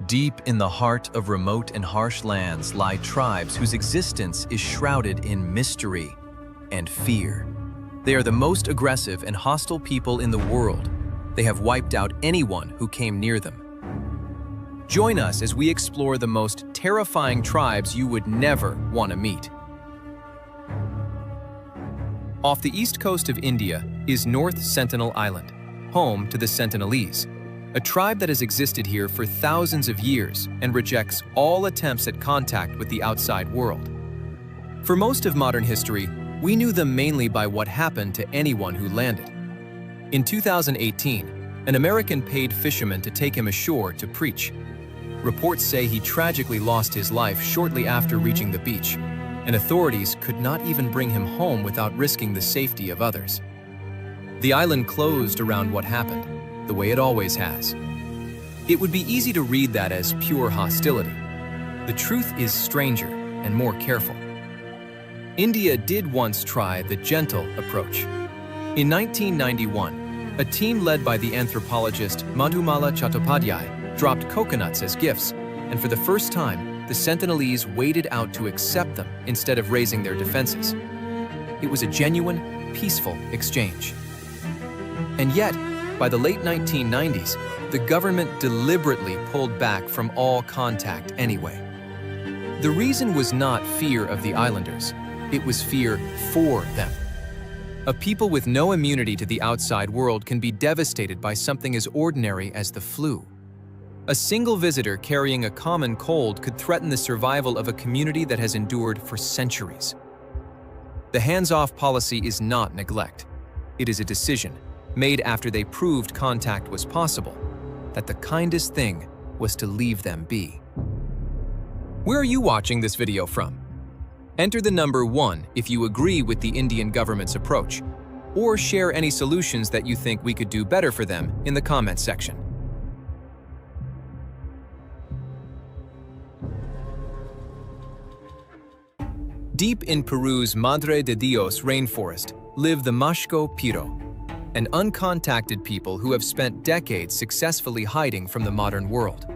Deep in the heart of remote and harsh lands lie tribes whose existence is shrouded in mystery and fear. They are the most aggressive and hostile people in the world. They have wiped out anyone who came near them. Join us as we explore the most terrifying tribes you would never want to meet. Off the east coast of India is North Sentinel Island, home to the Sentinelese, a tribe that has existed here for thousands of years and rejects all attempts at contact with the outside world. For most of modern history, we knew them mainly by what happened to anyone who landed. In 2018, an American paid fisherman to take him ashore to preach. Reports say he tragically lost his life shortly after reaching the beach, and authorities could not even bring him home without risking the safety of others. The island closed around what happened, the way it always has. It would be easy to read that as pure hostility. The truth is stranger and more careful. India did once try the gentle approach. In 1991, a team led by the anthropologist Madhumala Chattopadhyay dropped coconuts as gifts, and for the first time, the Sentinelese waded out to accept them instead of raising their defenses. It was a genuine, peaceful exchange. And yet, by the late 1990s, the government deliberately pulled back from all contact anyway. The reason was not fear of the islanders, it was fear for them. A people with no immunity to the outside world can be devastated by something as ordinary as the flu. A single visitor carrying a common cold could threaten the survival of a community that has endured for centuries. The hands-off policy is not neglect. It is a decision, made after they proved contact was possible, that the kindest thing was to leave them be. Where are you watching this video from? Enter the number 1 if you agree with the Indian government's approach, or share any solutions that you think we could do better for them in the comments section. Deep in Peru's Madre de Dios rainforest live the Mashco Piro, an uncontacted people who have spent decades successfully hiding from the modern world.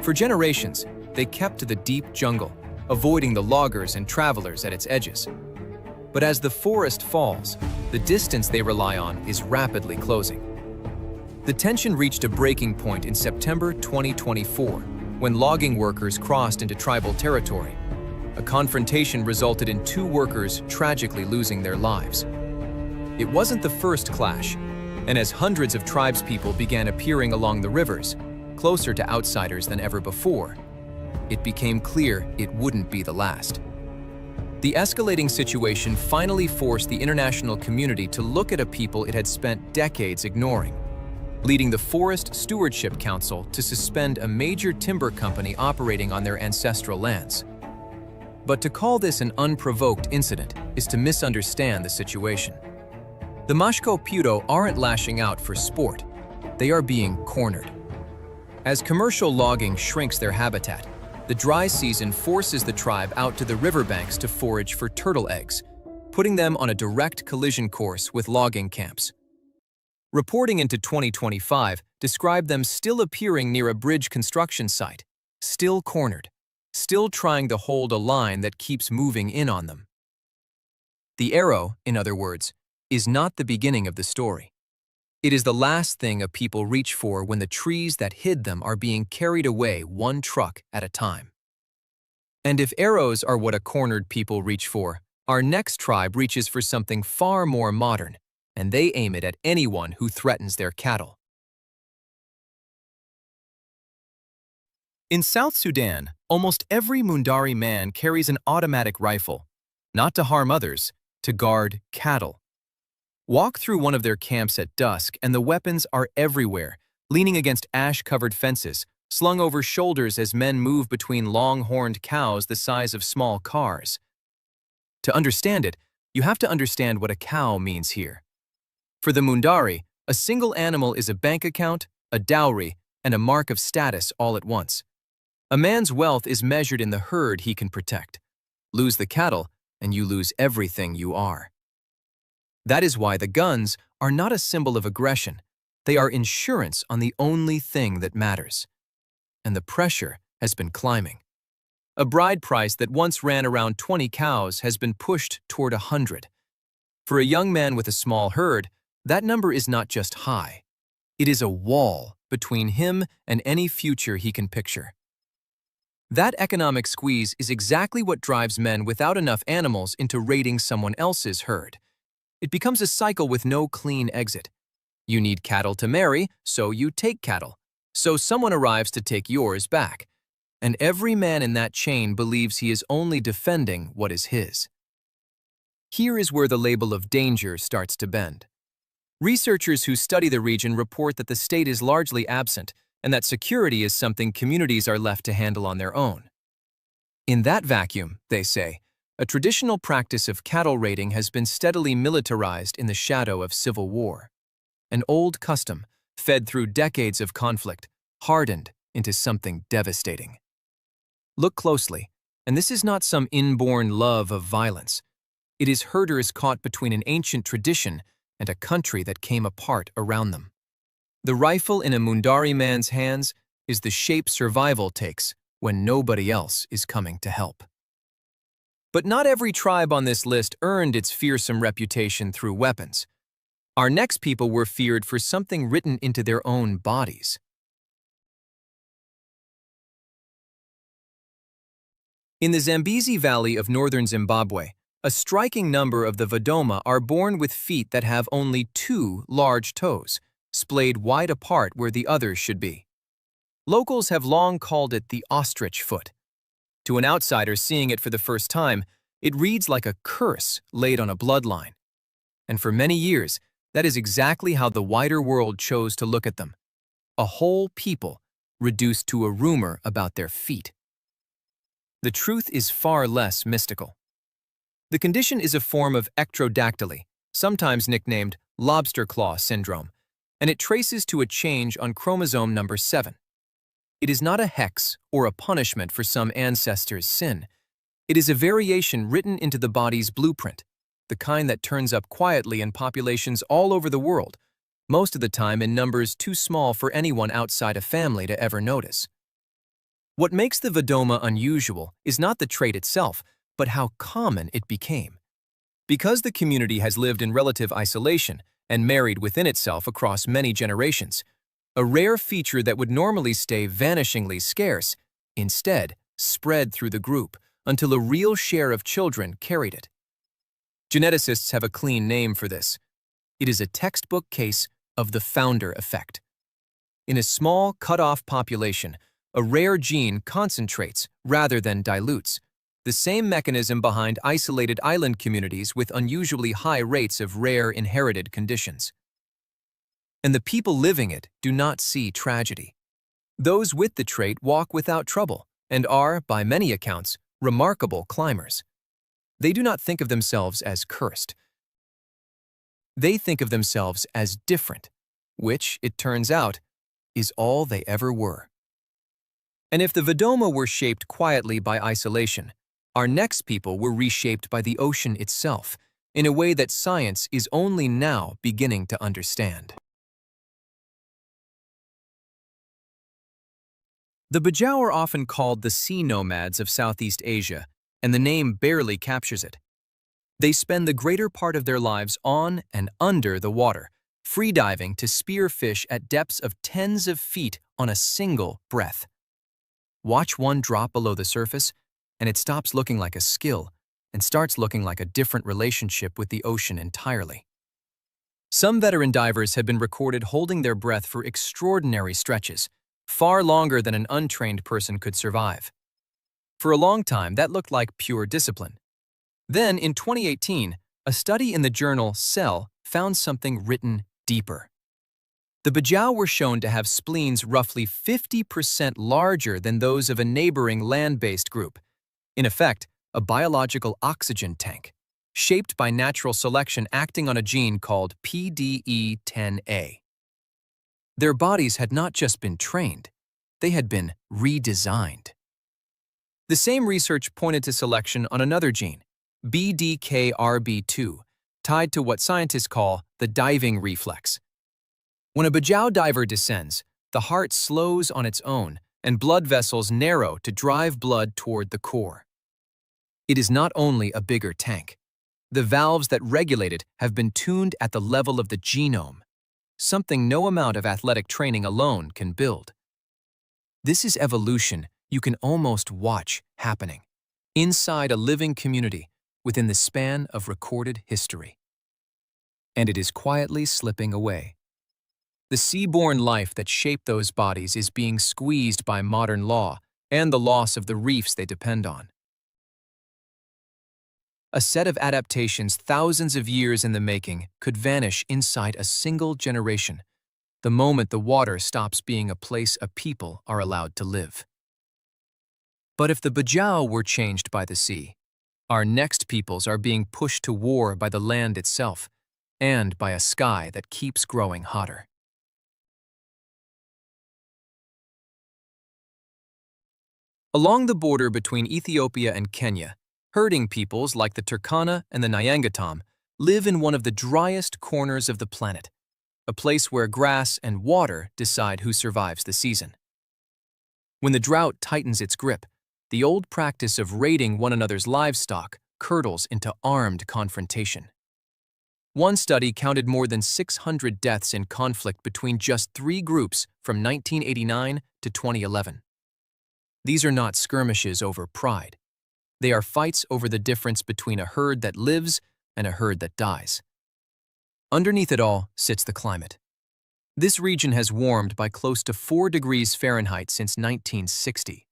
For generations, they kept to the deep jungle, avoiding the loggers and travelers at its edges. But as the forest falls, the distance they rely on is rapidly closing. The tension reached a breaking point in September 2024, when logging workers crossed into tribal territory. A confrontation resulted in 2 workers tragically losing their lives. It wasn't the first clash, and as hundreds of tribespeople began appearing along the rivers, closer to outsiders than ever before, it became clear it wouldn't be the last. The escalating situation finally forced the international community to look at a people it had spent decades ignoring, leading the Forest Stewardship Council to suspend a major timber company operating on their ancestral lands. But to call this an unprovoked incident is to misunderstand the situation. The Mashco Piro aren't lashing out for sport, they are being cornered. As commercial logging shrinks their habitat, the dry season forces the tribe out to the riverbanks to forage for turtle eggs, putting them on a direct collision course with logging camps. Reporting into 2025 described them still appearing near a bridge construction site, still cornered, still trying to hold a line that keeps moving in on them. The arrow, in other words, is not the beginning of the story. It is the last thing a people reach for when the trees that hid them are being carried away one truck at a time. And if arrows are what a cornered people reach for, our next tribe reaches for something far more modern, and they aim it at anyone who threatens their cattle. In South Sudan, almost every Mundari man carries an automatic rifle, not to harm others, to guard cattle. Walk through one of their camps at dusk and the weapons are everywhere, leaning against ash-covered fences, slung over shoulders as men move between long-horned cows the size of small cars. To understand it, you have to understand what a cow means here. For the Mundari, a single animal is a bank account, a dowry, and a mark of status all at once. A man's wealth is measured in the herd he can protect. Lose the cattle, and you lose everything you are. That is why the guns are not a symbol of aggression. They are insurance on the only thing that matters. and the pressure has been climbing. A bride price that once ran around 20 cows has been pushed toward 100. For a young man with a small herd, that number is not just high. It is a wall between him and any future he can picture. That economic squeeze is exactly what drives men without enough animals into raiding someone else's herd. It becomes a cycle with no clean exit. You need cattle to marry, so you take cattle. So someone arrives to take yours back. And every man in that chain believes he is only defending what is his. Here is where the label of danger starts to bend. Researchers who study the region report that the state is largely absent and that security is something communities are left to handle on their own. In that vacuum, they say, a traditional practice of cattle raiding has been steadily militarized in the shadow of civil war. An old custom, fed through decades of conflict, hardened into something devastating. Look closely, and this is not some inborn love of violence. It is herders caught between an ancient tradition and a country that came apart around them. The rifle in a Mundari man's hands is the shape survival takes when nobody else is coming to help. But not every tribe on this list earned its fearsome reputation through weapons. Our next people were feared for something written into their own bodies. In the Zambezi Valley of northern Zimbabwe, a striking number of the Vadoma are born with feet that have only 2 large toes, splayed wide apart where the others should be. Locals have long called it the ostrich foot. To an outsider seeing it for the first time, it reads like a curse laid on a bloodline. And for many years, that is exactly how the wider world chose to look at them. A whole people reduced to a rumor about their feet. The truth is far less mystical. The condition is a form of ectrodactyly, sometimes nicknamed lobster claw syndrome, and it traces to a change on chromosome number 7. It is not a hex or a punishment for some ancestor's sin. It is a variation written into the body's blueprint, the kind that turns up quietly in populations all over the world, most of the time in numbers too small for anyone outside a family to ever notice. What makes the Vadoma unusual is not the trait itself, but how common it became. Because the community has lived in relative isolation and married within itself across many generations, a rare feature that would normally stay vanishingly scarce, instead spread through the group until a real share of children carried it. Geneticists have a clean name for this. It is a textbook case of the founder effect. In a small, cut-off population, a rare gene concentrates rather than dilutes, the same mechanism behind isolated island communities with unusually high rates of rare inherited conditions. And the people living it do not see tragedy. Those with the trait walk without trouble and are, by many accounts, remarkable climbers. They do not think of themselves as cursed. They think of themselves as different, which, it turns out, is all they ever were. And if the Vadoma were shaped quietly by isolation, our next people were reshaped by the ocean itself, in a way that science is only now beginning to understand. The Bajau are often called the sea nomads of Southeast Asia, and the name barely captures it. They spend the greater part of their lives on and under the water, freediving to spear fish at depths of tens of feet on a single breath. Watch one drop below the surface, and it stops looking like a skill and starts looking like a different relationship with the ocean entirely. Some veteran divers have been recorded holding their breath for extraordinary stretches, far longer than an untrained person could survive. For a long time, that looked like pure discipline. Then, in 2018, a study in the journal Cell found something written deeper. The Bajau were shown to have spleens roughly 50% larger than those of a neighboring land-based group, in effect, a biological oxygen tank, shaped by natural selection acting on a gene called PDE10A. Their bodies had not just been trained, they had been redesigned. The same research pointed to selection on another gene, BDKRB2, tied to what scientists call the diving reflex. When a Bajau diver descends, the heart slows on its own, and blood vessels narrow to drive blood toward the core. It is not only a bigger tank. The valves that regulate it have been tuned at the level of the genome, something no amount of athletic training alone can build. This is evolution you can almost watch happening inside a living community within the span of recorded history. And it is quietly slipping away. The seaborne life that shaped those bodies is being squeezed by modern law and the loss of the reefs they depend on. A set of adaptations thousands of years in the making could vanish inside a single generation, the moment the water stops being a place a people are allowed to live. But if the Bajau were changed by the sea, our next peoples are being pushed to war by the land itself and by a sky that keeps growing hotter. Along the border between Ethiopia and Kenya, herding peoples like the Turkana and the Nyangatom live in one of the driest corners of the planet, a place where grass and water decide who survives the season. When the drought tightens its grip, the old practice of raiding one another's livestock curdles into armed confrontation. One study counted more than 600 deaths in conflict between just 3 groups from 1989 to 2011. These are not skirmishes over pride. They are fights over the difference between a herd that lives and a herd that dies. Underneath it all sits the climate. This region has warmed by close to 4 degrees Fahrenheit since 1960.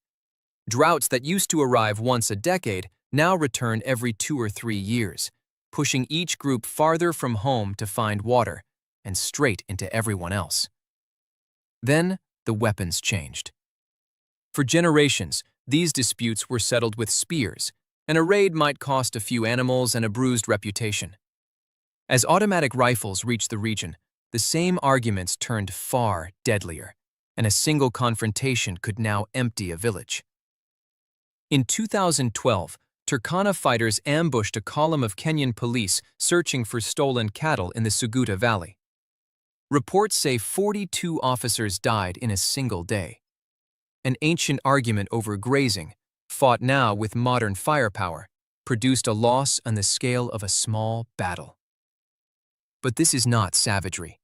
Droughts that used to arrive once a decade now return every 2 or 3 years, pushing each group farther from home to find water and straight into everyone else. Then the weapons changed. For generations, these disputes were settled with spears, and a raid might cost a few animals and a bruised reputation. As automatic rifles reached the region, the same arguments turned far deadlier, and a single confrontation could now empty a village. In 2012, Turkana fighters ambushed a column of Kenyan police searching for stolen cattle in the Suguta Valley. Reports say 42 officers died in a single day. An ancient argument over grazing, fought now with modern firepower, produced a loss on the scale of a small battle. But this is not savagery.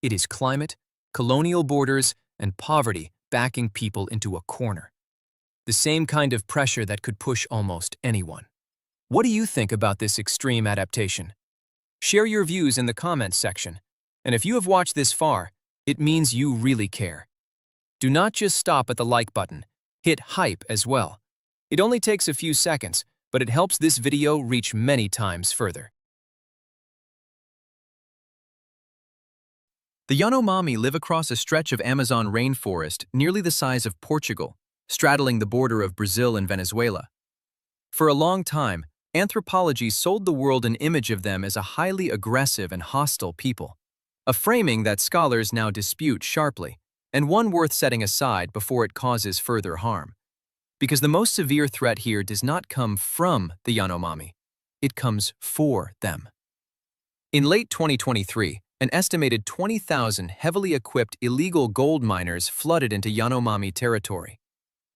It is climate, colonial borders, and poverty backing people into a corner. The same kind of pressure that could push almost anyone. What do you think about this extreme adaptation? Share your views in the comments section. And if you have watched this far, it means you really care. Do not just stop at the like button, hit hype as well. It only takes a few seconds, but it helps this video reach many times further. The Yanomami live across a stretch of Amazon rainforest nearly the size of Portugal, straddling the border of Brazil and Venezuela. For a long time, anthropology sold the world an image of them as a highly aggressive and hostile people, a framing that scholars now dispute sharply, and one worth setting aside before it causes further harm. Because the most severe threat here does not come from the Yanomami, it comes for them. In late 2023, an estimated 20,000 heavily equipped illegal gold miners flooded into Yanomami territory.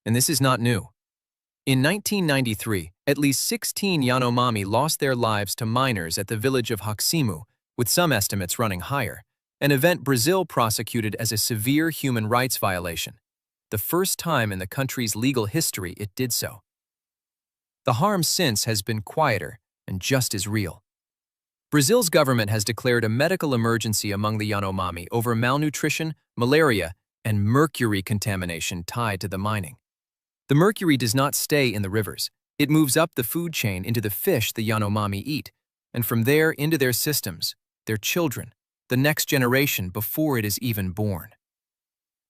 And this is not new. In 1993, at least 16 Yanomami lost their lives to miners at the village of Haximu, with some estimates running higher, an event Brazil prosecuted as a severe human rights violation, the first time in the country's legal history it did so. The harm since has been quieter and just as real. Brazil's government has declared a medical emergency among the Yanomami over malnutrition, malaria, and mercury contamination tied to the mining. The mercury does not stay in the rivers. It moves up the food chain into the fish the Yanomami eat, and from there into their systems, their children, the next generation before it is even born.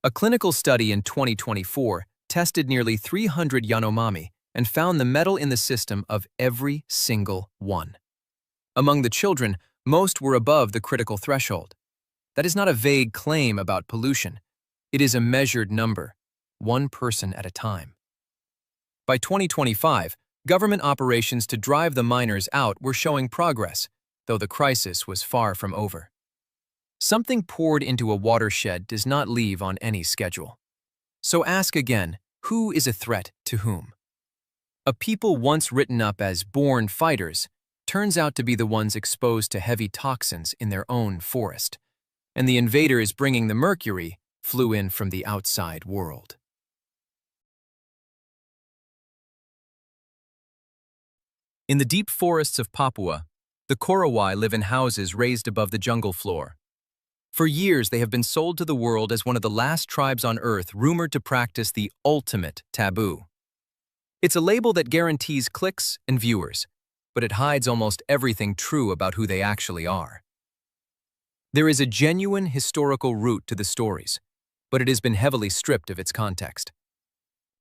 A clinical study in 2024 tested nearly 300 Yanomami and found the metal in the system of every single one. Among the children, most were above the critical threshold. That is not a vague claim about pollution. It is a measured number, one person at a time. By 2025, government operations to drive the miners out were showing progress, though the crisis was far from over. Something poured into a watershed does not leave on any schedule. So ask again, who is a threat to whom? A people once written up as born fighters turns out to be the ones exposed to heavy toxins in their own forest, and the invaders bringing the mercury flew in from the outside world. In the deep forests of Papua, the Korowai live in houses raised above the jungle floor. For years, they have been sold to the world as one of the last tribes on Earth rumored to practice the ultimate taboo. It's a label that guarantees clicks and viewers, but it hides almost everything true about who they actually are. There is a genuine historical root to the stories, but it has been heavily stripped of its context.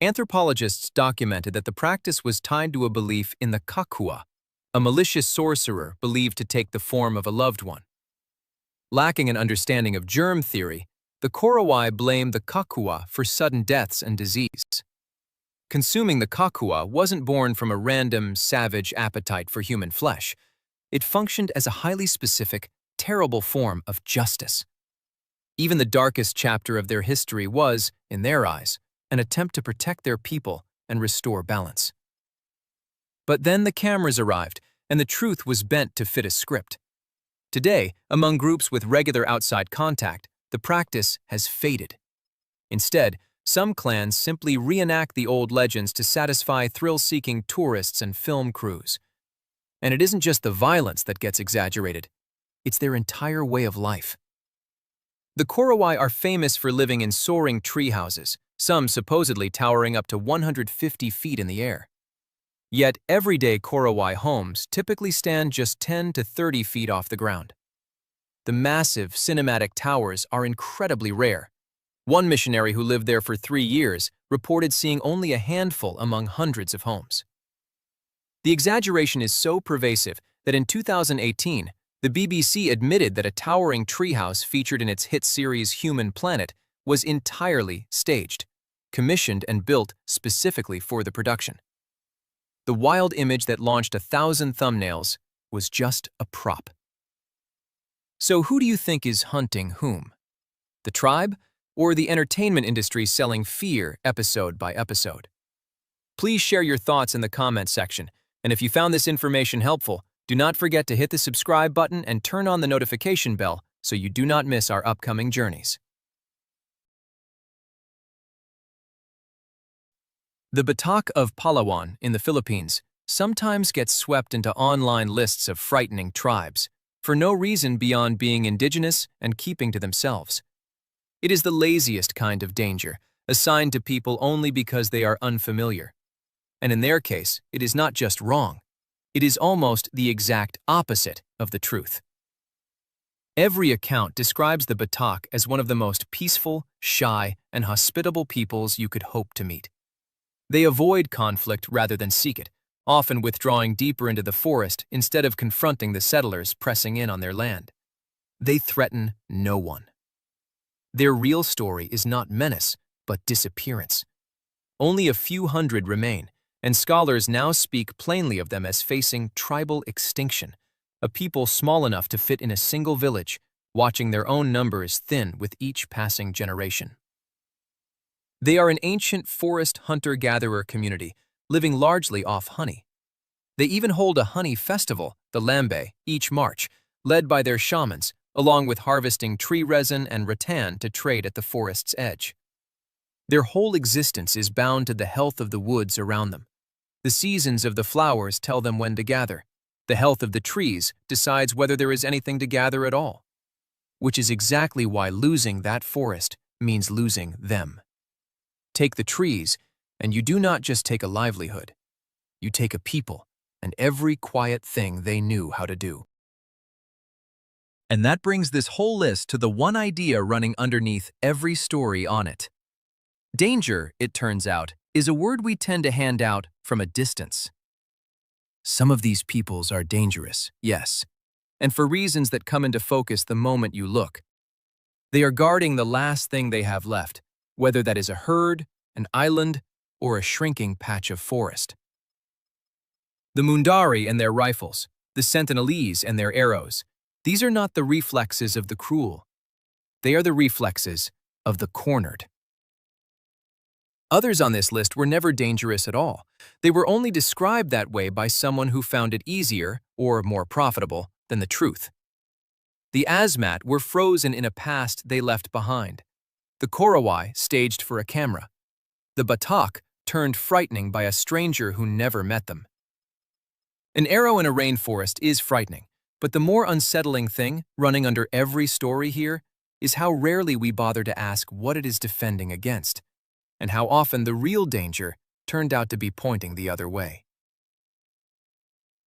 Anthropologists documented that the practice was tied to a belief in the kakua, a malicious sorcerer believed to take the form of a loved one. Lacking an understanding of germ theory, the Korowai blamed the kakua for sudden deaths and disease. Consuming the kakua wasn't born from a random, savage appetite for human flesh. It functioned as a highly specific, terrible form of justice. Even the darkest chapter of their history was, in their eyes, an attempt to protect their people and restore balance. But then the cameras arrived, and the truth was bent to fit a script. Today, among groups with regular outside contact, the practice has faded. Instead, some clans simply reenact the old legends to satisfy thrill-seeking tourists and film crews. And it isn't just the violence that gets exaggerated, it's their entire way of life. The Korowai are famous for living in soaring tree houses, some supposedly towering up to 150 feet in the air. Yet everyday Korowai homes typically stand just 10 to 30 feet off the ground. The massive cinematic towers are incredibly rare. One missionary who lived there for 3 years reported seeing only a handful among hundreds of homes. The exaggeration is so pervasive that in 2018, the BBC admitted that a towering treehouse featured in its hit series Human Planet was entirely staged, commissioned and built specifically for the production. The wild image that launched 1,000 thumbnails was just a prop. So who do you think is hunting whom? The tribe, or the entertainment industry selling fear episode by episode? Please share your thoughts in the comments section, and if you found this information helpful, do not forget to hit the subscribe button and turn on the notification bell so you do not miss our upcoming journeys. The Batak of Palawan in the Philippines sometimes gets swept into online lists of frightening tribes, for no reason beyond being indigenous and keeping to themselves. It is the laziest kind of danger, assigned to people only because they are unfamiliar. And in their case, it is not just wrong. It is almost the exact opposite of the truth. Every account describes the Batak as one of the most peaceful, shy, and hospitable peoples you could hope to meet. They avoid conflict rather than seek it, often withdrawing deeper into the forest instead of confronting the settlers pressing in on their land. They threaten no one. Their real story is not menace, but disappearance. Only a few hundred remain, and scholars now speak plainly of them as facing tribal extinction, a people small enough to fit in a single village, watching their own numbers thin with each passing generation. They are an ancient forest hunter-gatherer community, living largely off honey. They even hold a honey festival, the Lambe, each March, led by their shamans, along with harvesting tree resin and rattan to trade at the forest's edge. Their whole existence is bound to the health of the woods around them. The seasons of the flowers tell them when to gather. The health of the trees decides whether there is anything to gather at all. Which is exactly why losing that forest means losing them. Take the trees, and you do not just take a livelihood. You take a people and every quiet thing they knew how to do. And that brings this whole list to the one idea running underneath every story on it. Danger, it turns out, is a word we tend to hand out from a distance. Some of these peoples are dangerous, yes, and for reasons that come into focus the moment you look. They are guarding the last thing they have left, whether that is a herd, an island, or a shrinking patch of forest. The Mundari and their rifles, the Sentinelese and their arrows, these are not the reflexes of the cruel. They are the reflexes of the cornered. Others on this list were never dangerous at all. They were only described that way by someone who found it easier, or more profitable, than the truth. The Asmat were frozen in a past they left behind. The Korowai staged for a camera. The Batak turned frightening by a stranger who never met them. An arrow in a rainforest is frightening, but the more unsettling thing, running under every story here, is how rarely we bother to ask what it is defending against, and how often the real danger turned out to be pointing the other way.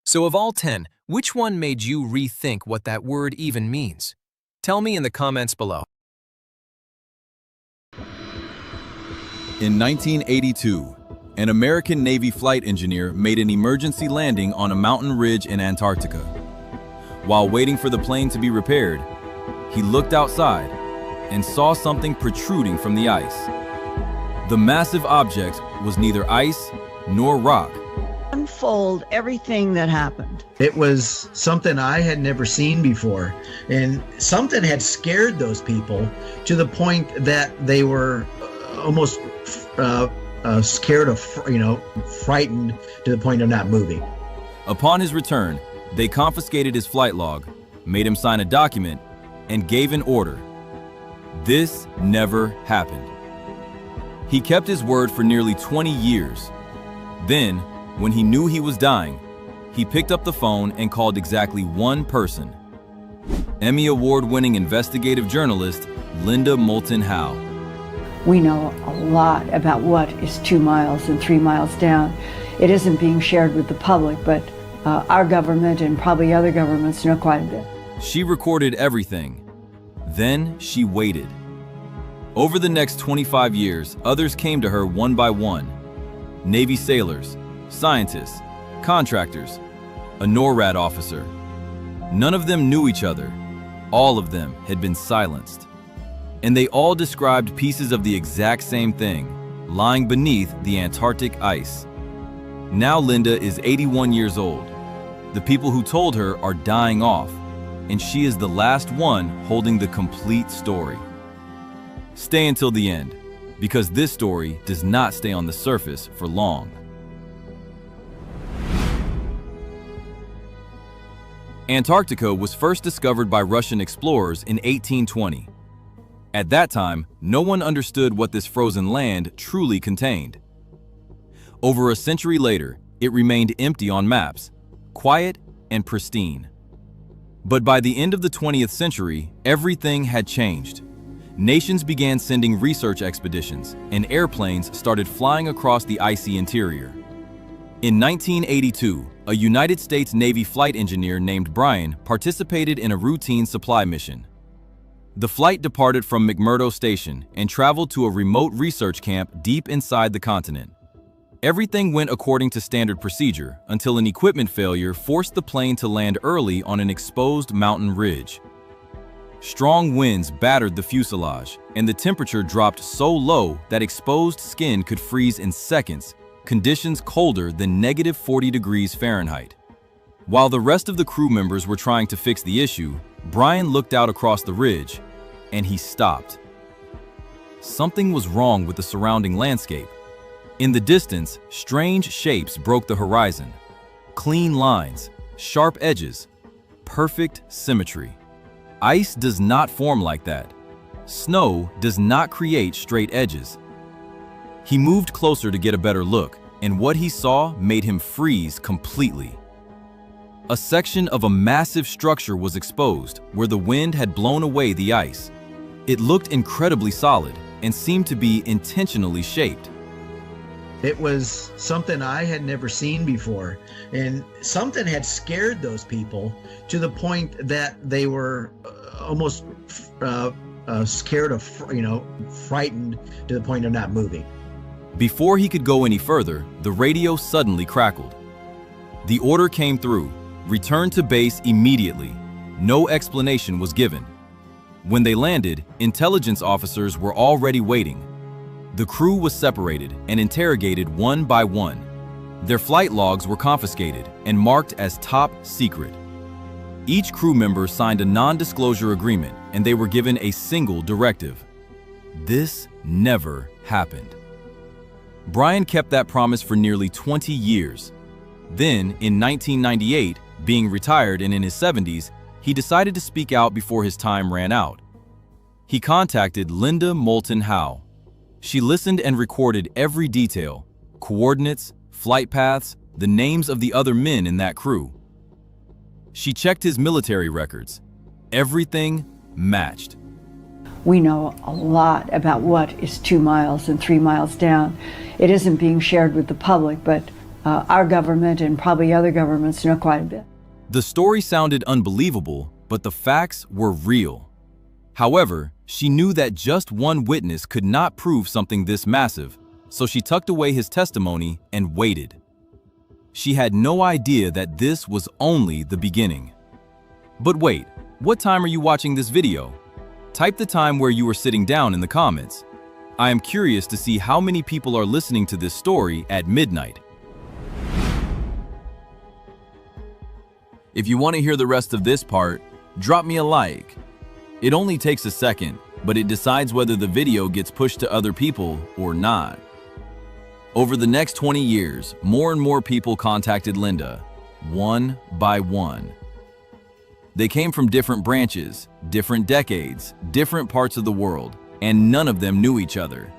So of all 10, which one made you rethink what that word even means? Tell me in the comments below. In 1982, an American Navy flight engineer made an emergency landing on a mountain ridge in Antarctica. While waiting for the plane to be repaired, he looked outside and saw something protruding from the ice. The massive object was neither ice nor rock. Unfold everything that happened. It was something I had never seen before, and something had scared those people to the point that they were almost scared of, frightened to the point of not moving. Upon his return, they confiscated his flight log, made him sign a document, and gave an order. This never happened. He kept his word for nearly 20 years. Then, when he knew he was dying, he picked up the phone and called exactly one person: Emmy Award-winning investigative journalist Linda Moulton Howe. We know a lot about what is 2 miles and 3 miles down. It isn't being shared with the public, but our government and probably other governments know quite a bit. She recorded everything. Then she waited. Over the next 25 years, others came to her one by one. Navy sailors, scientists, contractors, a NORAD officer. None of them knew each other. All of them had been silenced. And they all described pieces of the exact same thing, lying beneath the Antarctic ice. Now Linda is 81 years old. The people who told her are dying off, and she is the last one holding the complete story. Stay until the end, because this story does not stay on the surface for long. Antarctica was first discovered by Russian explorers in 1820. At that time, no one understood what this frozen land truly contained. Over a century later, it remained empty on maps, quiet and pristine. But by the end of the 20th century, everything had changed. Nations began sending research expeditions, and airplanes started flying across the icy interior. In 1982, a United States Navy flight engineer named Brian participated in a routine supply mission. The flight departed from McMurdo Station and traveled to a remote research camp deep inside the continent. Everything went according to standard procedure until an equipment failure forced the plane to land early on an exposed mountain ridge. Strong winds battered the fuselage, and the temperature dropped so low that exposed skin could freeze in seconds, conditions colder than -40 degrees Fahrenheit. While the rest of the crew members were trying to fix the issue, Brian looked out across the ridge, and he stopped. Something was wrong with the surrounding landscape. In the distance, strange shapes broke the horizon. Clean lines, sharp edges, perfect symmetry. Ice does not form like that. Snow does not create straight edges. He moved closer to get a better look, and what he saw made him freeze completely. A section of a massive structure was exposed where the wind had blown away the ice. It looked incredibly solid and seemed to be intentionally shaped. It was something I had never seen before, and something had scared those people to the point that they were almost scared of, frightened to the point of not moving. Before he could go any further, the radio suddenly crackled. The order came through: return to base immediately. No explanation was given. When they landed, intelligence officers were already waiting. The crew was separated and interrogated one by one. Their flight logs were confiscated and marked as top secret. Each crew member signed a non-disclosure agreement, and they were given a single directive: this never happened. Brian kept that promise for nearly 20 years. Then, in 1998, being retired and in his 70s, he decided to speak out before his time ran out. He contacted Linda Moulton Howe. She listened and recorded every detail: coordinates, flight paths, the names of the other men in that crew. She checked his military records. Everything matched. We know a lot about what is 2 miles and 3 miles down. It isn't being shared with the public, but our government and probably other governments know quite a bit. The story sounded unbelievable, but the facts were real. However, she knew that just one witness could not prove something this massive, so she tucked away his testimony and waited. She had no idea that this was only the beginning. But wait, what time are you watching this video? Type the time where you were sitting down in the comments. I am curious to see how many people are listening to this story at midnight. If you want to hear the rest of this part, drop me a like. It only takes a second, but it decides whether the video gets pushed to other people or not. Over the next 20 years, more and more people contacted Linda, one by one. They came from different branches, different decades, different parts of the world, and none of them knew each other.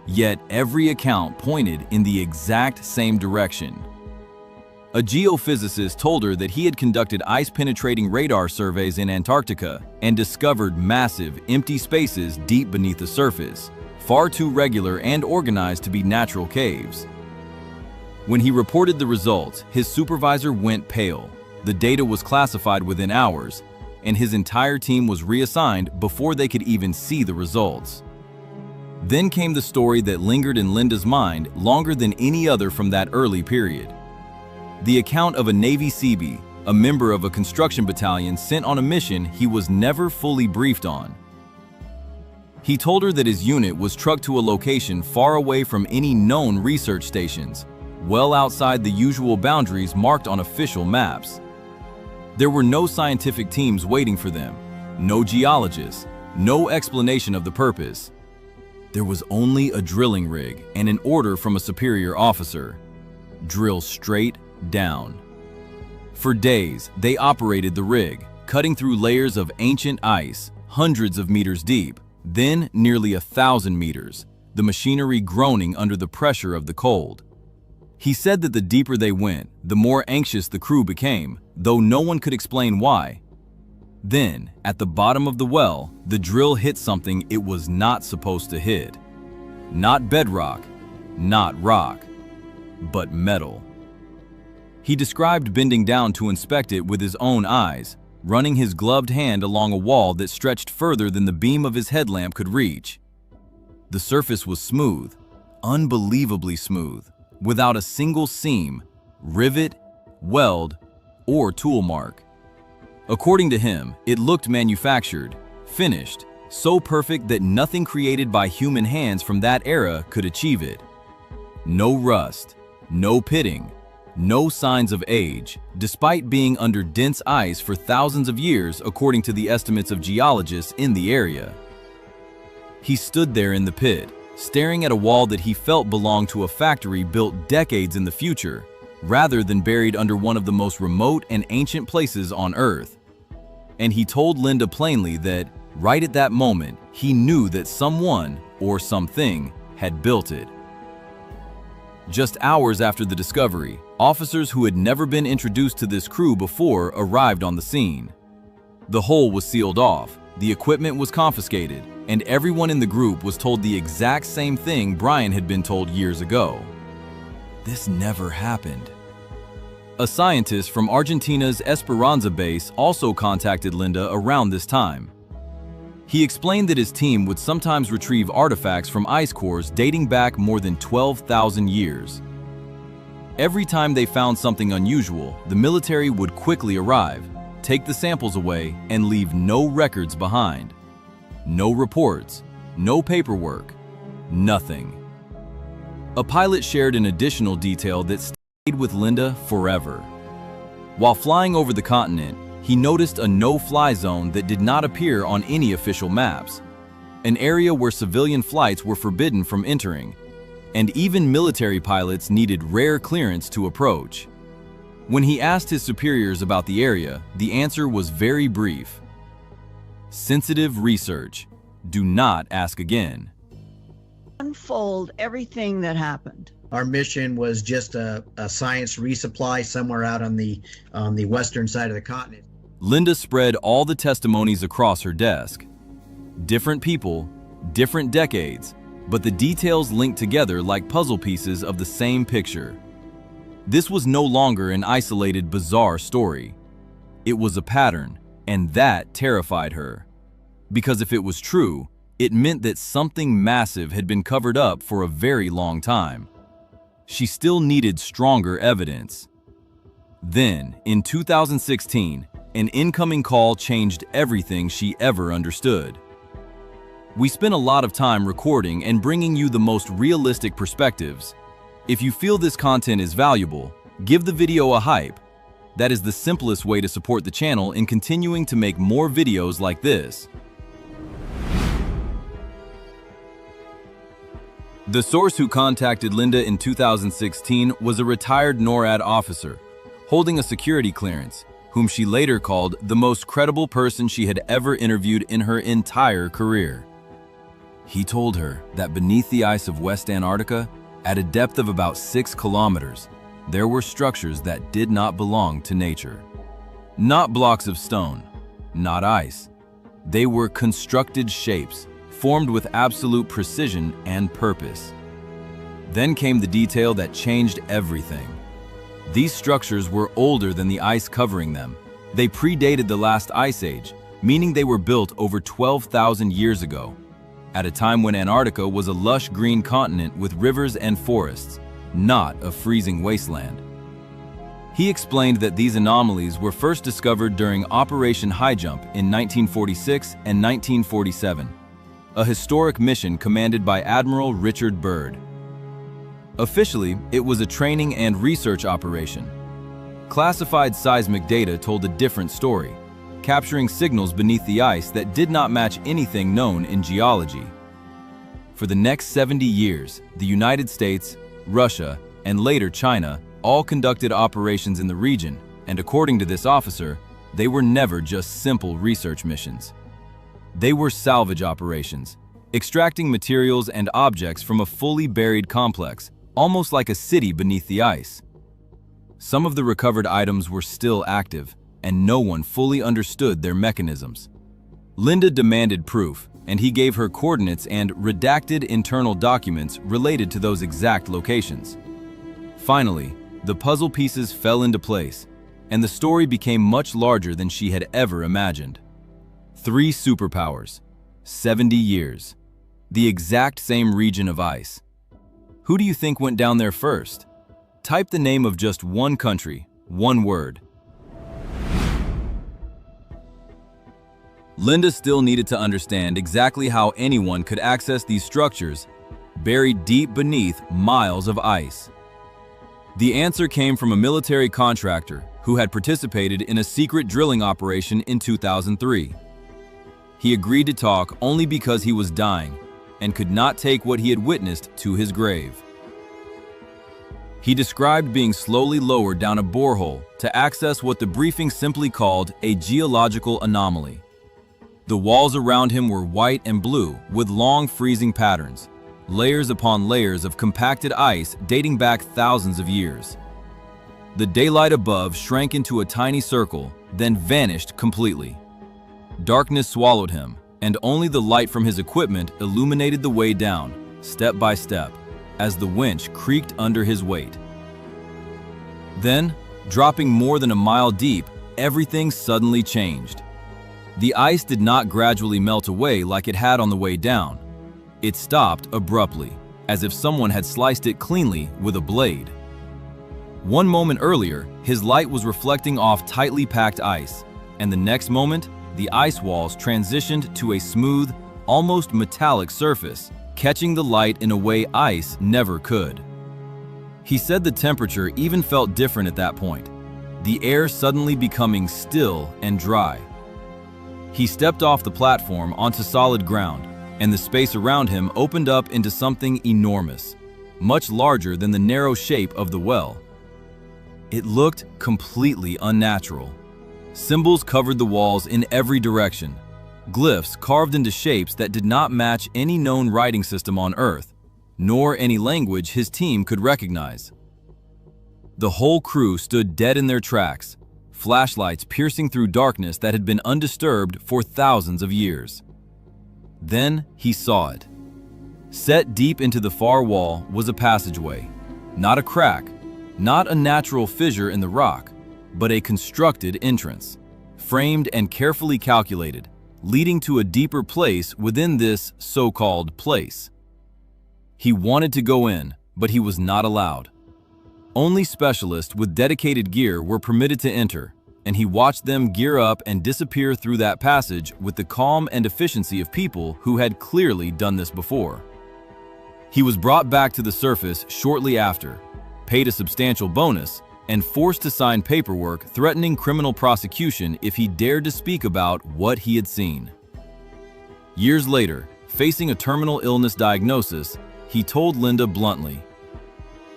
Yet every account pointed in the exact same direction. A geophysicist told her that he had conducted ice-penetrating radar surveys in Antarctica and discovered massive, empty spaces deep beneath the surface, far too regular and organized to be natural caves. When he reported the results, his supervisor went pale. The data was classified within hours, and his entire team was reassigned before they could even see the results. Then came the story that lingered in Linda's mind longer than any other from that early period. The account of a Navy Seabee, a member of a construction battalion sent on a mission he was never fully briefed on. He told her that his unit was trucked to a location far away from any known research stations, well outside the usual boundaries marked on official maps. There were no scientific teams waiting for them, no geologists, no explanation of the purpose. There was only a drilling rig and an order from a superior officer: drill straight down. For days, they operated the rig, cutting through layers of ancient ice, hundreds of meters deep, then nearly 1,000 meters, the machinery groaning under the pressure of the cold. He said that the deeper they went, the more anxious the crew became, though no one could explain why. Then, at the bottom of the well, the drill hit something it was not supposed to hit. Not bedrock, not rock, but metal. He described bending down to inspect it with his own eyes, running his gloved hand along a wall that stretched further than the beam of his headlamp could reach. The surface was smooth, unbelievably smooth, without a single seam, rivet, weld, or tool mark. According to him, it looked manufactured, finished, so perfect that nothing created by human hands from that era could achieve it. No rust, no pitting, no signs of age, despite being under dense ice for thousands of years according to the estimates of geologists in the area. He stood there in the pit, staring at a wall that he felt belonged to a factory built decades in the future, rather than buried under one of the most remote and ancient places on Earth. And he told Linda plainly that, right at that moment, he knew that someone, or something, had built it. Just hours after the discovery, officers who had never been introduced to this crew before arrived on the scene. The hole was sealed off, the equipment was confiscated, and everyone in the group was told the exact same thing Brian had been told years ago. This never happened. A scientist from Argentina's Esperanza base also contacted Linda around this time. He explained that his team would sometimes retrieve artifacts from ice cores dating back more than 12,000 years. Every time they found something unusual, the military would quickly arrive, take the samples away, and leave no records behind. No reports, no paperwork, nothing. A pilot shared an additional detail that stayed with Linda forever. While flying over the continent, he noticed a no-fly zone that did not appear on any official maps, an area where civilian flights were forbidden from entering. and even military pilots needed rare clearance to approach. When he asked his superiors about the area, the answer was very brief. Sensitive research. Do not ask again. Unfold everything that happened. Our mission was just a science resupply somewhere out on the western side of the continent. Linda spread all the testimonies across her desk. Different people, different decades, but the details linked together like puzzle pieces of the same picture. This was no longer an isolated, bizarre story. It was a pattern, and that terrified her. Because if it was true, it meant that something massive had been covered up for a very long time. She still needed stronger evidence. Then, in 2016, an incoming call changed everything she ever understood. We spent a lot of time recording and bringing you the most realistic perspectives. If you feel this content is valuable, give the video a hype. That is the simplest way to support the channel in continuing to make more videos like this. The source who contacted Linda in 2016 was a retired NORAD officer, holding a security clearance, whom she later called the most credible person she had ever interviewed in her entire career. He told her that beneath the ice of West Antarctica, at a depth of about 6 kilometers, there were structures that did not belong to nature. Not blocks of stone, not ice. They were constructed shapes, formed with absolute precision and purpose. Then came the detail that changed everything. These structures were older than the ice covering them. They predated the last ice age, meaning they were built over 12,000 years ago, at a time when Antarctica was a lush green continent with rivers and forests, not a freezing wasteland. He explained that these anomalies were first discovered during Operation High Jump in 1946 and 1947. A historic mission commanded by Admiral Richard Byrd. Officially, it was a training and research operation. Classified seismic data told a different story, capturing signals beneath the ice that did not match anything known in geology. For the next 70 years, the United States, Russia, and later China all conducted operations in the region, and according to this officer, they were never just simple research missions. They were salvage operations, extracting materials and objects from a fully buried complex, almost like a city beneath the ice. Some of the recovered items were still active, and no one fully understood their mechanisms. Linda demanded proof, and he gave her coordinates and redacted internal documents related to those exact locations. Finally, the puzzle pieces fell into place, and the story became much larger than she had ever imagined. 3 superpowers, 70 years, the exact same region of ice. Who do you think went down there first? Type the name of just one country, one word. Linda still needed to understand exactly how anyone could access these structures, buried deep beneath miles of ice. The answer came from a military contractor who had participated in a secret drilling operation in 2003. He agreed to talk only because he was dying and could not take what he had witnessed to his grave. He described being slowly lowered down a borehole to access what the briefing simply called a geological anomaly. The walls around him were white and blue with long freezing patterns, layers upon layers of compacted ice dating back thousands of years. The daylight above shrank into a tiny circle, then vanished completely. Darkness swallowed him, and only the light from his equipment illuminated the way down, step by step, as the winch creaked under his weight. Then, dropping more than a mile deep, everything suddenly changed. The ice did not gradually melt away like it had on the way down. It stopped abruptly, as if someone had sliced it cleanly with a blade. One moment earlier, his light was reflecting off tightly packed ice, and the next moment, the ice walls transitioned to a smooth, almost metallic surface, catching the light in a way ice never could. He said the temperature even felt different at that point, the air suddenly becoming still and dry. He stepped off the platform onto solid ground, and the space around him opened up into something enormous. much larger than the narrow shape of the well. It looked completely unnatural. Symbols covered the walls in every direction, glyphs carved into shapes that did not match any known writing system on Earth, nor any language his team could recognize. The whole crew stood dead in their tracks, flashlights piercing through darkness that had been undisturbed for thousands of years. Then he saw it. Set deep into the far wall was a passageway, not a crack, not a natural fissure in the rock, but a constructed entrance, framed and carefully calculated, leading to a deeper place within this so-called place. He wanted to go in, but he was not allowed. Only specialists with dedicated gear were permitted to enter, and he watched them gear up and disappear through that passage with the calm and efficiency of people who had clearly done this before. He was brought back to the surface shortly after, paid a substantial bonus, and forced to sign paperwork threatening criminal prosecution if he dared to speak about what he had seen. Years later, facing a terminal illness diagnosis, he told Linda bluntly,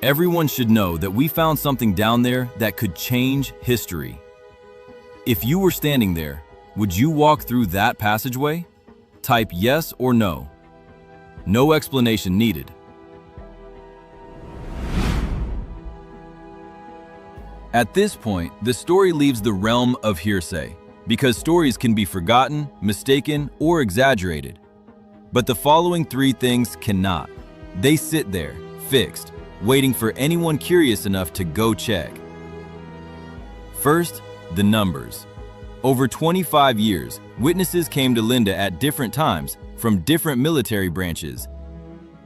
"Everyone should know that we found something down there that could change history. If you were standing there, would you walk through that passageway? Type yes or no. No explanation needed." At this point, the story leaves the realm of hearsay, because stories can be forgotten, mistaken, or exaggerated. But the following three things cannot. They sit there, fixed, waiting for anyone curious enough to go check. First, the numbers. Over 25 years, witnesses came to Linda at different times from different military branches,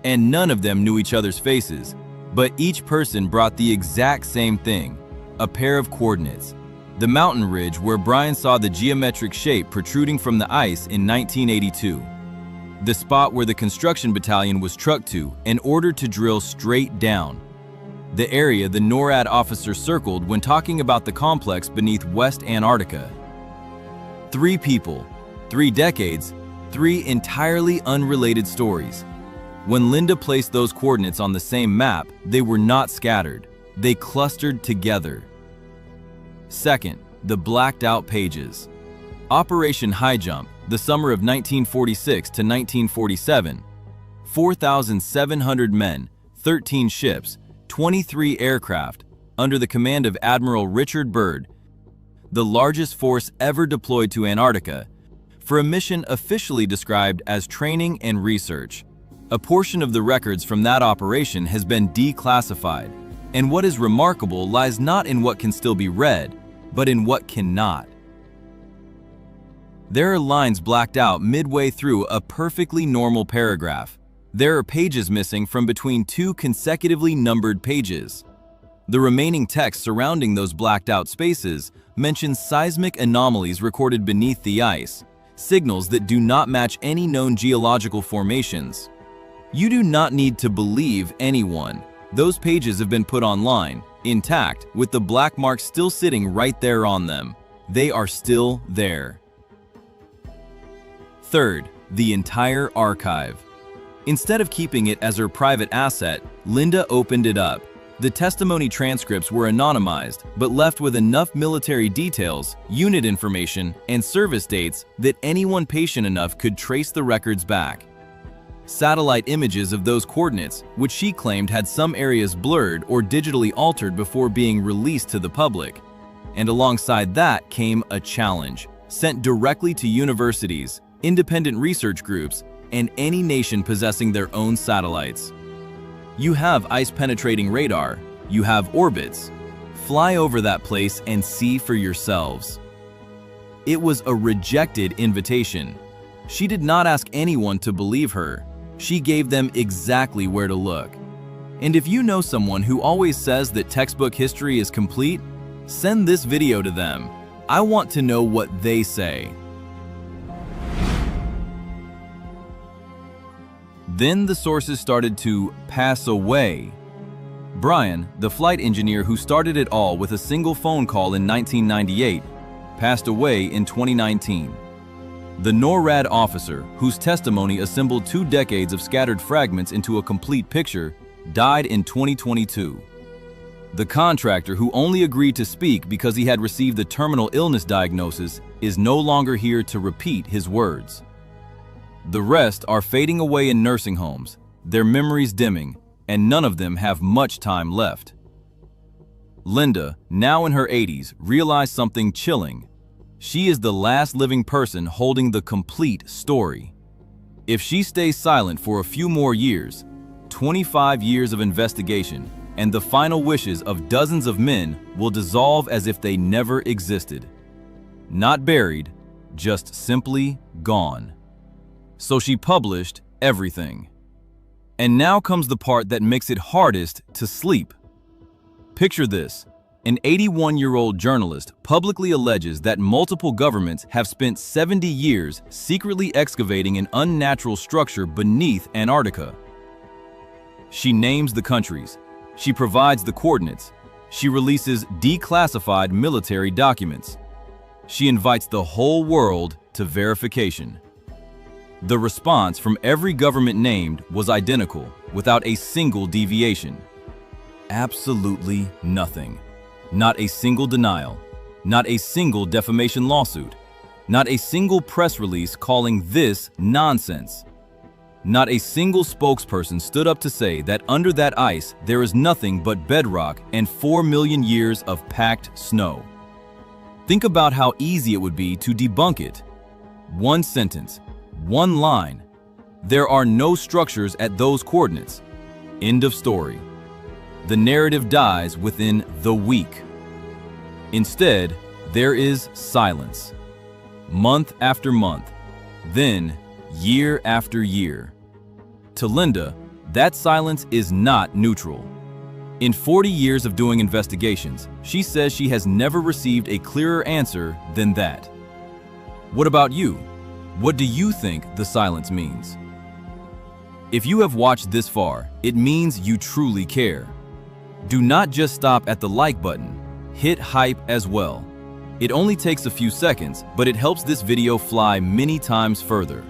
and none of them knew each other's faces, but each person brought the exact same thing, a pair of coordinates. The mountain ridge where Brian saw the geometric shape protruding from the ice in 1982. The spot where the construction battalion was trucked to and ordered to drill straight down. The area the NORAD officer circled when talking about the complex beneath West Antarctica. 3 people, 3 decades, 3 entirely unrelated stories. When Linda placed those coordinates on the same map, they were not scattered. They clustered together. Second, the blacked out pages. Operation High Jump, the summer of 1946 to 1947. 4,700 men, 13 ships, 23 aircraft, under the command of Admiral Richard Byrd, the largest force ever deployed to Antarctica, for a mission officially described as training and research. A portion of the records from that operation has been declassified, and what is remarkable lies not in what can still be read, but in what cannot. There are lines blacked out midway through a perfectly normal paragraph. There are pages missing from between 2 consecutively numbered pages. The remaining text surrounding those blacked out spaces mentions seismic anomalies recorded beneath the ice, signals that do not match any known geological formations. You do not need to believe anyone. Those pages have been put online, intact, with the black marks still sitting right there on them. They are still there. Third, the entire archive. Instead of keeping it as her private asset, Linda opened it up. The testimony transcripts were anonymized, but left with enough military details, unit information, and service dates that anyone patient enough could trace the records back. Satellite images of those coordinates, which she claimed had some areas blurred or digitally altered before being released to the public. And alongside that came a challenge, sent directly to universities, independent research groups, and any nation possessing their own satellites. You have ice-penetrating radar, you have orbits. Fly over that place and see for yourselves. It was a rejected invitation. She did not ask anyone to believe her. She gave them exactly where to look. And if you know someone who always says that textbook history is complete, send this video to them. I want to know what they say. Then the sources started to pass away. Brian, the flight engineer who started it all with a single phone call in 1998, passed away in 2019. The NORAD officer, whose testimony assembled 2 decades of scattered fragments into a complete picture, died in 2022. The contractor, who only agreed to speak because he had received the terminal illness diagnosis, is no longer here to repeat his words. The rest are fading away in nursing homes, their memories dimming, and none of them have much time left. Linda, now in her 80s, realized something chilling. She is the last living person holding the complete story. If she stays silent for a few more years, 25 years of investigation, and the final wishes of dozens of men will dissolve as if they never existed. Not buried, just simply gone. So she published everything. And now comes the part that makes it hardest to sleep. Picture this. An 81-year-old journalist publicly alleges that multiple governments have spent 70 years secretly excavating an unnatural structure beneath Antarctica. She names the countries. She provides the coordinates. She releases declassified military documents. She invites the whole world to verification. The response from every government named was identical, without a single deviation. Absolutely nothing. Not a single denial. Not a single defamation lawsuit. Not a single press release calling this nonsense. Not a single spokesperson stood up to say that under that ice there is nothing but bedrock and 4 million years of packed snow. Think about how easy it would be to debunk it. One sentence, one line. There are no structures at those coordinates. End of story. The narrative dies within the week. Instead, there is silence. Month after month, then year after year. To Linda, that silence is not neutral. In 40 years of doing investigations, she says she has never received a clearer answer than that. What about you? What do you think the silence means? If you have watched this far, it means you truly care. Do not just stop at the like button, hit hype as well. It only takes a few seconds, but it helps this video fly many times further.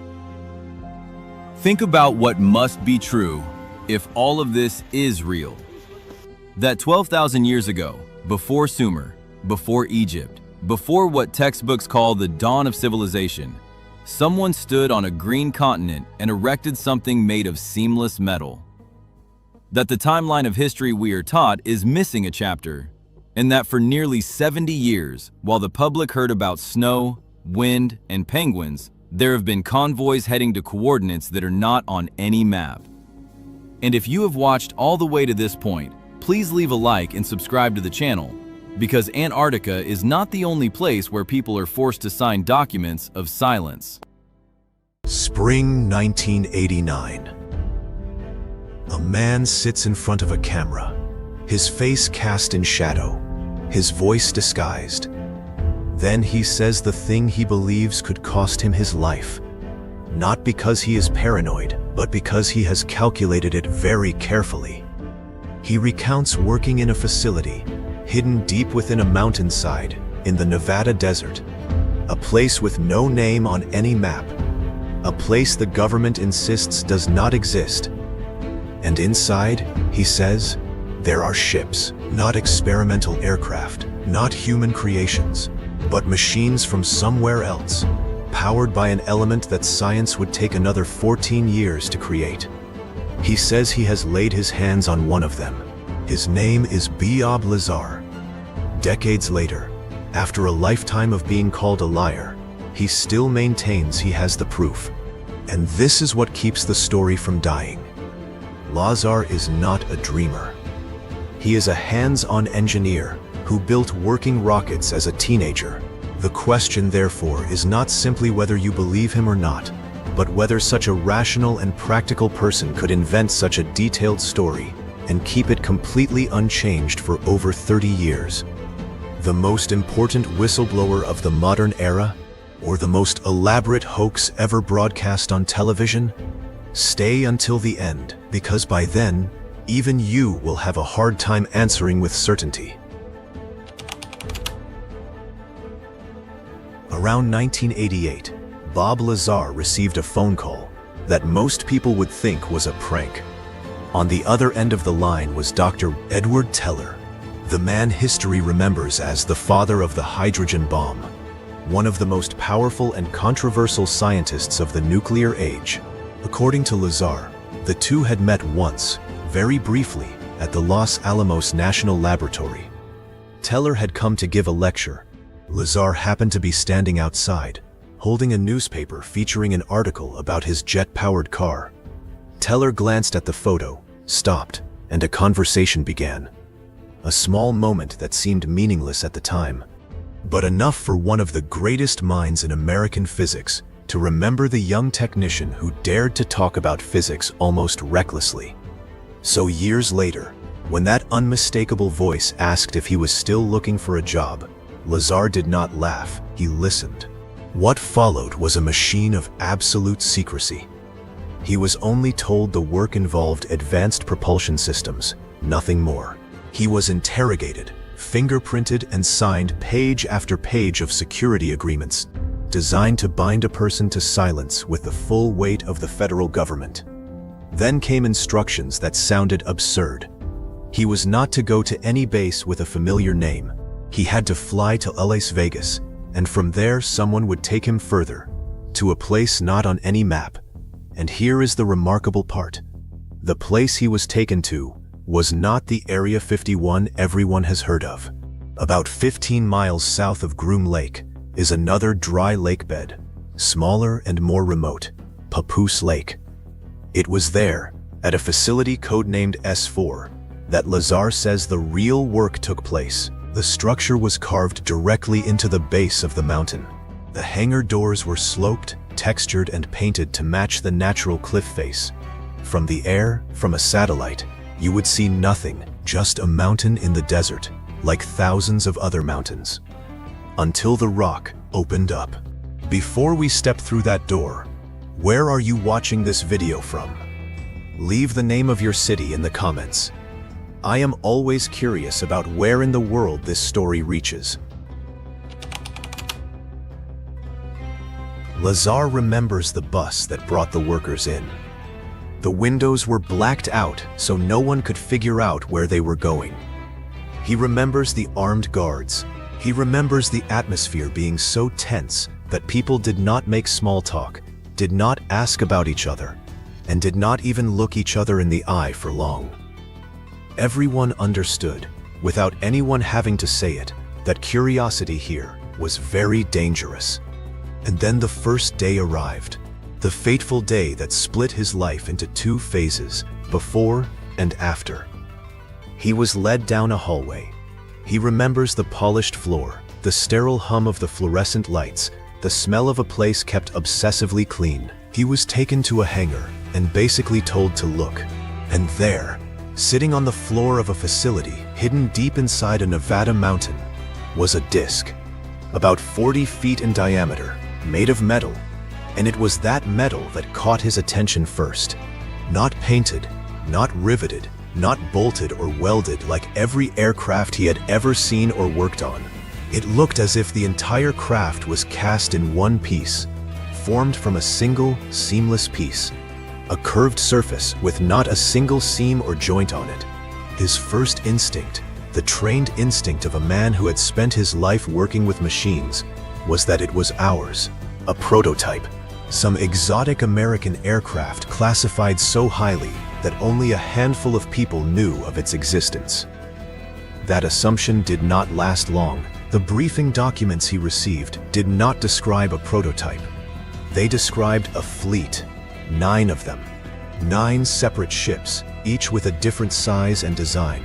Think about what must be true if all of this is real. That 12,000 years ago, before Sumer, before Egypt, before what textbooks call the dawn of civilization, someone stood on a green continent and erected something made of seamless metal. That the timeline of history we are taught is missing a chapter, and that for nearly 70 years, while the public heard about snow, wind, and penguins, there have been convoys heading to coordinates that are not on any map. And if you have watched all the way to this point, please leave a like and subscribe to the channel, because Antarctica is not the only place where people are forced to sign documents of silence. Spring 1989. A man sits in front of a camera, his face cast in shadow, his voice disguised. Then he says the thing he believes could cost him his life. Not because he is paranoid, but because he has calculated it very carefully. He recounts working in a facility, hidden deep within a mountainside, in the Nevada desert. A place with no name on any map. A place the government insists does not exist. And inside, he says, there are ships, not experimental aircraft, not human creations, but machines from somewhere else, powered by an element that science would take another 14 years to create. He says he has laid his hands on one of them. His name is Bajau Lazar. Decades later, after a lifetime of being called a liar, he still maintains he has the proof. And this is what keeps the story from dying. Lazar is not a dreamer. He is a hands-on engineer who built working rockets as a teenager. The question, therefore, is not simply whether you believe him or not, but whether such a rational and practical person could invent such a detailed story and keep it completely unchanged for over 30 years. The most important whistleblower of the modern era, or the most elaborate hoax ever broadcast on television? Stay until the end, because by then, even you will have a hard time answering with certainty. Around 1988, Bajau Lazar received a phone call that most people would think was a prank. On the other end of the line was Dr. Edward Teller, the man history remembers as the father of the hydrogen bomb, one of the most powerful and controversial scientists of the nuclear age. According to Lazar, the two had met once, very briefly, at the Los Alamos National Laboratory. Teller had come to give a lecture. Lazar happened to be standing outside, holding a newspaper featuring an article about his jet-powered car. Teller glanced at the photo, stopped, and a conversation began. A small moment that seemed meaningless at the time, but enough for one of the greatest minds in American physics to remember the young technician who dared to talk about physics almost recklessly. So years later, when that unmistakable voice asked if he was still looking for a job, Lazar did not laugh, he listened. What followed was a machine of absolute secrecy. He was only told the work involved advanced propulsion systems, nothing more. He was interrogated, fingerprinted, and signed page after page of security agreements designed to bind a person to silence with the full weight of the federal government. Then came instructions that sounded absurd. He was not to go to any base with a familiar name. He had to fly to Las Vegas, and from there someone would take him further, to a place not on any map. And here is the remarkable part. The place he was taken to was not the Area 51 everyone has heard of. About 15 miles south of Groom Lake is another dry lake bed, smaller and more remote, Papoose Lake. It was there, at a facility codenamed S4, that Lazar says the real work took place. The structure was carved directly into the base of the mountain. The hangar doors were sloped, textured, and painted to match the natural cliff face. From the air, from a satellite, you would see nothing, just a mountain in the desert, like thousands of other mountains. Until the rock opened up. Before we step through that door, where are you watching this video from? Leave the name of your city in the comments. I am always curious about where in the world this story reaches. Lazar remembers the bus that brought the workers in. The windows were blacked out so no one could figure out where they were going. He remembers the armed guards. He remembers the atmosphere being so tense that people did not make small talk, did not ask about each other, and did not even look each other in the eye for long. Everyone understood, without anyone having to say it, that curiosity here was very dangerous. And then the first day arrived, the fateful day that split his life into two phases, before and after. He was led down a hallway. He remembers the polished floor, the sterile hum of the fluorescent lights, the smell of a place kept obsessively clean. He was taken to a hangar and basically told to look. And there, sitting on the floor of a facility hidden deep inside a Nevada mountain, was a disc, about 40 feet in diameter, made of metal. And it was that metal that caught his attention first. Not painted, not riveted, not bolted or welded like every aircraft he had ever seen or worked on. It looked as if the entire craft was cast in one piece, formed from a single, seamless piece. A curved surface with not a single seam or joint on it. His first instinct, the trained instinct of a man who had spent his life working with machines, was that it was ours, a prototype. Some exotic American aircraft classified so highly that only a handful of people knew of its existence. That assumption did not last long. The briefing documents he received did not describe a prototype. They described a fleet, 9 of them. 9 separate ships, each with a different size and design.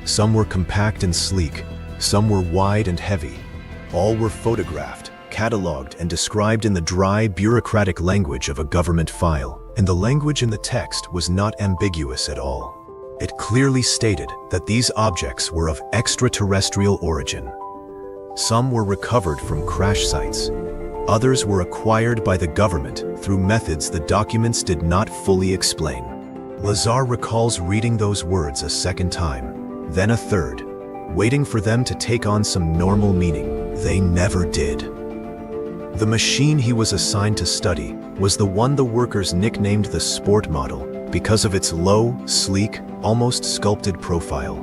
Some were compact and sleek, some were wide and heavy. All were photographed, cataloged, and described in the dry, bureaucratic language of a government file. And the language in the text was not ambiguous at all. It clearly stated that these objects were of extraterrestrial origin. Some were recovered from crash sites. Others were acquired by the government through methods the documents did not fully explain. Lazar recalls reading those words a second time, then a third, waiting for them to take on some normal meaning. They never did. The machine he was assigned to study was the one the workers nicknamed the sport model because of its low, sleek, almost sculpted profile,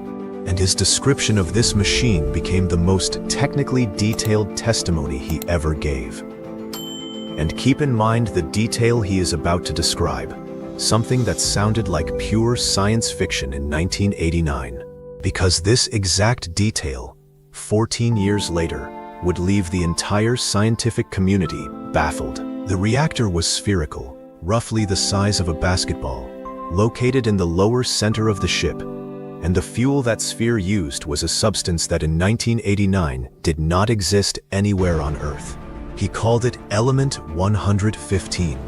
and his description of this machine became the most technically detailed testimony he ever gave. And keep in mind the detail he is about to describe, something that sounded like pure science fiction in 1989, because this exact detail, 14 years later, would leave the entire scientific community baffled. The reactor was spherical, roughly the size of a basketball, located in the lower center of the ship, and the fuel that sphere used was a substance that in 1989 did not exist anywhere on Earth. He called it Element 115.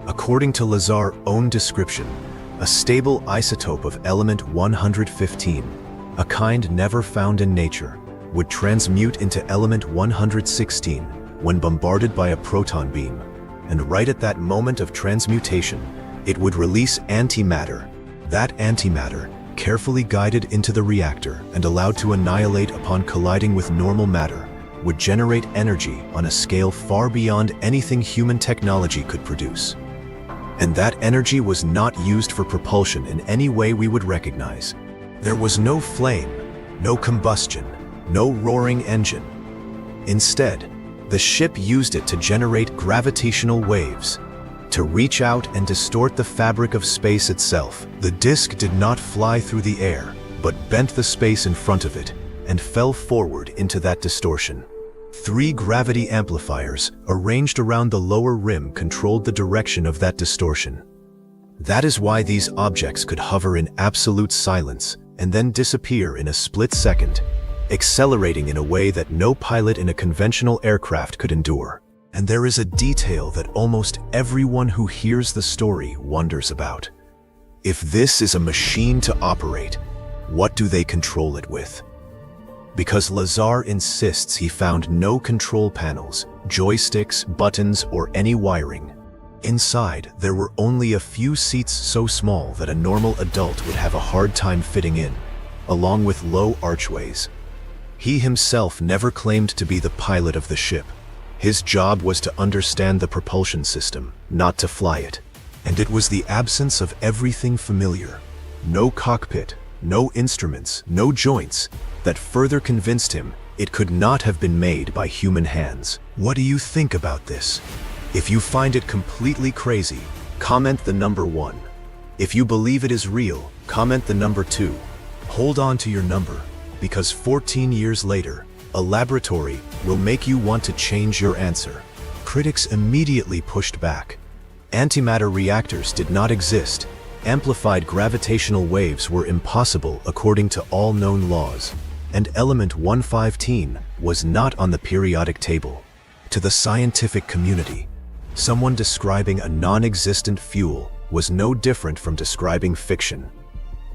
According to Lazar's own description, a stable isotope of element 115, a kind never found in nature, would transmute into element 116 when bombarded by a proton beam, and right at that moment of transmutation, it would release antimatter. That antimatter, carefully guided into the reactor and allowed to annihilate upon colliding with normal matter, would generate energy on a scale far beyond anything human technology could produce. And that energy was not used for propulsion in any way we would recognize. There was no flame, no combustion, no roaring engine. Instead, the ship used it to generate gravitational waves, to reach out and distort the fabric of space itself. The disk did not fly through the air, but bent the space in front of it and fell forward into that distortion. 3 gravity amplifiers arranged around the lower rim controlled the direction of that distortion. That is why these objects could hover in absolute silence and then disappear in a split second, accelerating in a way that no pilot in a conventional aircraft could endure. And there is a detail that almost everyone who hears the story wonders about. If this is a machine to operate, what do they control it with? Because Lazar insists he found no control panels, joysticks, buttons, or any wiring. Inside, there were only a few seats so small that a normal adult would have a hard time fitting in, along with low archways. He himself never claimed to be the pilot of the ship. His job was to understand the propulsion system, not to fly it. And it was the absence of everything familiar, no cockpit, no instruments, no joints, that further convinced him it could not have been made by human hands. What do you think about this? If you find it completely crazy, comment the number 1. If you believe it is real, comment the number 2. Hold on to your number, because 14 years later, a laboratory will make you want to change your answer. Critics immediately pushed back. Antimatter reactors did not exist. Amplified gravitational waves were impossible according to all known laws. And element 115 was not on the periodic table. To the scientific community, someone describing a non-existent fuel was no different from describing fiction.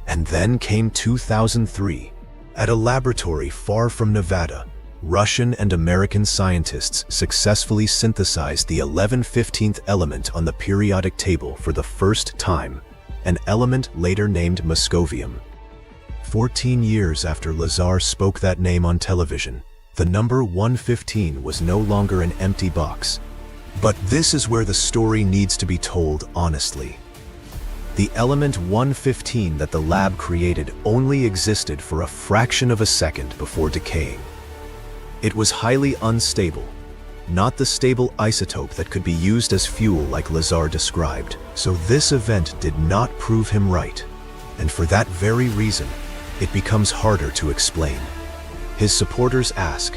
And then came 2003. At a laboratory far from Nevada, Russian and American scientists successfully synthesized the 11/15th element on the periodic table for the first time, an element later named moscovium. 14 years after Lazar spoke that name on television, the number 115 was no longer an empty box. But this is where the story needs to be told honestly. The element 115 that the lab created only existed for a fraction of a second before decaying. It was highly unstable, not the stable isotope that could be used as fuel like Lazar described. So this event did not prove him right, and for that very reason, it becomes harder to explain. His supporters ask,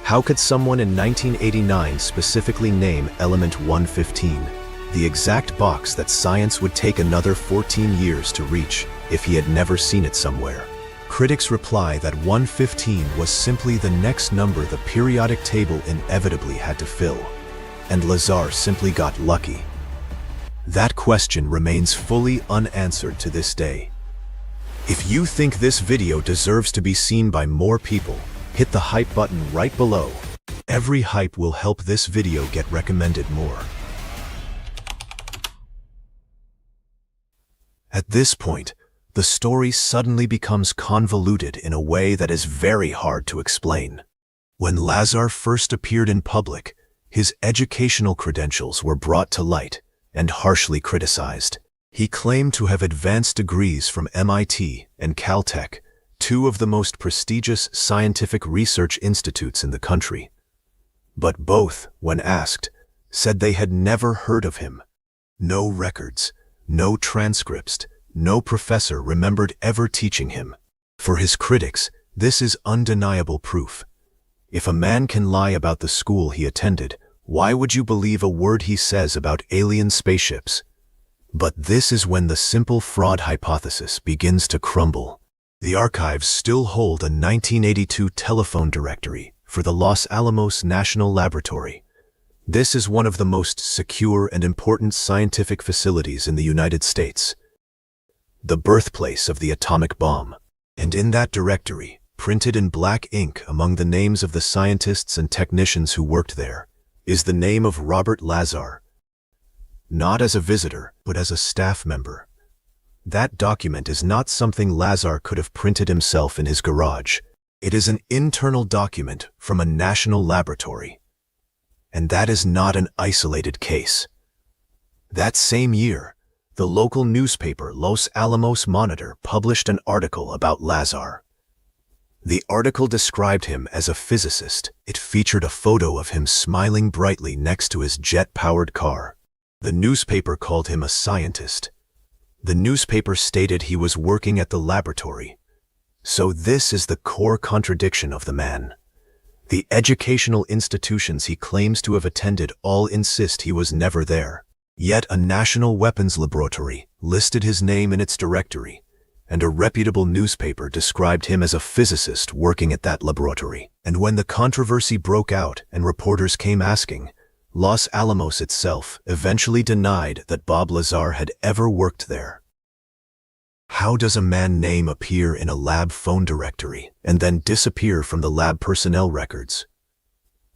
how could someone in 1989 specifically name element 115? The exact box that science would take another 14 years to reach if he had never seen it somewhere. Critics reply that 115 was simply the next number the periodic table inevitably had to fill, and Lazar simply got lucky. That question remains fully unanswered to this day. If you think this video deserves to be seen by more people, hit the hype button right below. Every hype will help this video get recommended more. At this point, the story suddenly becomes convoluted in a way that is very hard to explain. When Lazar first appeared in public, his educational credentials were brought to light and harshly criticized. He claimed to have advanced degrees from MIT and Caltech, two of the most prestigious scientific research institutes in the country. But both, when asked, said they had never heard of him. No records, no transcripts, no professor remembered ever teaching him. For his critics, this is undeniable proof. If a man can lie about the school he attended, why would you believe a word he says about alien spaceships? But this is when the simple fraud hypothesis begins to crumble. The archives still hold a 1982 telephone directory for the Los Alamos National Laboratory. This is one of the most secure and important scientific facilities in the United States, the birthplace of the atomic bomb. And in that directory, printed in black ink among the names of the scientists and technicians who worked there, is the name of Robert Lazar. Not as a visitor, but as a staff member. That document is not something Lazar could have printed himself in his garage. It is an internal document from a national laboratory. And that is not an isolated case. That same year, the local newspaper Los Alamos Monitor published an article about Lazar. The article described him as a physicist. It featured a photo of him smiling brightly next to his jet-powered car. The newspaper called him a scientist. The newspaper stated he was working at the laboratory. So this is the core contradiction of the man. The educational institutions he claims to have attended all insist he was never there. Yet a national weapons laboratory listed his name in its directory, and a reputable newspaper described him as a physicist working at that laboratory. And when the controversy broke out and reporters came asking, Los Alamos itself eventually denied that Bob Lazar had ever worked there. How does a man's name appear in a lab phone directory and then disappear from the lab personnel records?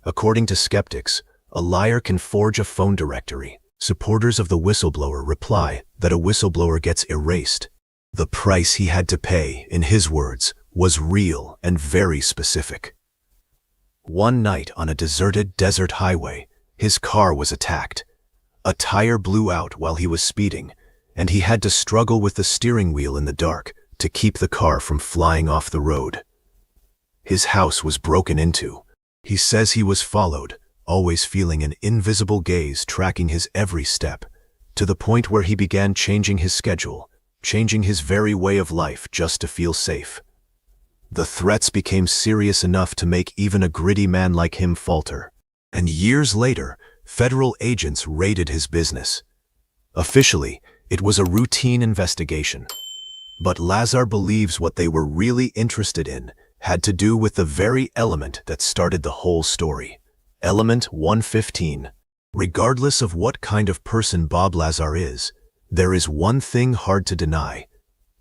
According to skeptics, a liar can forge a phone directory. Supporters of the whistleblower reply that a whistleblower gets erased. The price he had to pay, in his words, was real and very specific. One night on a deserted desert highway, his car was attacked. A tire blew out while he was speeding, and he had to struggle with the steering wheel in the dark to keep the car from flying off the road. His house was broken into. He says he was followed, always feeling an invisible gaze tracking his every step, to the point where he began changing his schedule, changing his very way of life just to feel safe. The threats became serious enough to make even a gritty man like him falter. And years later, federal agents raided his business. Officially, it was a routine investigation. But Lazar believes what they were really interested in had to do with the very element that started the whole story. Element 115. Regardless of what kind of person Bob Lazar is, there is one thing hard to deny.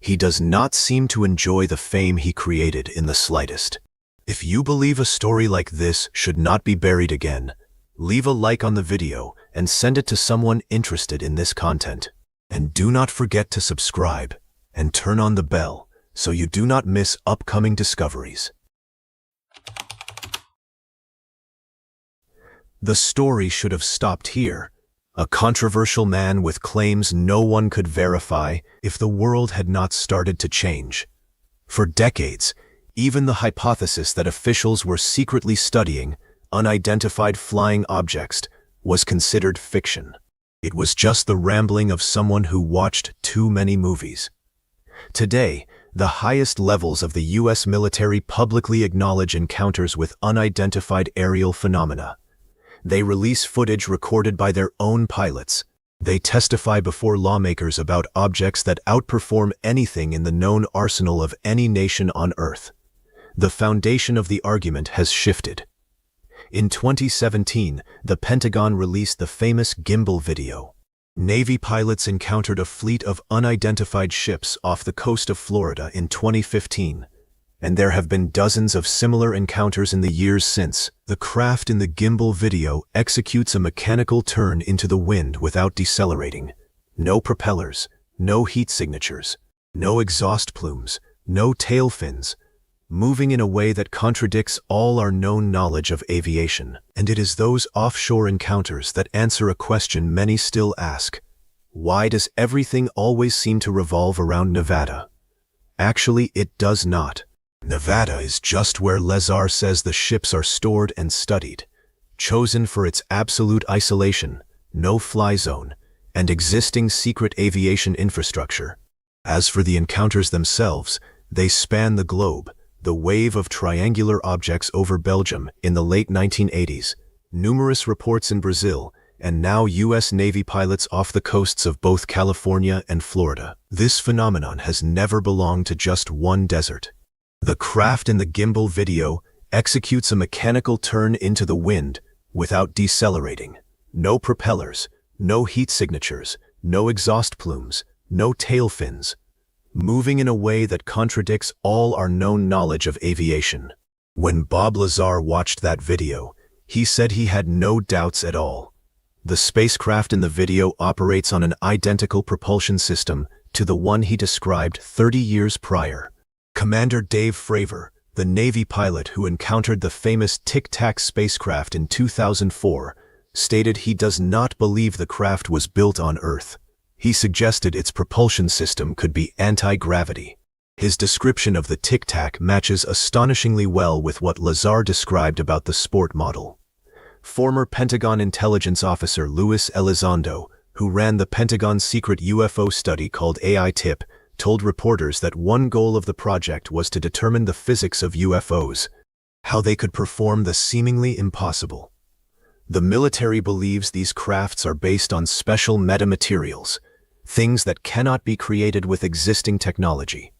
He does not seem to enjoy the fame he created in the slightest. If you believe a story like this should not be buried again, leave a like on the video and send it to someone interested in this content. And do not forget to subscribe and turn on the bell so you do not miss upcoming discoveries. The story should have stopped here. A controversial man with claims no one could verify if the world had not started to change. For decades, even the hypothesis that officials were secretly studying unidentified flying objects was considered fiction. It was just the rambling of someone who watched too many movies. Today, the highest levels of the U.S. military publicly acknowledge encounters with unidentified aerial phenomena. They release footage recorded by their own pilots. They testify before lawmakers about objects that outperform anything in the known arsenal of any nation on Earth. The foundation of the argument has shifted. In 2017, the Pentagon released the famous gimbal video. Navy pilots encountered a fleet of unidentified ships off the coast of Florida in 2015, and there have been dozens of similar encounters in the years since. The craft in the gimbal video executes a mechanical turn into the wind without decelerating. No propellers, no heat signatures, no exhaust plumes, no tail fins, moving in a way that contradicts all our known knowledge of aviation. And it is those offshore encounters that answer a question many still ask. Why does everything always seem to revolve around Nevada? Actually, it does not. Nevada is just where Lazar says the ships are stored and studied, chosen for its absolute isolation, no-fly zone, and existing secret aviation infrastructure. As for the encounters themselves, they span the globe. The wave of triangular objects over Belgium in the late 1980s, numerous reports in Brazil, and now U.S. Navy pilots off the coasts of both California and Florida. This phenomenon has never belonged to just one desert. The craft in the gimbal video executes a mechanical turn into the wind without decelerating. No propellers, no heat signatures, no exhaust plumes, no tail fins, moving in a way that contradicts all our known knowledge of aviation. When Bob Lazar watched that video, he said he had no doubts at all. The spacecraft in the video operates on an identical propulsion system to the one he described 30 years prior. Commander Dave Fravor, the Navy pilot who encountered the famous Tic Tac spacecraft in 2004, stated he does not believe the craft was built on Earth. He suggested its propulsion system could be anti-gravity. His description of the Tic Tac matches astonishingly well with what Lazar described about the sport model. Former Pentagon intelligence officer Luis Elizondo, who ran the Pentagon's secret UFO study called AI-TIP, told reporters that one goal of the project was to determine the physics of UFOs, how they could perform the seemingly impossible. The military believes these crafts are based on special metamaterials, things that cannot be created with existing technology.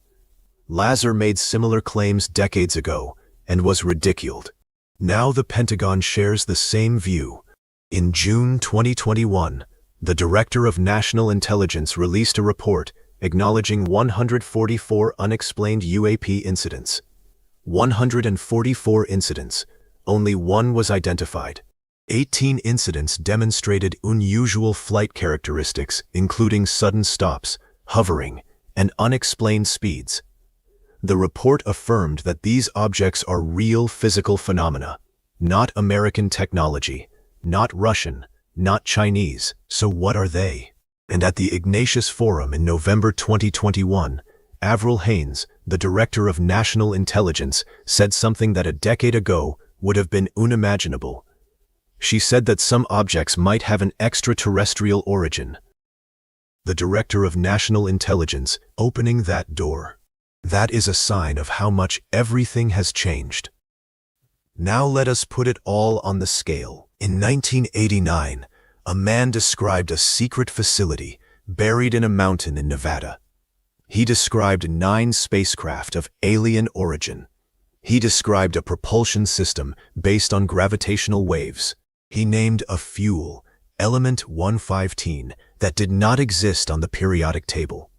Lazar made similar claims decades ago and was ridiculed. Now the Pentagon shares the same view. In June 2021, the Director of National Intelligence released a report acknowledging 144 unexplained UAP incidents. 144 incidents, only one was identified. 18 incidents demonstrated unusual flight characteristics, including sudden stops, hovering, and unexplained speeds. The report affirmed that these objects are real physical phenomena, not American technology, not Russian, not Chinese. So what are they? And at the Ignatius Forum in November 2021, Avril Haines, the Director of National Intelligence, said something that a decade ago would have been unimaginable. She said that some objects might have an extraterrestrial origin. The Director of National Intelligence opening that door. That is a sign of how much everything has changed. Now let us put it all on the scale. In 1989, a man described a secret facility buried in a mountain in Nevada. He described 9 spacecraft of alien origin. He described a propulsion system based on gravitational waves. He named a fuel, element 115, that did not exist on the periodic table.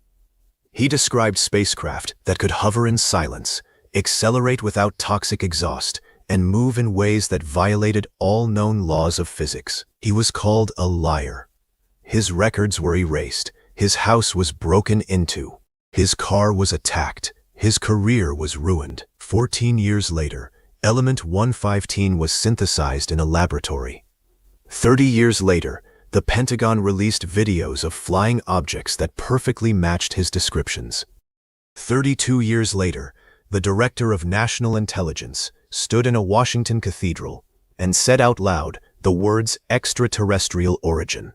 He described spacecraft that could hover in silence, accelerate without toxic exhaust, and move in ways that violated all known laws of physics. He was called a liar. His records were erased. His house was broken into. His car was attacked. His career was ruined. 14 years later, element 115 was synthesized in a laboratory. 30 years later, the Pentagon released videos of flying objects that perfectly matched his descriptions. 32 years later, the Director of National Intelligence stood in a Washington cathedral and said out loud the words extraterrestrial origin.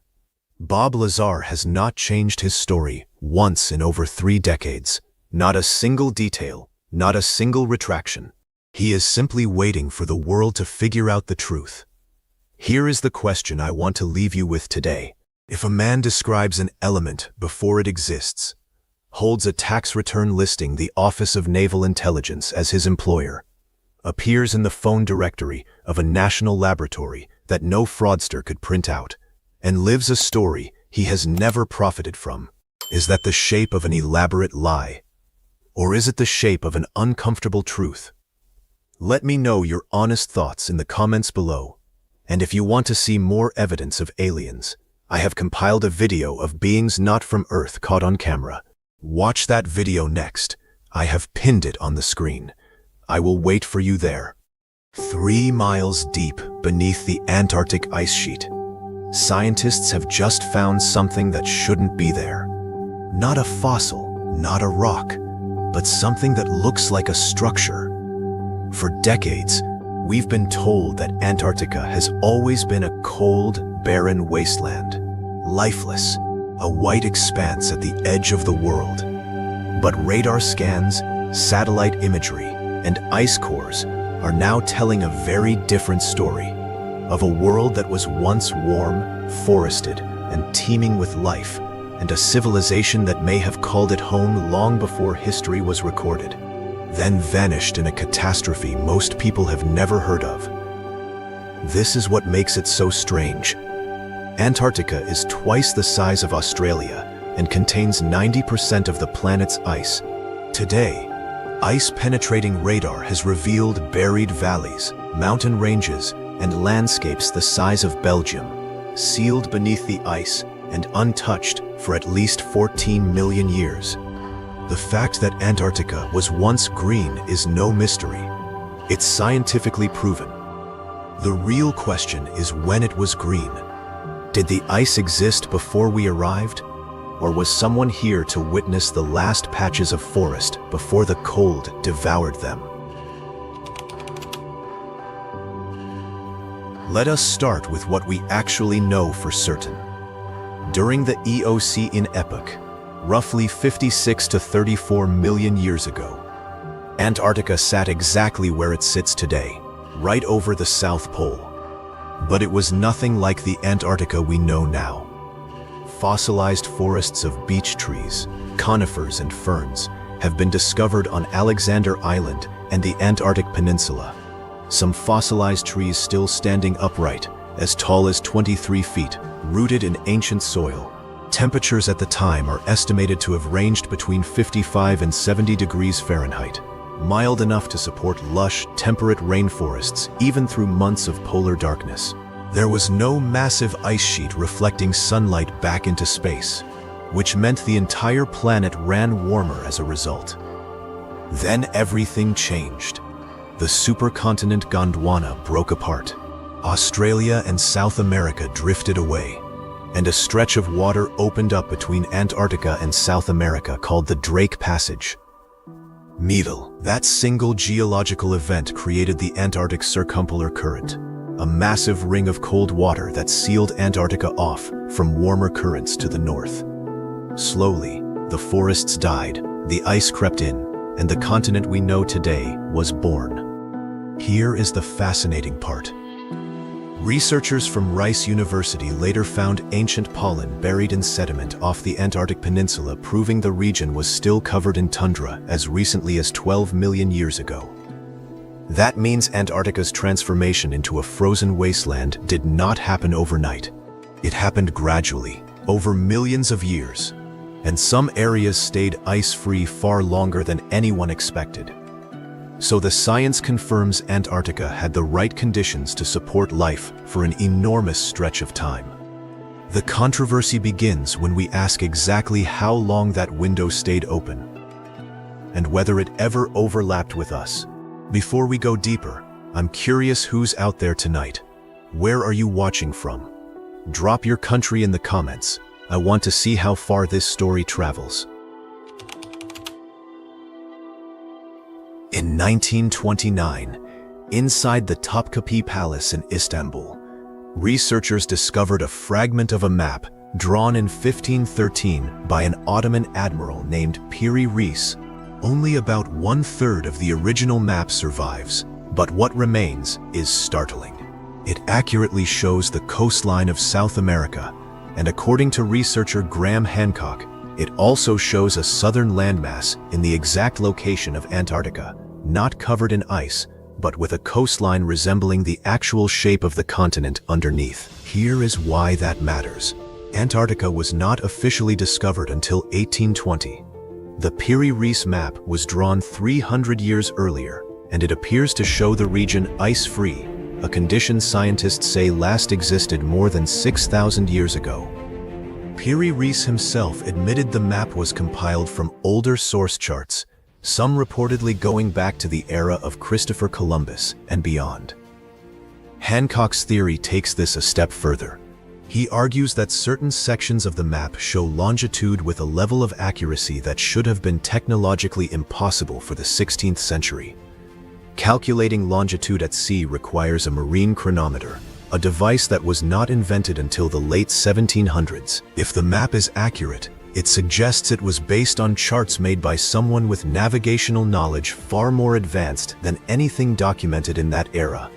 Bob Lazar has not changed his story once in over 3 decades. Not a single detail, not a single retraction. He is simply waiting for the world to figure out the truth. Here is the question I want to leave you with today. If a man describes an element before it exists, holds a tax return listing the Office of Naval Intelligence as his employer, appears in the phone directory of a national laboratory that no fraudster could print out, and lives a story he has never profited from, is that the shape of an elaborate lie? Or is it the shape of an uncomfortable truth? Let me know your honest thoughts in the comments below. And if you want to see more evidence of aliens, I have compiled a video of beings not from Earth caught on camera. Watch that video next. I have pinned it on the screen. I will wait for you there. 3 miles deep beneath the Antarctic ice sheet, scientists have just found something that shouldn't be there. Not a fossil, not a rock, but something that looks like a structure. For decades, we've been told that Antarctica has always been a cold, barren wasteland, lifeless, a white expanse at the edge of the world. But radar scans, satellite imagery, and ice cores are now telling a very different story of a world that was once warm, forested, and teeming with life, and a civilization that may have called it home long before history was recorded, then vanished in a catastrophe most people have never heard of. This is what makes it so strange. Antarctica is twice the size of Australia and contains 90% of the planet's ice. Today, ice-penetrating radar has revealed buried valleys, mountain ranges, and landscapes the size of Belgium, sealed beneath the ice and untouched for at least 14 million years. The fact that Antarctica was once green is no mystery. It's scientifically proven. The real question is when it was green. Did the ice exist before we arrived? Or was someone here to witness the last patches of forest before the cold devoured them? Let us start with what we actually know for certain. During the Eocene epoch, roughly 56 to 34 million years ago, Antarctica sat exactly where it sits today, right over the South Pole. But it was nothing like the Antarctica we know now. Fossilized forests of beech trees, conifers, and ferns have been discovered on Alexander Island and the Antarctic Peninsula. Some fossilized trees still standing upright, as tall as 23 feet, rooted in ancient soil. Temperatures at the time are estimated to have ranged between 55 and 70 degrees Fahrenheit, mild enough to support lush, temperate rainforests even through months of polar darkness. There was no massive ice sheet reflecting sunlight back into space, which meant the entire planet ran warmer as a result. Then everything changed. The supercontinent Gondwana broke apart. Australia and South America drifted away, and a stretch of water opened up between Antarctica and South America called the Drake Passage. That single geological event created the Antarctic Circumpolar Current, a massive ring of cold water that sealed Antarctica off from warmer currents to the north. Slowly, the forests died, the ice crept in, and the continent we know today was born. Here is the fascinating part. Researchers from Rice University later found ancient pollen buried in sediment off the Antarctic Peninsula, proving the region was still covered in tundra as recently as 12 million years ago. That means Antarctica's transformation into a frozen wasteland did not happen overnight. It happened gradually, over millions of years, and some areas stayed ice-free far longer than anyone expected. So the science confirms Antarctica had the right conditions to support life for an enormous stretch of time. The controversy begins when we ask exactly how long that window stayed open, and whether it ever overlapped with us. Before we go deeper, I'm curious who's out there tonight. Where are you watching from? Drop your country in the comments. I want to see how far this story travels. In 1929, inside the Topkapi Palace in Istanbul, researchers discovered a fragment of a map drawn in 1513 by an Ottoman admiral named Piri Reis. Only about 1/3 of the original map survives, but what remains is startling. It accurately shows the coastline of South America, and according to researcher Graham Hancock, it also shows a southern landmass in the exact location of Antarctica, not covered in ice, but with a coastline resembling the actual shape of the continent underneath. Here is why that matters. Antarctica was not officially discovered until 1820. The Piri Reis map was drawn 300 years earlier, and it appears to show the region ice-free, a condition scientists say last existed more than 6,000 years ago. Piri Reis himself admitted the map was compiled from older source charts, some reportedly going back to the era of Christopher Columbus and beyond. Hancock's theory takes this a step further. He argues that certain sections of the map show longitude with a level of accuracy that should have been technologically impossible for the 16th century. Calculating longitude at sea requires a marine chronometer, a device that was not invented until the late 1700s. If the map is accurate, it suggests it was based on charts made by someone with navigational knowledge far more advanced than anything documented in that era.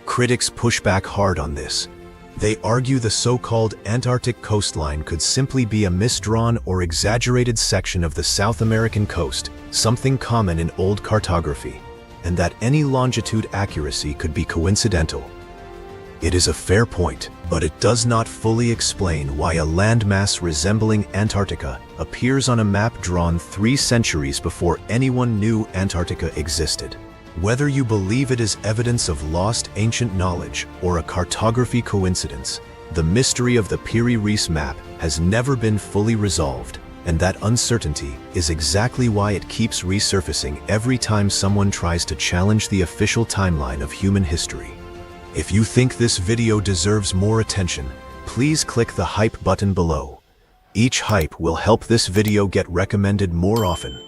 Critics push back hard on this. They argue the so-called Antarctic coastline could simply be a misdrawn or exaggerated section of the South American coast, something common in old cartography, and that any longitude accuracy could be coincidental. It is a fair point, but it does not fully explain why a landmass resembling Antarctica appears on a map drawn 3 centuries before anyone knew Antarctica existed. Whether you believe it is evidence of lost ancient knowledge or a cartography coincidence, the mystery of the Piri Reis map has never been fully resolved, and that uncertainty is exactly why it keeps resurfacing every time someone tries to challenge the official timeline of human history. If you think this video deserves more attention, please click the hype button below. Each hype will help this video get recommended more often.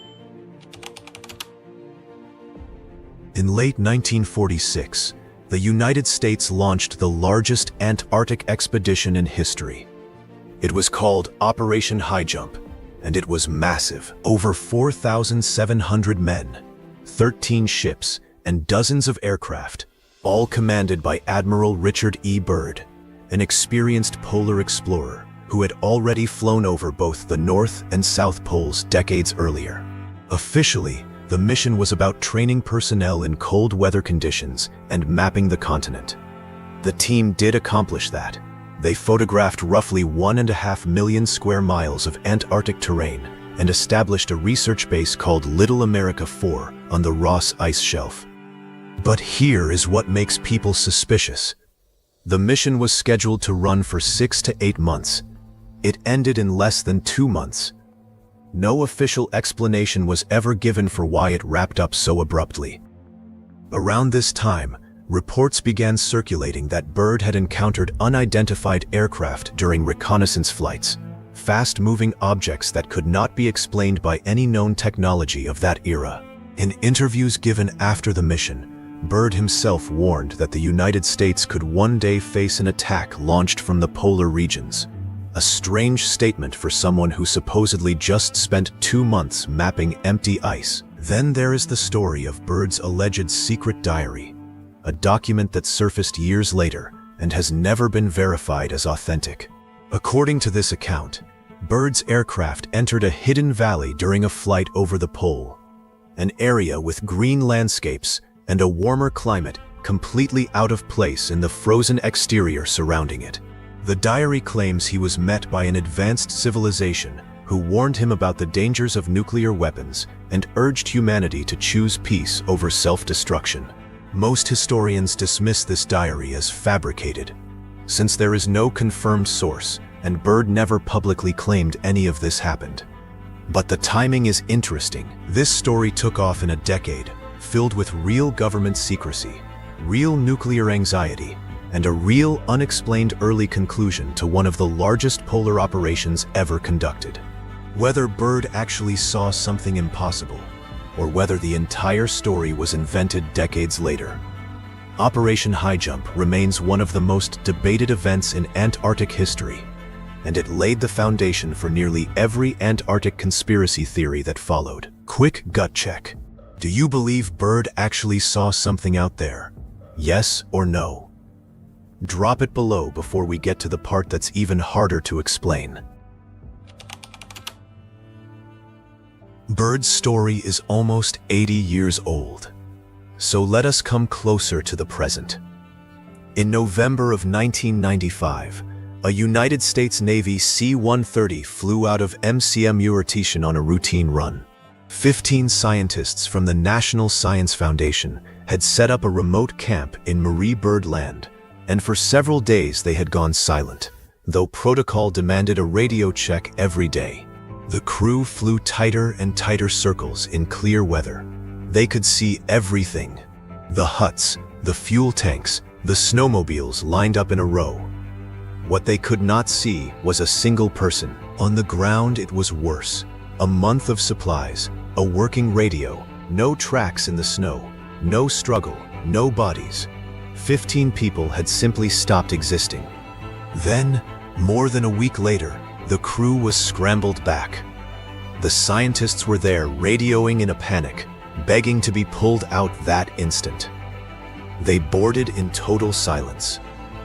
In late 1946, the United States launched the largest Antarctic expedition in history. It was called Operation High Jump, and it was massive. Over 4,700 men, 13 ships, and dozens of aircraft, all commanded by Admiral Richard E. Byrd, an experienced polar explorer who had already flown over both the North and South Poles decades earlier. Officially, the mission was about training personnel in cold weather conditions and mapping the continent. The team did accomplish that. They photographed roughly 1.5 million square miles of Antarctic terrain and established a research base called Little America 4 on the Ross Ice Shelf. But here is what makes people suspicious. The mission was scheduled to run for 6 to 8 months. It ended in less than 2 months. No official explanation was ever given for why it wrapped up so abruptly. Around this time, reports began circulating that Byrd had encountered unidentified aircraft during reconnaissance flights, fast-moving objects that could not be explained by any known technology of that era. In interviews given after the mission, Byrd himself warned that the United States could one day face an attack launched from the polar regions. A strange statement for someone who supposedly just spent 2 months mapping empty ice. Then there is the story of Byrd's alleged secret diary, a document that surfaced years later and has never been verified as authentic. According to this account, Byrd's aircraft entered a hidden valley during a flight over the pole, an area with green landscapes and a warmer climate completely out of place in the frozen exterior surrounding it. The diary claims he was met by an advanced civilization who warned him about the dangers of nuclear weapons and urged humanity to choose peace over self-destruction. Most historians dismiss this diary as fabricated, since there is no confirmed source and Byrd never publicly claimed any of this happened. But the timing is interesting. This story took off in a decade filled with real government secrecy, real nuclear anxiety, and a real unexplained early conclusion to one of the largest polar operations ever conducted. Whether Byrd actually saw something impossible, or whether the entire story was invented decades later, Operation High Jump remains one of the most debated events in Antarctic history, and it laid the foundation for nearly every Antarctic conspiracy theory that followed. Quick gut check. Do you believe Byrd actually saw something out there? Yes or no? Drop it below before we get to the part that's even harder to explain. Byrd's story is almost 80 years old, so let us come closer to the present. In November of 1995, a United States Navy C-130 flew out of MCM Uirttiachen on a routine run. 15 scientists from the National Science Foundation had set up a remote camp in Marie Byrd Land, and for several days they had gone silent, though protocol demanded a radio check every day. The crew flew tighter and tighter circles in clear weather. They could see everything: the huts, the fuel tanks, the snowmobiles lined up in a row. What they could not see was a single person. On the ground, it was worse. A month of supplies, a working radio, no tracks in the snow, no struggle, no bodies. 15 people had simply stopped existing. Then, more than a week later, the crew was scrambled back. The scientists were there radioing in a panic, begging to be pulled out that instant. They boarded in total silence.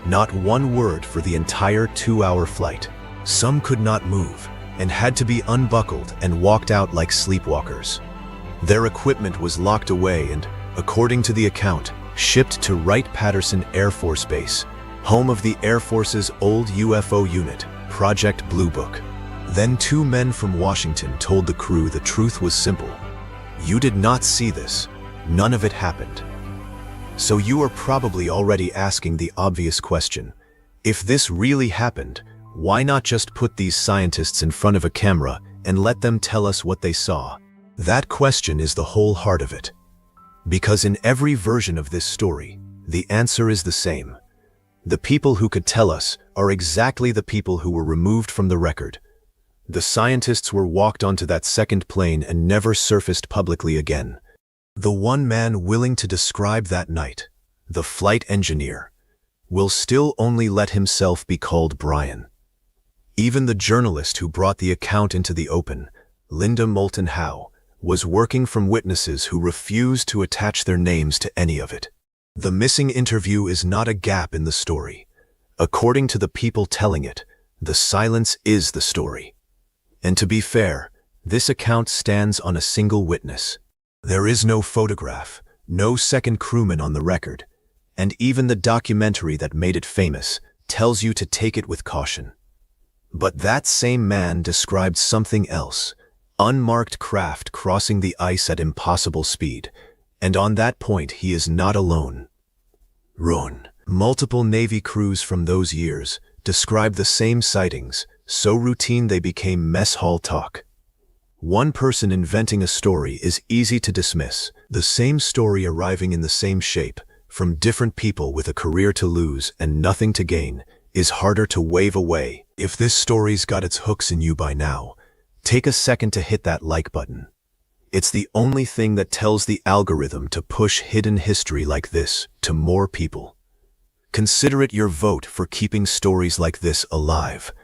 Not one word for the entire 2-hour flight. Some could not move and had to be unbuckled and walked out like sleepwalkers. Their equipment was locked away and, according to the account, shipped to Wright-Patterson Air Force Base, home of the Air Force's old UFO unit, Project Blue Book. Then 2 men from Washington told the crew the truth was simple. You did not see this. None of it happened. So you are probably already asking the obvious question. If this really happened, why not just put these scientists in front of a camera and let them tell us what they saw? That question is the whole heart of it. Because in every version of this story, the answer is the same. The people who could tell us are exactly the people who were removed from the record. The scientists were walked onto that second plane and never surfaced publicly again. The one man willing to describe that night, the flight engineer, will still only let himself be called Brian. Even the journalist who brought the account into the open, Linda Moulton Howe, was working from witnesses who refused to attach their names to any of it. The missing interview is not a gap in the story. According to the people telling it, the silence is the story. And to be fair, this account stands on a single witness. There is no photograph, no second crewman on the record, and even the documentary that made it famous tells you to take it with caution. But that same man described something else, unmarked craft crossing the ice at impossible speed, and on that point he is not alone. Multiple Navy crews from those years described the same sightings, so routine they became mess hall talk. One person inventing a story is easy to dismiss. The same story arriving in the same shape, from different people with a career to lose and nothing to gain, is harder to wave away. If this story's got its hooks in you by now, take a second to hit that like button. It's the only thing that tells the algorithm to push hidden history like this to more people. Consider it your vote for keeping stories like this alive.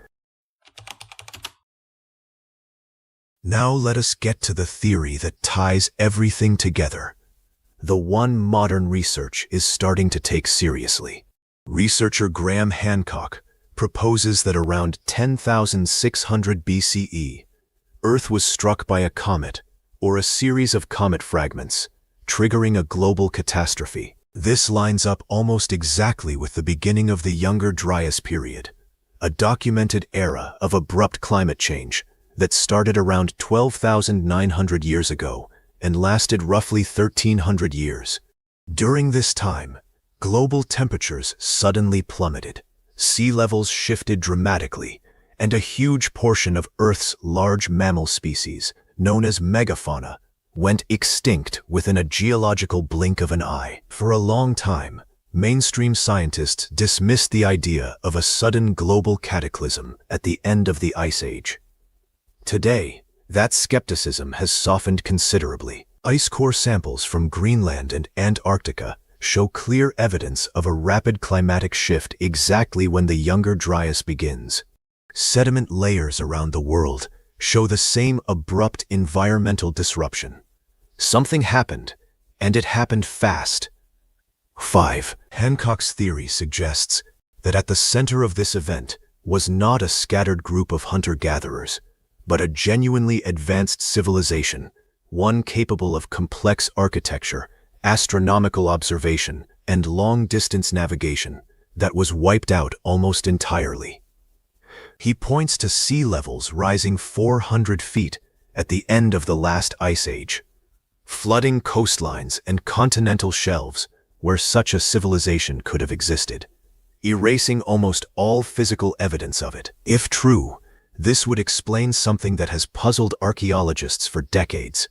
Now let us get to the theory that ties everything together. The one modern research is starting to take seriously. Researcher Graham Hancock proposes that around 10,600 BCE, Earth was struck by a comet or a series of comet fragments, triggering a global catastrophe. This lines up almost exactly with the beginning of the Younger Dryas period, a documented era of abrupt climate change that started around 12,900 years ago and lasted roughly 1,300 years. During this time, global temperatures suddenly plummeted, sea levels shifted dramatically, and a huge portion of Earth's large mammal species, known as megafauna, went extinct within a geological blink of an eye. For a long time, mainstream scientists dismissed the idea of a sudden global cataclysm at the end of the Ice Age. Today, that skepticism has softened considerably. Ice core samples from Greenland and Antarctica show clear evidence of a rapid climatic shift exactly when the Younger Dryas begins. Sediment layers around the world show the same abrupt environmental disruption. Something happened, and it happened fast. 5. Hancock's theory suggests that at the center of this event was not a scattered group of hunter-gatherers, but a genuinely advanced civilization, one capable of complex architecture, astronomical observation, and long-distance navigation, that was wiped out almost entirely. He points to sea levels rising 400 feet at the end of the last ice age, flooding coastlines and continental shelves where such a civilization could have existed, erasing almost all physical evidence of it. If true, this would explain something that has puzzled archaeologists for decades.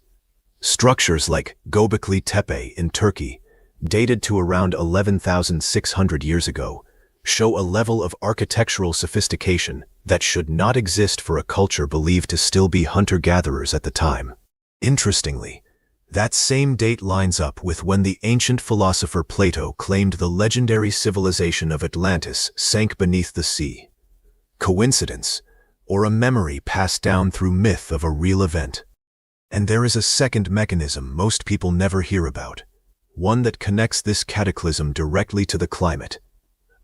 Structures like Göbekli Tepe in Turkey, dated to around 11,600 years ago, show a level of architectural sophistication that should not exist for a culture believed to still be hunter-gatherers at the time. Interestingly, that same date lines up with when the ancient philosopher Plato claimed the legendary civilization of Atlantis sank beneath the sea. Coincidence, or a memory passed down through myth of a real event? And there is a second mechanism most people never hear about, one that connects this cataclysm directly to the climate.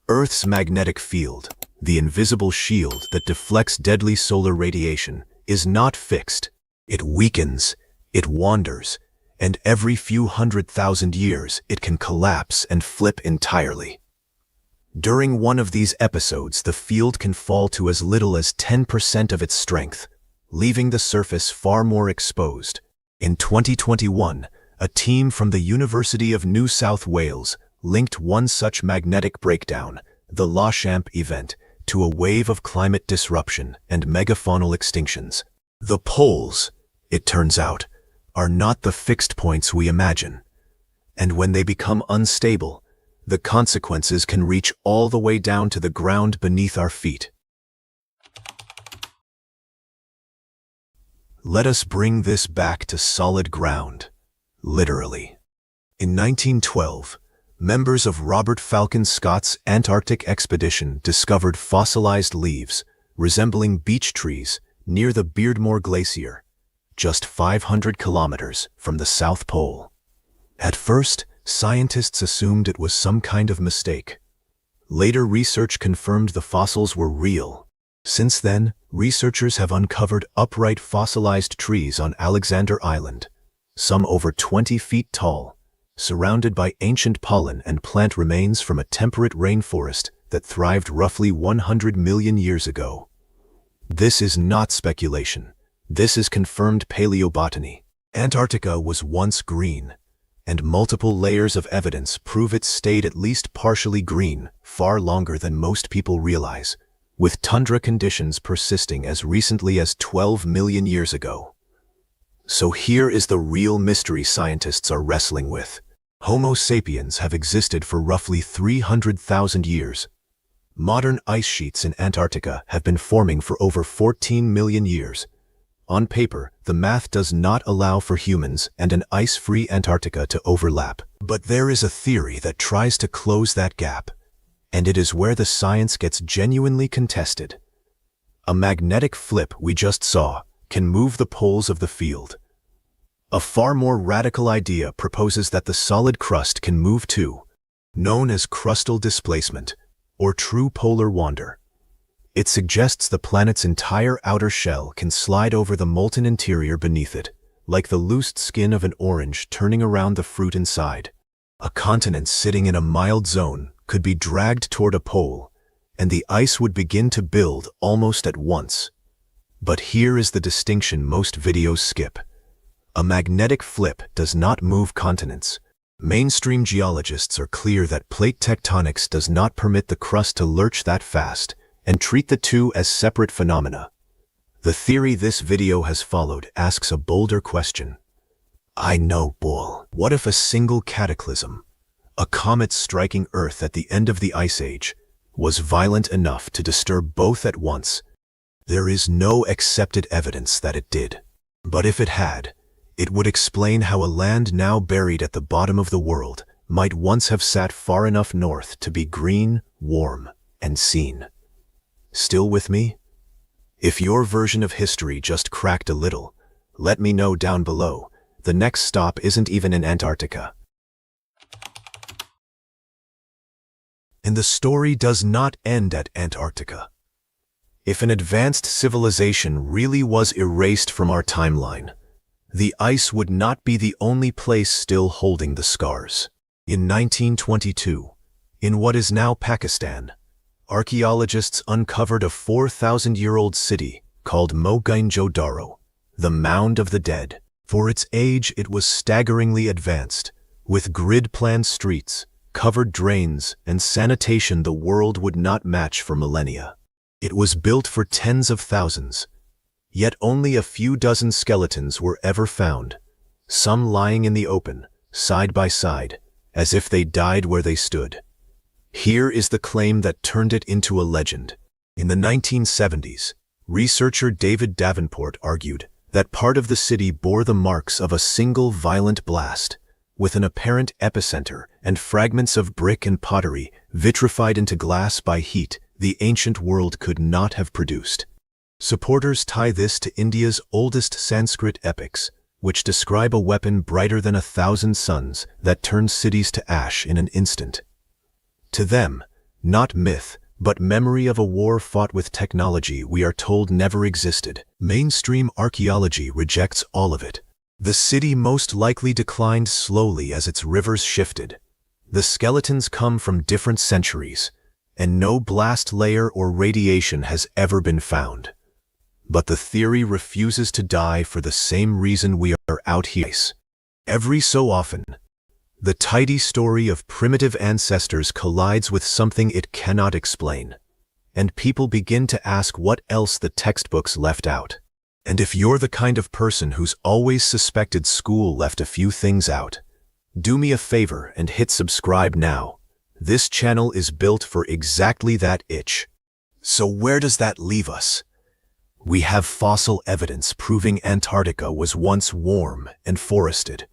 Earth's magnetic field, the invisible shield that deflects deadly solar radiation, is not fixed. It weakens, it wanders, and every few 100,000 years it can collapse and flip entirely. During one of these episodes, the field can fall to as little as 10% of its strength, leaving the surface far more exposed. In 2021, a team from the University of New South Wales linked one such magnetic breakdown, the Lachamp event, to a wave of climate disruption and megafaunal extinctions. The poles, it turns out, are not the fixed points we imagine. And when they become unstable, the consequences can reach all the way down to the ground beneath our feet. Let us bring this back to solid ground, literally. In 1912, members of Robert Falcon Scott's Antarctic expedition discovered fossilized leaves resembling beech trees near the Beardmore Glacier, just 500 kilometers from the South Pole. At first, scientists assumed it was some kind of mistake. Later research confirmed the fossils were real. Since then, researchers have uncovered upright fossilized trees on Alexander Island, some over 20 feet tall, surrounded by ancient pollen and plant remains from a temperate rainforest that thrived roughly 100 million years ago. This is not speculation. This is confirmed paleobotany. Antarctica was once green, and multiple layers of evidence prove it stayed at least partially green far longer than most people realize, with tundra conditions persisting as recently as 12 million years ago. So here is the real mystery scientists are wrestling with. Homo sapiens have existed for roughly 300,000 years. Modern ice sheets in Antarctica have been forming for over 14 million years. On paper, the math does not allow for humans and an ice-free Antarctica to overlap. But there is a theory that tries to close that gap, and it is where the science gets genuinely contested. A magnetic flip we just saw can move the poles of the field. A far more radical idea proposes that the solid crust can move too, known as crustal displacement, or true polar wander. It suggests the planet's entire outer shell can slide over the molten interior beneath it, like the loosed skin of an orange turning around the fruit inside. A continent sitting in a mild zone could be dragged toward a pole, and the ice would begin to build almost at once. But here is the distinction most videos skip. A magnetic flip does not move continents. Mainstream geologists are clear that plate tectonics does not permit the crust to lurch that fast, and treat the two as separate phenomena. The theory this video has followed asks a bolder question. I know, bull. What if a single cataclysm, a comet striking Earth at the end of the Ice Age, was violent enough to disturb both at once? There is no accepted evidence that it did. But if it had, it would explain how a land now buried at the bottom of the world might once have sat far enough north to be green, warm, and seen. Still with me? If your version of history just cracked a little, let me know down below. The next stop isn't even in Antarctica. And the story does not end at Antarctica. If an advanced civilization really was erased from our timeline, the ice would not be the only place still holding the scars. In 1922, in what is now Pakistan, archaeologists uncovered a 4,000-year-old city called Mohenjo-Daro, the Mound of the Dead. For its age, it was staggeringly advanced, with grid-planned streets, covered drains, and sanitation the world would not match for millennia. It was built for tens of thousands, yet only a few dozen skeletons were ever found, some lying in the open, side by side, as if they died where they stood. Here is the claim that turned it into a legend. In the 1970s, researcher David Davenport argued that part of the city bore the marks of a single violent blast, with an apparent epicenter and fragments of brick and pottery vitrified into glass by heat the ancient world could not have produced. Supporters tie this to India's oldest Sanskrit epics, which describe a weapon brighter than 1,000 suns that turns cities to ash in an instant. To them, not myth, but memory of a war fought with technology we are told never existed. Mainstream archaeology rejects all of it. The city most likely declined slowly as its rivers shifted. The skeletons come from different centuries, and no blast layer or radiation has ever been found. But the theory refuses to die for the same reason we are out here. Every so often, the tidy story of primitive ancestors collides with something it cannot explain, and people begin to ask what else the textbooks left out. And if you're the kind of person who's always suspected school left a few things out, do me a favor and hit subscribe now. This channel is built for exactly that itch. So where does that leave us? We have fossil evidence proving Antarctica was once warm and forested.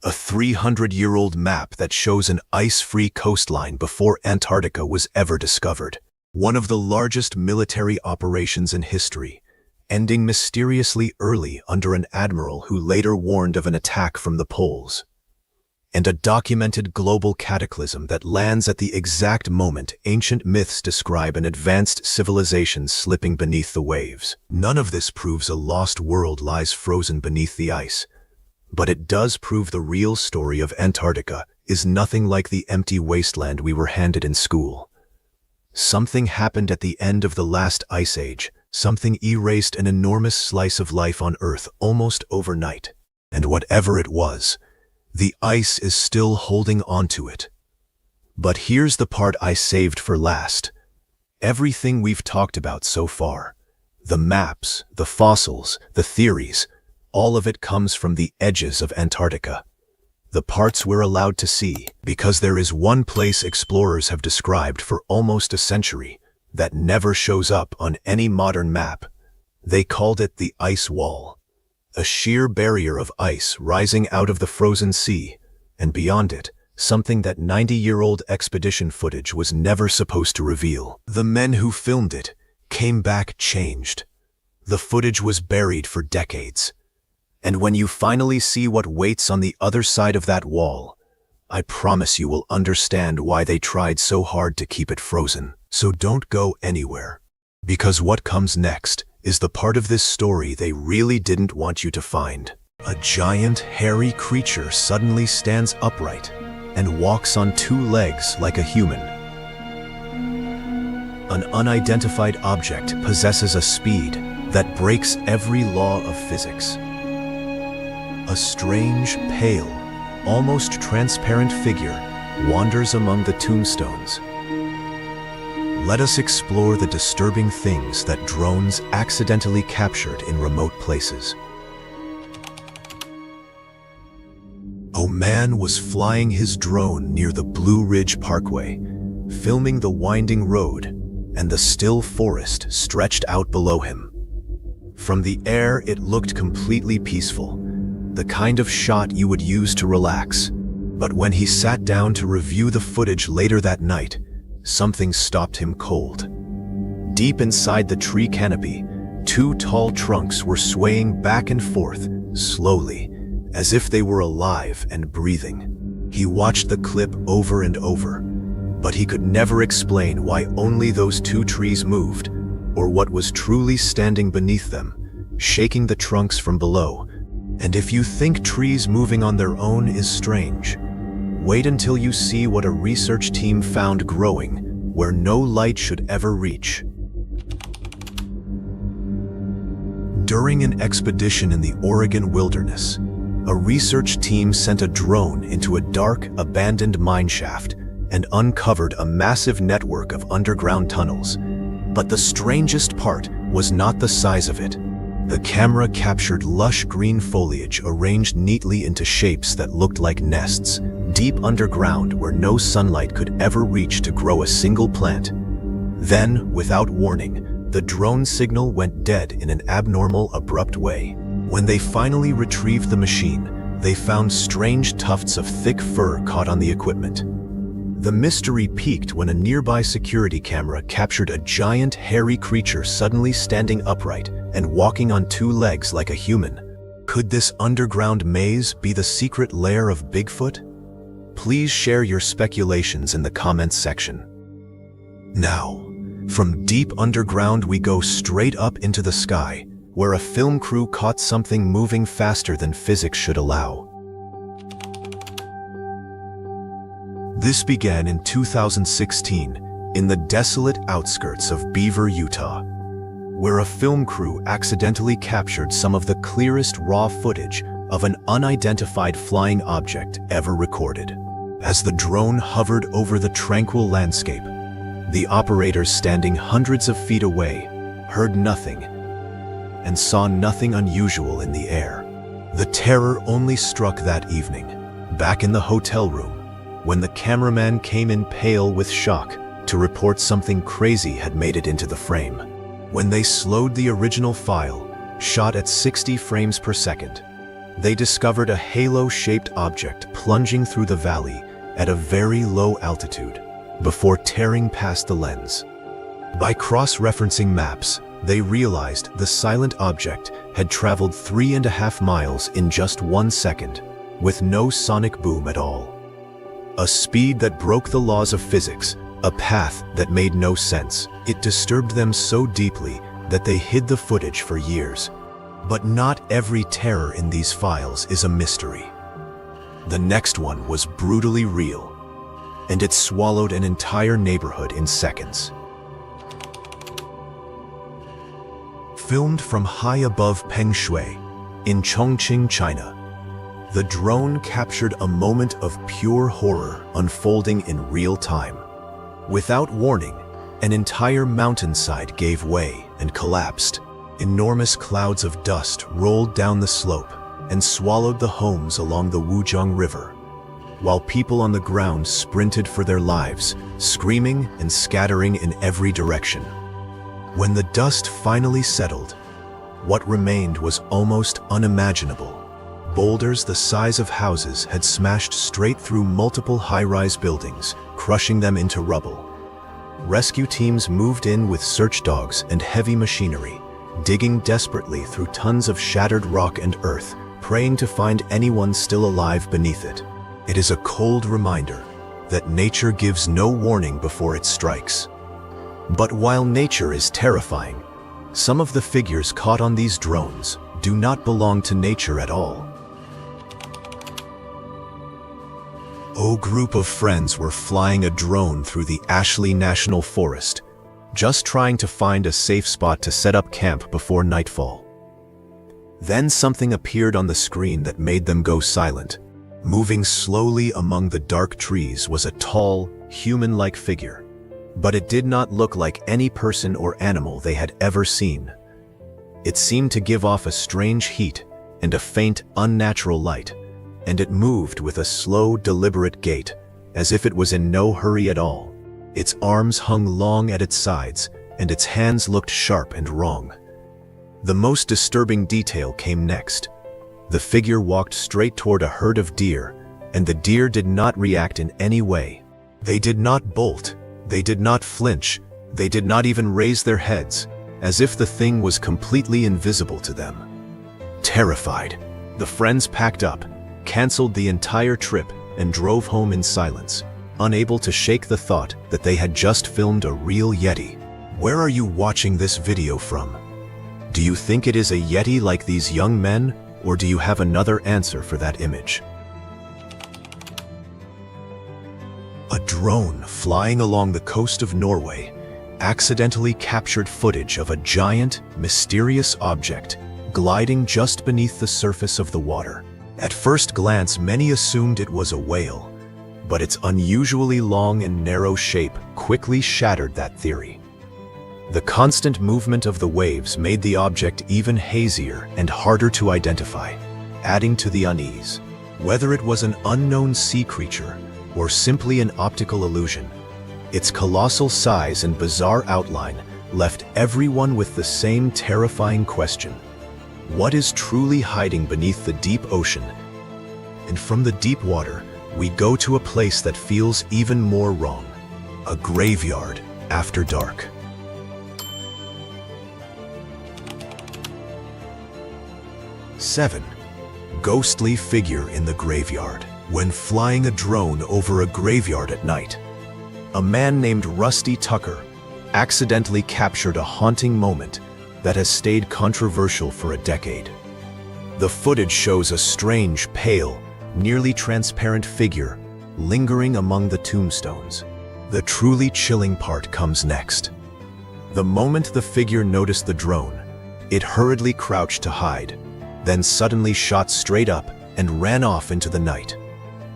A 300-year-old map that shows an ice-free coastline before Antarctica was ever discovered. One of the largest military operations in history, ending mysteriously early under an admiral who later warned of an attack from the poles. And a documented global cataclysm that lands at the exact moment ancient myths describe an advanced civilization slipping beneath the waves. None of this proves a lost world lies frozen beneath the ice, but it does prove the real story of Antarctica is nothing like the empty wasteland we were handed in school. Something happened at the end of the last ice age. Something erased an enormous slice of life on Earth almost overnight. And whatever it was, the ice is still holding on to it. But here's the part I saved for last. Everything we've talked about so far, the maps, the fossils, the theories, all of it comes from the edges of Antarctica. The parts we're allowed to see, because there is one place explorers have described for almost a century that never shows up on any modern map. They called it the ice wall, a sheer barrier of ice rising out of the frozen sea, and beyond it, something that 90-year-old expedition footage was never supposed to reveal. The men who filmed it came back changed. The footage was buried for decades. And when you finally see what waits on the other side of that wall, I promise you will understand why they tried so hard to keep it frozen. So don't go anywhere, because what comes next is the part of this story they really didn't want you to find. A giant, hairy creature suddenly stands upright and walks on 2 legs like a human. An unidentified object possesses a speed that breaks every law of physics. A strange, pale, almost transparent figure wanders among the tombstones. Let us explore the disturbing things that drones accidentally captured in remote places. A man was flying his drone near the Blue Ridge Parkway, filming the winding road and the still forest stretched out below him. From the air, it looked completely peaceful, the kind of shot you would use to relax. But when he sat down to review the footage later that night, something stopped him cold. Deep inside the tree canopy, 2 tall trunks were swaying back and forth, slowly, as if they were alive and breathing. He watched the clip over and over, but he could never explain why only those 2 trees moved, or what was truly standing beneath them, shaking the trunks from below. And if you think trees moving on their own is strange, wait until you see what a research team found growing where no light should ever reach. During an expedition in the Oregon wilderness, a research team sent a drone into a dark, abandoned mine shaft and uncovered a massive network of underground tunnels. But the strangest part was not the size of it. The camera captured lush green foliage arranged neatly into shapes that looked like nests, deep underground where no sunlight could ever reach to grow a single plant. Then, without warning, the drone signal went dead in an abnormal, abrupt way. When they finally retrieved the machine, they found strange tufts of thick fur caught on the equipment. The mystery peaked when a nearby security camera captured a giant, hairy creature suddenly standing upright and walking on two legs like a human. Could this underground maze be the secret lair of Bigfoot? Please share your speculations in the comments section. Now, from deep underground we go straight up into the sky, where a film crew caught something moving faster than physics should allow. This began in 2016 in the desolate outskirts of Beaver, Utah, where a film crew accidentally captured some of the clearest raw footage of an unidentified flying object ever recorded. As the drone hovered over the tranquil landscape, the operators standing hundreds of feet away heard nothing and saw nothing unusual in the air. The terror only struck that evening, back in the hotel room, when the cameraman came in pale with shock to report something crazy had made it into the frame. When they slowed the original file, shot at 60 frames per second, they discovered a halo-shaped object plunging through the valley at a very low altitude before tearing past the lens. By cross-referencing maps, they realized the silent object had traveled 3.5 miles in just 1 second, with no sonic boom at all. A speed that broke the laws of physics, a path that made no sense. It disturbed them so deeply that they hid the footage for years. But not every terror in these files is a mystery. The next one was brutally real, and it swallowed an entire neighborhood in seconds. Filmed from high above Peng Shui, in Chongqing, China, the drone captured a moment of pure horror unfolding in real time. Without warning, an entire mountainside gave way and collapsed. Enormous clouds of dust rolled down the slope and swallowed the homes along the Wujiang River, while people on the ground sprinted for their lives, screaming and scattering in every direction. When the dust finally settled, what remained was almost unimaginable. Boulders the size of houses had smashed straight through multiple high-rise buildings, crushing them into rubble. Rescue teams moved in with search dogs and heavy machinery, digging desperately through tons of shattered rock and earth, praying to find anyone still alive beneath it. It is a cold reminder that nature gives no warning before it strikes. But while nature is terrifying, some of the figures caught on these drones do not belong to nature at all. A group of friends were flying a drone through the Ashley National Forest, just trying to find a safe spot to set up camp before nightfall. Then something appeared on the screen that made them go silent. Moving slowly among the dark trees was a tall, human-like figure, but it did not look like any person or animal they had ever seen. It seemed to give off a strange heat and a faint, unnatural light, and it moved with a slow, deliberate gait, as if it was in no hurry at all. Its arms hung long at its sides, and its hands looked sharp and wrong. The most disturbing detail came next. The figure walked straight toward a herd of deer, and the deer did not react in any way. They did not bolt, they did not flinch, they did not even raise their heads, as if the thing was completely invisible to them. Terrified, the friends packed up, canceled the entire trip, and drove home in silence, unable to shake the thought that they had just filmed a real Yeti. Where are you watching this video from? Do you think it is a Yeti like these young men, or do you have another answer for that image? A drone flying along the coast of Norway accidentally captured footage of a giant, mysterious object gliding just beneath the surface of the water. At first glance, many assumed it was a whale, but its unusually long and narrow shape quickly shattered that theory. The constant movement of the waves made the object even hazier and harder to identify, adding to the unease. Whether it was an unknown sea creature or simply an optical illusion, its colossal size and bizarre outline left everyone with the same terrifying question: what is truly hiding beneath the deep ocean? And from the deep water, we go to a place that feels even more wrong: a graveyard after dark. Seven. Ghostly figure in the graveyard. When flying a drone over a graveyard at night, a man named Rusty Tucker accidentally captured a haunting moment that has stayed controversial for a decade. The footage shows a strange, pale, nearly transparent figure lingering among the tombstones. The truly chilling part comes next. The moment the figure noticed the drone, it hurriedly crouched to hide, then suddenly shot straight up and ran off into the night.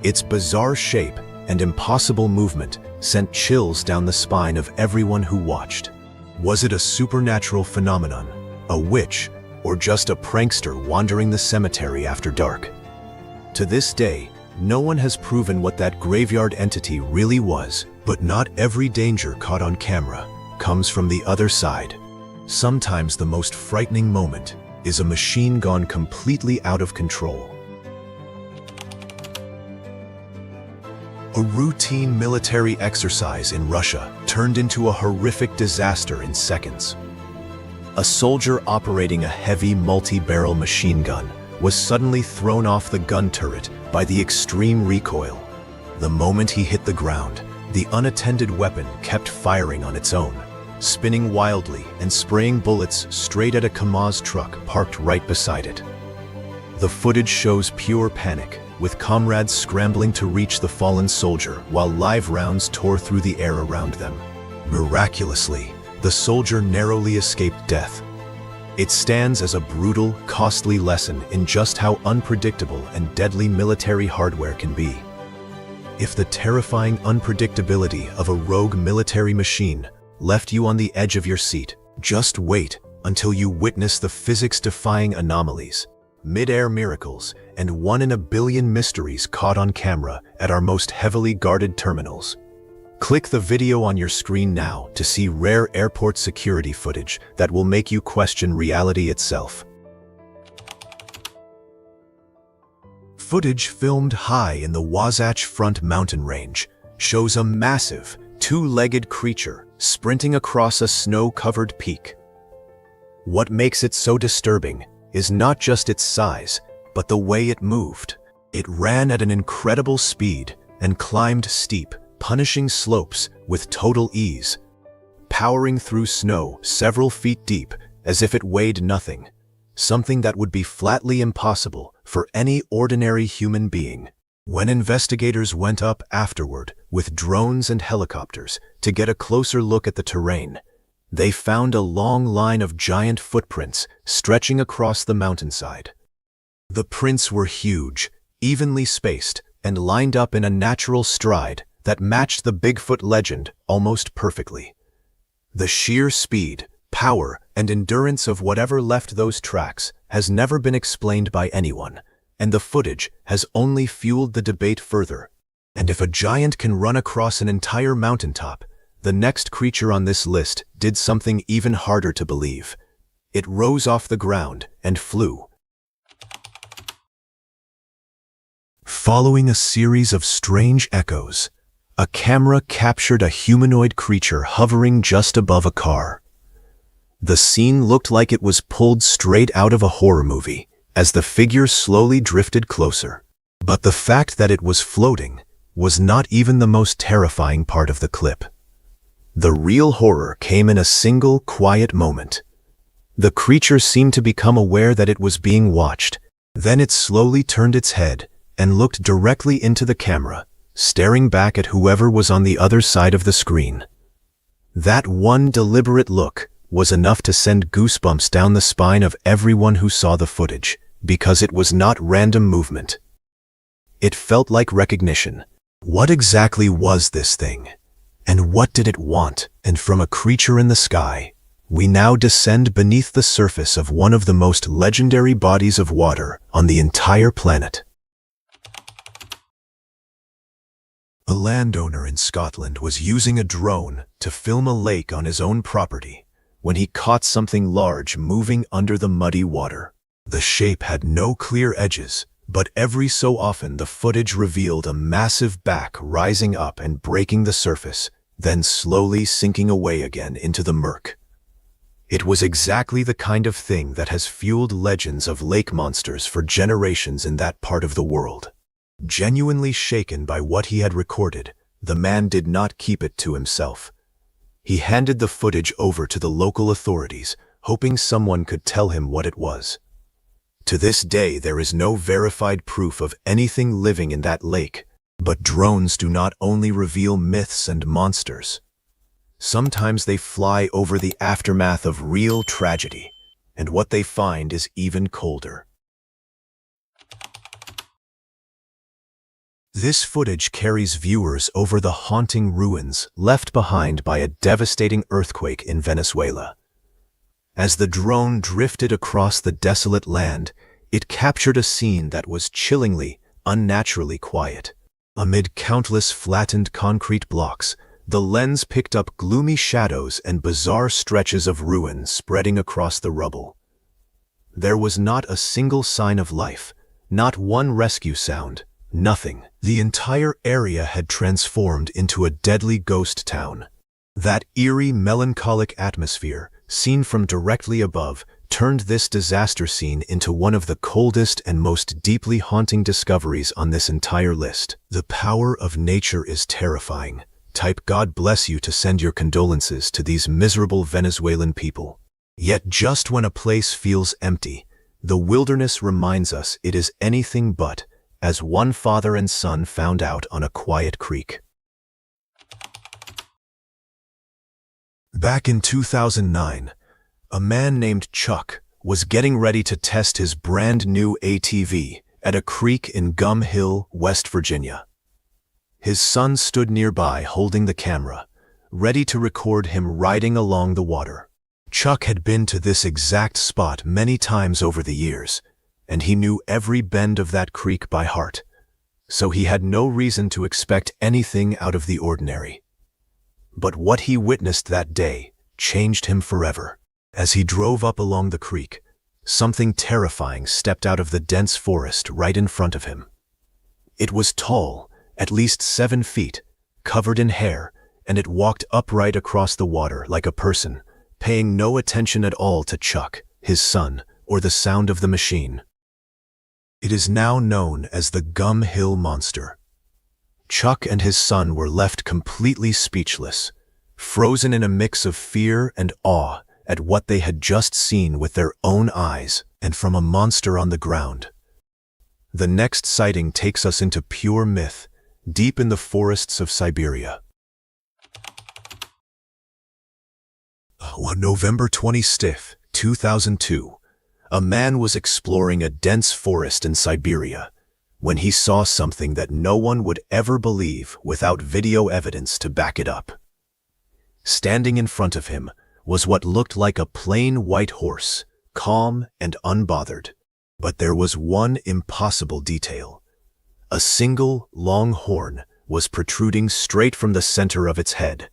Its bizarre shape and impossible movement sent chills down the spine of everyone who watched. Was it a supernatural phenomenon, a witch, or just a prankster wandering the cemetery after dark? To this day, no one has proven what that graveyard entity really was, but not every danger caught on camera comes from the other side. Sometimes the most frightening moment is a machine gone completely out of control. A routine military exercise in Russia turned into a horrific disaster in seconds. A soldier operating a heavy multi-barrel machine gun was suddenly thrown off the gun turret by the extreme recoil. The moment he hit the ground, the unattended weapon kept firing on its own, spinning wildly and spraying bullets straight at a KAMAZ truck parked right beside it. The footage shows pure panic, with comrades scrambling to reach the fallen soldier while live rounds tore through the air around them. Miraculously, the soldier narrowly escaped death. It stands as a brutal, costly lesson in just how unpredictable and deadly military hardware can be. If the terrifying unpredictability of a rogue military machine left you on the edge of your seat, just wait until you witness the physics-defying anomalies, mid-air miracles, and 1 in a billion mysteries caught on camera at our most heavily guarded terminals. Click the video on your screen now to see rare airport security footage that will make you question reality itself. Footage filmed high in the Wasatch Front mountain range shows a massive, two-legged creature sprinting across a snow-covered peak. What makes it so disturbing is not just its size, but the way it moved. It ran at an incredible speed and climbed steep, punishing slopes with total ease, powering through snow several feet deep as if it weighed nothing, something that would be flatly impossible for any ordinary human being. When investigators went up afterward with drones and helicopters to get a closer look at the terrain, they found a long line of giant footprints stretching across the mountainside. The prints were huge, evenly spaced, and lined up in a natural stride that matched the Bigfoot legend almost perfectly. The sheer speed, power, and endurance of whatever left those tracks has never been explained by anyone, and the footage has only fueled the debate further. And if a giant can run across an entire mountaintop, the next creature on this list did something even harder to believe. It rose off the ground and flew. Following a series of strange echoes, a camera captured a humanoid creature hovering just above a car. The scene looked like it was pulled straight out of a horror movie as the figure slowly drifted closer. But the fact that it was floating was not even the most terrifying part of the clip. The real horror came in a single, quiet moment. The creature seemed to become aware that it was being watched. Then it slowly turned its head and looked directly into the camera, staring back at whoever was on the other side of the screen. That one deliberate look was enough to send goosebumps down the spine of everyone who saw the footage, because it was not random movement. It felt like recognition. What exactly was this thing? And what did it want? And from a creature in the sky, We now descend beneath the surface of one of the most legendary bodies of water on the entire planet. A landowner in Scotland was using a drone to film a lake on his own property when he caught something large moving under the muddy water. The shape had no clear edges, but every so often the footage revealed a massive back rising up and breaking the surface, then slowly sinking away again into the murk. It was exactly the kind of thing that has fueled legends of lake monsters for generations in that part of the world. Genuinely shaken by what he had recorded, the man did not keep it to himself. He handed the footage over to the local authorities, hoping someone could tell him what it was. To this day, there is no verified proof of anything living in that lake, but drones do not only reveal myths and monsters. Sometimes they fly over the aftermath of real tragedy, and what they find is even colder. This footage carries viewers over the haunting ruins left behind by a devastating earthquake in Venezuela. As the drone drifted across the desolate land, it captured a scene that was chillingly, unnaturally quiet. Amid countless flattened concrete blocks, the lens picked up gloomy shadows and bizarre stretches of ruin spreading across the rubble. There was not a single sign of life, not one rescue sound, nothing. The entire area had transformed into a deadly ghost town. That eerie, melancholic atmosphere, seen from directly above, turned this disaster scene into one of the coldest and most deeply haunting discoveries on this entire list. The power of nature is terrifying. Type "God bless you" to send your condolences to these miserable Venezuelan people. Yet just when a place feels empty, the wilderness reminds us it is anything but, as one father and son found out on a quiet creek. Back in 2009, a man named Chuck was getting ready to test his brand new ATV at a creek in Gum Hill, West Virginia. His son stood nearby holding the camera, ready to record him riding along the water. Chuck had been to this exact spot many times over the years, and he knew every bend of that creek by heart, so he had no reason to expect anything out of the ordinary. But what he witnessed that day changed him forever. As he drove up along the creek, something terrifying stepped out of the dense forest right in front of him. It was tall, at least 7 feet, covered in hair, and it walked upright across the water like a person, paying no attention at all to Chuck, his son, or the sound of the machine. It is now known as the Gum Hill Monster. Chuck and his son were left completely speechless, frozen in a mix of fear and awe at what they had just seen with their own eyes and from a monster on the ground. The next sighting takes us into pure myth, deep in the forests of Siberia. On November 25, 2002, a man was exploring a dense forest in Siberia when he saw something that no one would ever believe without video evidence to back it up. Standing in front of him was what looked like a plain white horse, calm and unbothered. But there was one impossible detail. A single, long horn was protruding straight from the center of its head.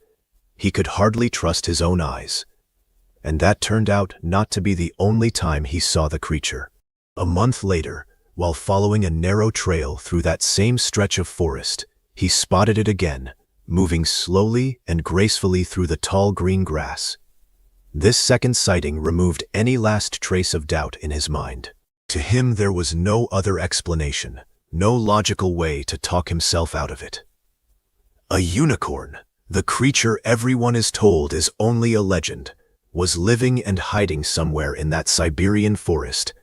He could hardly trust his own eyes. And that turned out not to be the only time he saw the creature. A month later, while following a narrow trail through that same stretch of forest, he spotted it again, moving slowly and gracefully through the tall green grass. This second sighting removed any last trace of doubt in his mind. To him, there was no other explanation, no logical way to talk himself out of it. A unicorn, the creature everyone is told is only a legend, was living and hiding somewhere in that Siberian forest.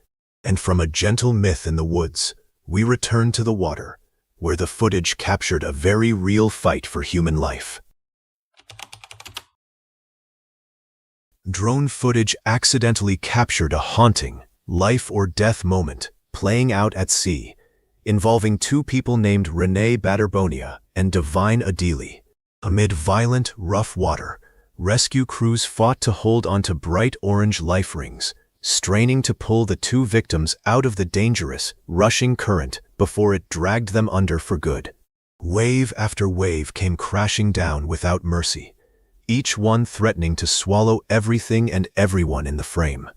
And from a gentle myth in the woods, we return to the water, where the footage captured a very real fight for human life. Drone footage accidentally captured a haunting, life-or-death moment playing out at sea, involving 2 people named Renee Batterbonia and Divine Adili. Amid violent, rough water, rescue crews fought to hold onto bright orange life rings, straining to pull the two victims out of the dangerous, rushing current before it dragged them under for good. Wave after wave came crashing down without mercy, each one threatening to swallow everything and everyone in the frame.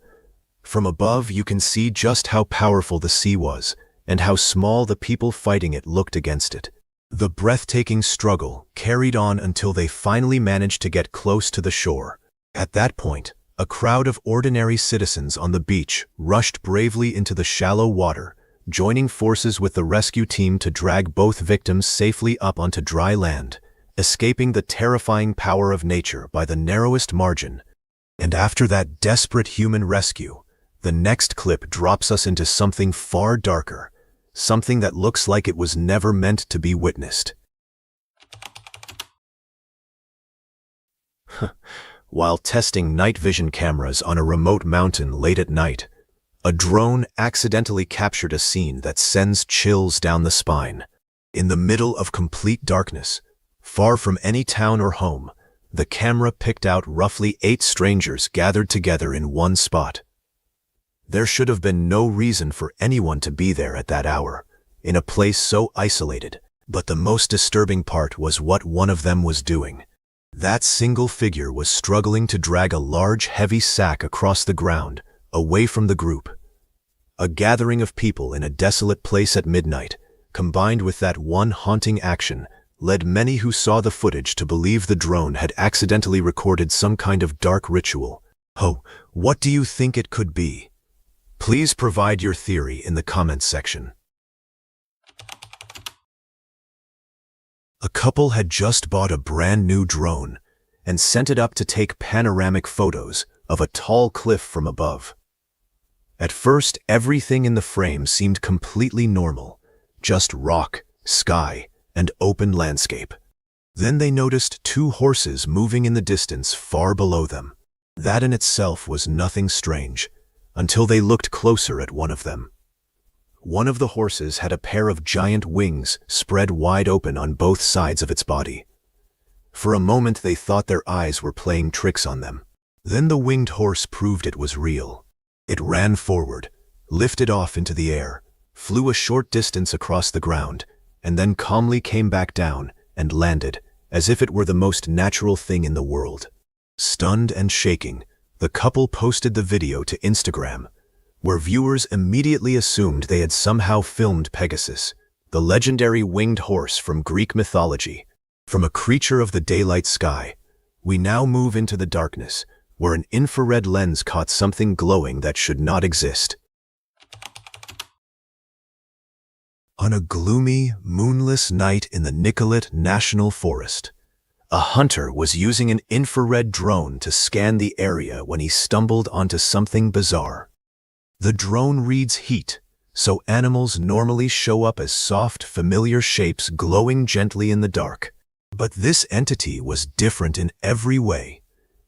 From above, you can see just how powerful the sea was, and how small the people fighting it looked against it. The breathtaking struggle carried on until they finally managed to get close to the shore. At that point, a crowd of ordinary citizens on the beach rushed bravely into the shallow water, joining forces with the rescue team to drag both victims safely up onto dry land, escaping the terrifying power of nature by the narrowest margin. And after that desperate human rescue, the next clip drops us into something far darker, something that looks like it was never meant to be witnessed. While testing night vision cameras on a remote mountain late at night, a drone accidentally captured a scene that sends chills down the spine. In the middle of complete darkness, far from any town or home, the camera picked out roughly 8 strangers gathered together in one spot. There should have been no reason for anyone to be there at that hour, in a place so isolated, but the most disturbing part was what one of them was doing. That single figure was struggling to drag a large, heavy sack across the ground, away from the group. A gathering of people in a desolate place at midnight, combined with that one haunting action, led many who saw the footage to believe the drone had accidentally recorded some kind of dark ritual. Oh, what do you think it could be? Please provide your theory in the comments section. A couple had just bought a brand new drone and sent it up to take panoramic photos of a tall cliff from above. At first, everything in the frame seemed completely normal, just rock, sky, and open landscape. Then they noticed 2 horses moving in the distance far below them. That in itself was nothing strange, until they looked closer at one of them. One of the horses had a pair of giant wings spread wide open on both sides of its body. For a moment they thought their eyes were playing tricks on them. Then the winged horse proved it was real. It ran forward, lifted off into the air, flew a short distance across the ground, and then calmly came back down and landed, as if it were the most natural thing in the world. Stunned and shaking, the couple posted the video to Instagram, where viewers immediately assumed they had somehow filmed Pegasus, the legendary winged horse from Greek mythology. From a creature of the daylight sky, we now move into the darkness, where an infrared lens caught something glowing that should not exist. On a gloomy, moonless night in the Nicolet National Forest, a hunter was using an infrared drone to scan the area when he stumbled onto something bizarre. The drone reads heat, so animals normally show up as soft, familiar shapes glowing gently in the dark. But this entity was different in every way.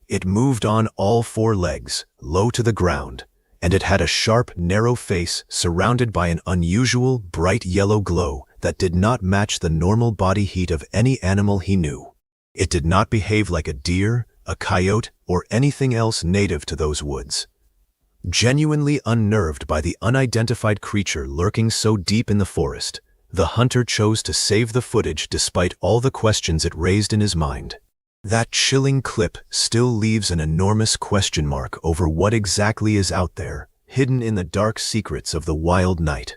It moved on all 4 legs, low to the ground, and it had a sharp, narrow face surrounded by an unusual, bright yellow glow that did not match the normal body heat of any animal he knew. It did not behave like a deer, a coyote, or anything else native to those woods. Genuinely unnerved by the unidentified creature lurking so deep in the forest, the hunter chose to save the footage despite all the questions it raised in his mind. That chilling clip still leaves an enormous question mark over what exactly is out there, hidden in the dark secrets of the wild night.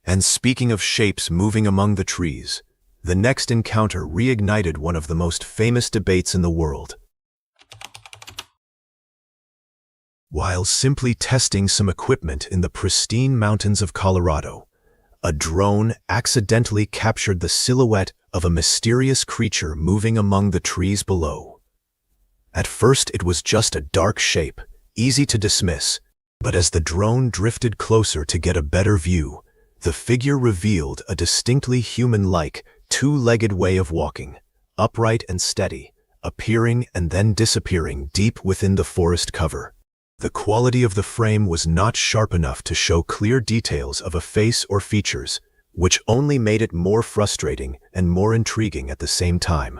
And speaking of shapes moving among the trees, the next encounter reignited one of the most famous debates in the world. While simply testing some equipment in the pristine mountains of Colorado, a drone accidentally captured the silhouette of a mysterious creature moving among the trees below. At first it was just a dark shape, easy to dismiss, but as the drone drifted closer to get a better view, the figure revealed a distinctly human-like, 2-legged way of walking, upright and steady, appearing and then disappearing deep within the forest cover. The quality of the frame was not sharp enough to show clear details of a face or features, which only made it more frustrating and more intriguing at the same time.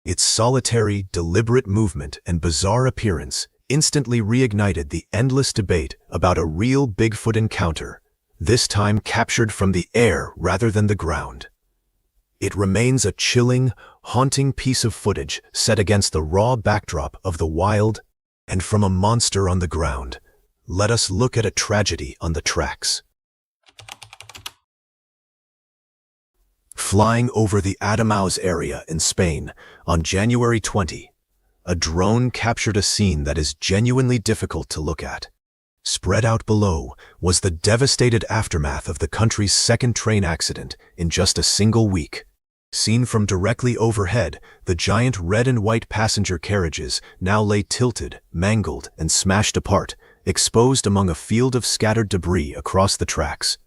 Its solitary, deliberate movement and bizarre appearance instantly reignited the endless debate about a real Bigfoot encounter, this time captured from the air rather than the ground. It remains a chilling, haunting piece of footage set against the raw backdrop of the wild, and from a monster on the ground, let us look at a tragedy on the tracks. Flying over the Adamaus area in Spain on January 20, a drone captured a scene that is genuinely difficult to look at. Spread out below was the devastated aftermath of the country's second train accident in just a single week. Seen from directly overhead, the giant red and white passenger carriages now lay tilted, mangled, and smashed apart, exposed among a field of scattered debris across the tracks.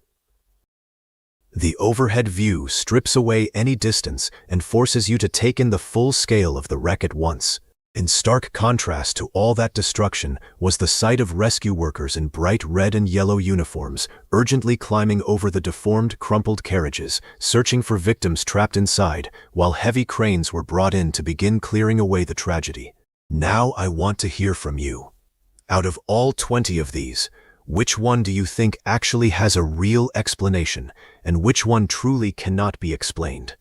The overhead view strips away any distance and forces you to take in the full scale of the wreck at once. In stark contrast to all that destruction was the sight of rescue workers in bright red and yellow uniforms, urgently climbing over the deformed, crumpled carriages, searching for victims trapped inside, while heavy cranes were brought in to begin clearing away the tragedy. Now I want to hear from you. Out of all 20 of these, which one do you think actually has a real explanation, and which one truly cannot be explained?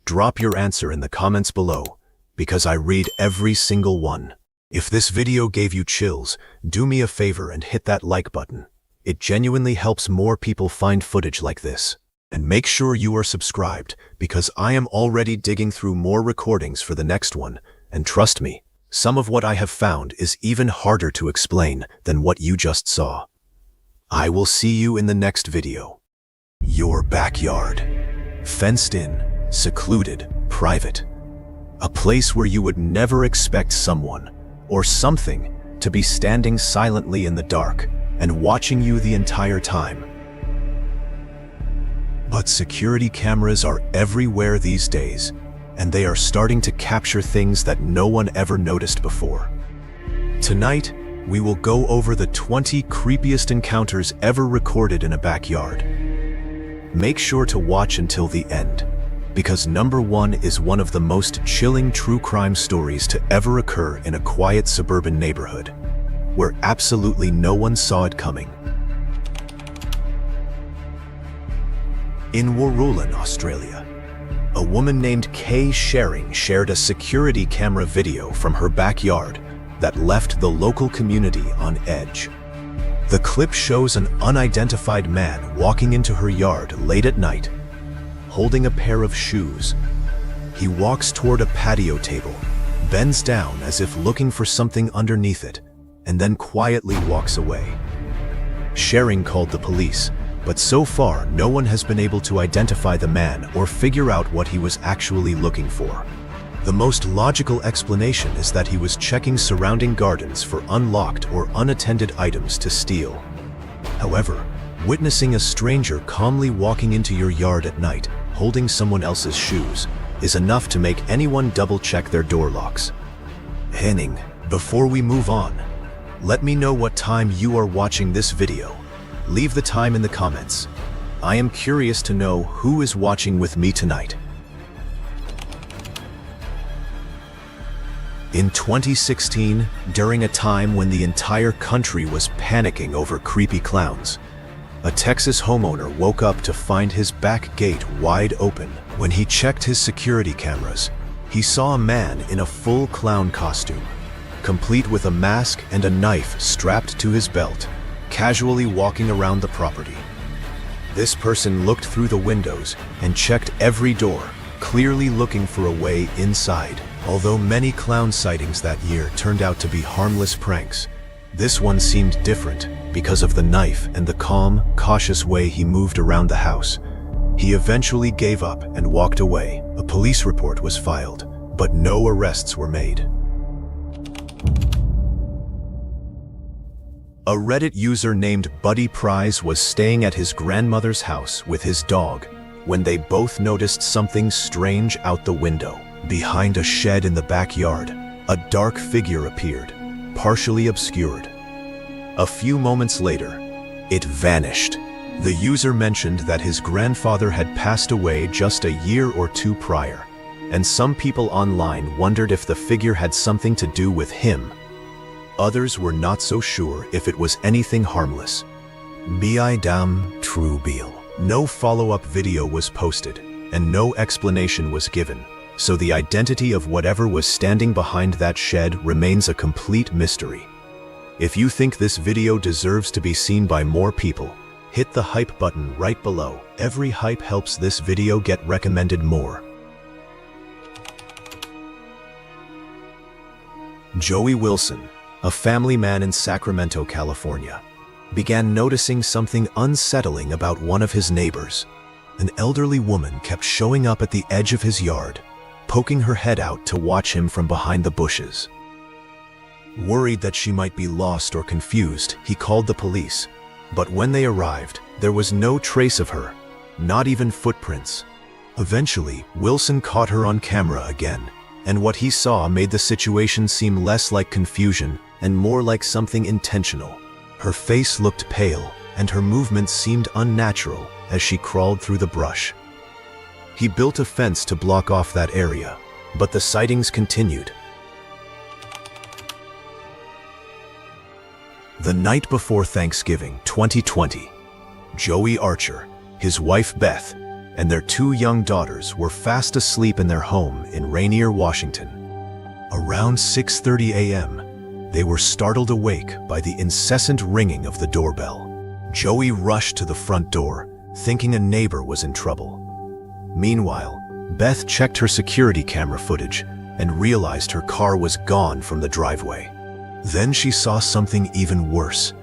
Drop your answer in the comments below, because I read every single one. If this video gave you chills, do me a favor and hit that like button. It genuinely helps more people find footage like this. And make sure you are subscribed, because I am already digging through more recordings for the next one, and trust me, some of what I have found is even harder to explain than what you just saw. I will see you in the next video. Your backyard. Fenced in, secluded, private. A place where you would never expect someone, or something, to be standing silently in the dark and watching you the entire time. But security cameras are everywhere these days, and they are starting to capture things that no one ever noticed before. Tonight, we will go over the 20 creepiest encounters ever recorded in a backyard. Make sure to watch until the end, because number 1 is one of the most chilling true crime stories to ever occur in a quiet suburban neighborhood, where absolutely no one saw it coming. In Warrulan, Australia, a woman named Kay Shering shared a security camera video from her backyard that left the local community on edge. The clip shows an unidentified man walking into her yard late at night, holding a pair of shoes. He walks toward a patio table, bends down as if looking for something underneath it, and then quietly walks away. Shering called the police, but so far no one has been able to identify the man or figure out what he was actually looking for. The most logical explanation is that he was checking surrounding gardens for unlocked or unattended items to steal. However, witnessing a stranger calmly walking into your yard at night, holding someone else's shoes, is enough to make anyone double-check their door locks. Henning, before we move on, let me know what time you are watching this video. Leave the time in the comments. I am curious to know who is watching with me tonight. In 2016, during a time when the entire country was panicking over creepy clowns, a Texas homeowner woke up to find his back gate wide open. When he checked his security cameras, he saw a man in a full clown costume, complete with a mask and a knife strapped to his belt, casually walking around the property. This person looked through the windows and checked every door, clearly looking for a way inside. Although many clown sightings that year turned out to be harmless pranks, this one seemed different because of the knife and the calm, cautious way he moved around the house. He eventually gave up and walked away. A police report was filed, but no arrests were made. A Reddit user named Buddy Prize was staying at his grandmother's house with his dog when they both noticed something strange out the window. Behind a shed in the backyard, a dark figure appeared, partially obscured. A few moments later, it vanished. The user mentioned that his grandfather had passed away just a year or two prior, and some people online wondered if the figure had something to do with him. Others were not so sure if it was anything harmless. Dam True Beal. No follow-up video was posted, and no explanation was given, so the identity of whatever was standing behind that shed remains a complete mystery. If you think this video deserves to be seen by more people, hit the hype button right below. Every hype helps this video get recommended more. Joey Wilson, a family man in Sacramento, California, began noticing something unsettling about one of his neighbors. An elderly woman kept showing up at the edge of his yard, poking her head out to watch him from behind the bushes. Worried that she might be lost or confused, he called the police. But when they arrived, there was no trace of her, not even footprints. Eventually, Wilson caught her on camera again, and what he saw made the situation seem less like confusion and more like something intentional. Her face looked pale, and her movements seemed unnatural as she crawled through the brush. He built a fence to block off that area, but the sightings continued. The night before Thanksgiving 2020, Joey Archer, his wife Beth, and their 2 young daughters were fast asleep in their home in Rainier, Washington. Around 6:30 a.m., they were startled awake by the incessant ringing of the doorbell. Joey rushed to the front door, thinking a neighbor was in trouble. Meanwhile, Beth checked her security camera footage and realized her car was gone from the driveway. Then she saw something even worse.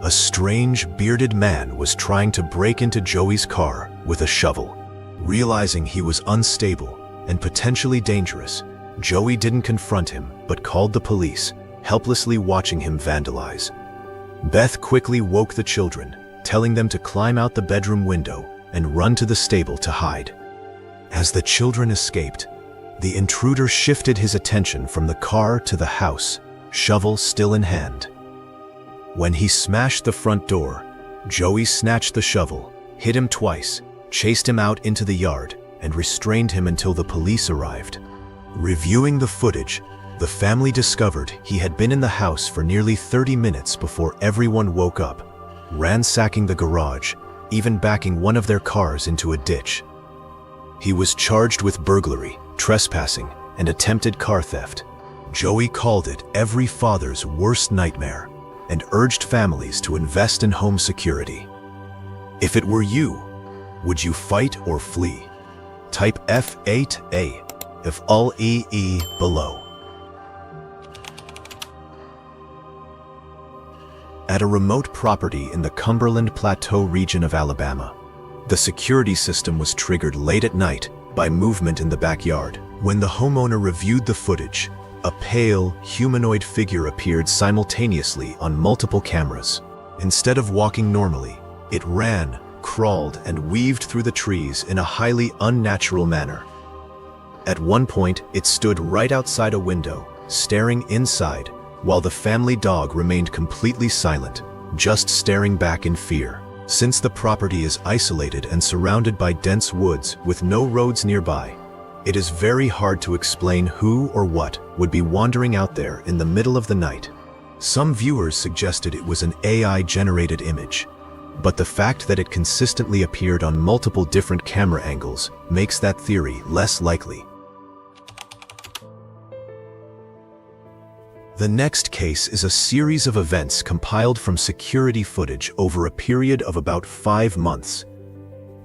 A strange, bearded man was trying to break into Joey's car with a shovel. Realizing he was unstable and potentially dangerous, Joey didn't confront him but called the police, helplessly watching him vandalize. Beth quickly woke the children, telling them to climb out the bedroom window and run to the stable to hide. As the children escaped, the intruder shifted his attention from the car to the house, shovel still in hand. When he smashed the front door, Joey snatched the shovel, hit him twice, chased him out into the yard, and restrained him until the police arrived. Reviewing the footage, the family discovered he had been in the house for nearly 30 minutes before everyone woke up, ransacking the garage, even backing one of their cars into a ditch. He was charged with burglary, trespassing, and attempted car theft. Joey called it every father's worst nightmare and urged families to invest in home security. If it were you, would you fight or flee? Type F8A if all EE below. At a remote property in the Cumberland Plateau region of Alabama, the security system was triggered late at night by movement in the backyard. When the homeowner reviewed the footage, a pale, humanoid figure appeared simultaneously on multiple cameras. Instead of walking normally, it ran, crawled, and weaved through the trees in a highly unnatural manner. At one point, it stood right outside a window, staring inside, while the family dog remained completely silent, just staring back in fear. Since the property is isolated and surrounded by dense woods with no roads nearby, it is very hard to explain who or what would be wandering out there in the middle of the night. Some viewers suggested it was an AI-generated image, but the fact that it consistently appeared on multiple different camera angles makes that theory less likely. The next case is a series of events compiled from security footage over a period of about 5 months.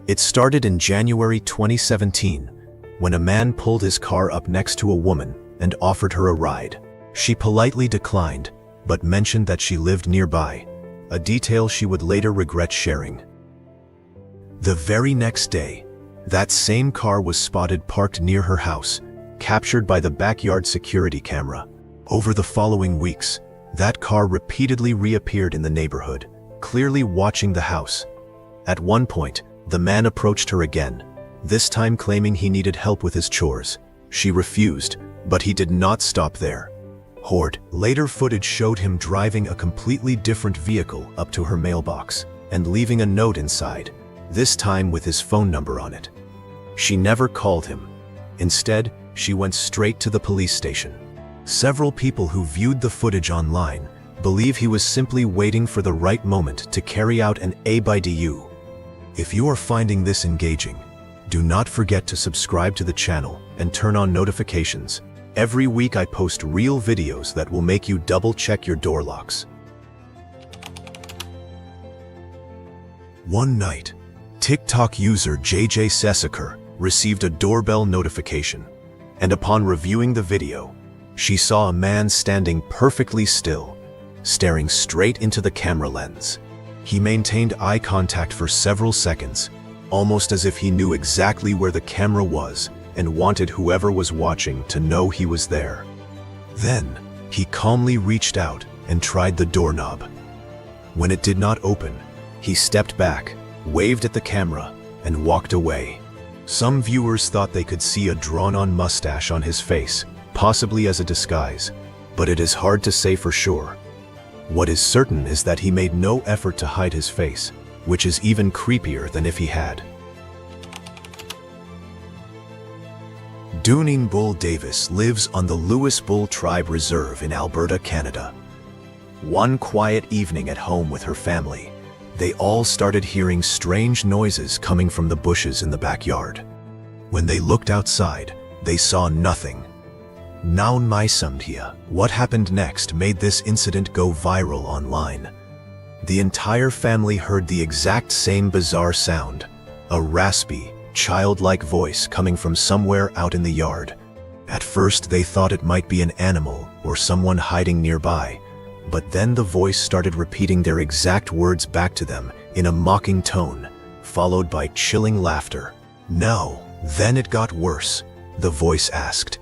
It started in January 2017, when a man pulled his car up next to a woman and offered her a ride. She politely declined, but mentioned that she lived nearby, a detail she would later regret sharing. The very next day, that same car was spotted parked near her house, captured by the backyard security camera. Over the following weeks, that car repeatedly reappeared in the neighborhood, clearly watching the house. At one point, the man approached her again, this time claiming he needed help with his chores. She refused, but he did not stop there. Later footage showed him driving a completely different vehicle up to her mailbox and leaving a note inside, this time with his phone number on it. She never called him. Instead, she went straight to the police station. Several people who viewed the footage online believe he was simply waiting for the right moment to carry out an ABIDU. If you are finding this engaging, do not forget to subscribe to the channel and turn on notifications. Every week I post real videos that will make you double-check your door locks. One night, TikTok user JJ Sessaker received a doorbell notification, and upon reviewing the video, she saw a man standing perfectly still, staring straight into the camera lens. He maintained eye contact for several seconds, almost as if he knew exactly where the camera was and wanted whoever was watching to know he was there. Then, he calmly reached out and tried the doorknob. When it did not open, he stepped back, waved at the camera, and walked away. Some viewers thought they could see a drawn-on mustache on his face, possibly as a disguise, but it is hard to say for sure. What is certain is that he made no effort to hide his face, which is even creepier than if he had. Dooning Bull Davis lives on the Lewis Bull Tribe Reserve in Alberta, Canada. One quiet evening at home with her family, they all started hearing strange noises coming from the bushes in the backyard. When they looked outside, they saw nothing. Naun mai samdia. What happened next made this incident go viral online. The entire family heard the exact same bizarre sound, a raspy, childlike voice coming from somewhere out in the yard. At first they thought it might be an animal or someone hiding nearby, but then the voice started repeating their exact words back to them in a mocking tone, followed by chilling laughter. No, then it got worse. The voice asked,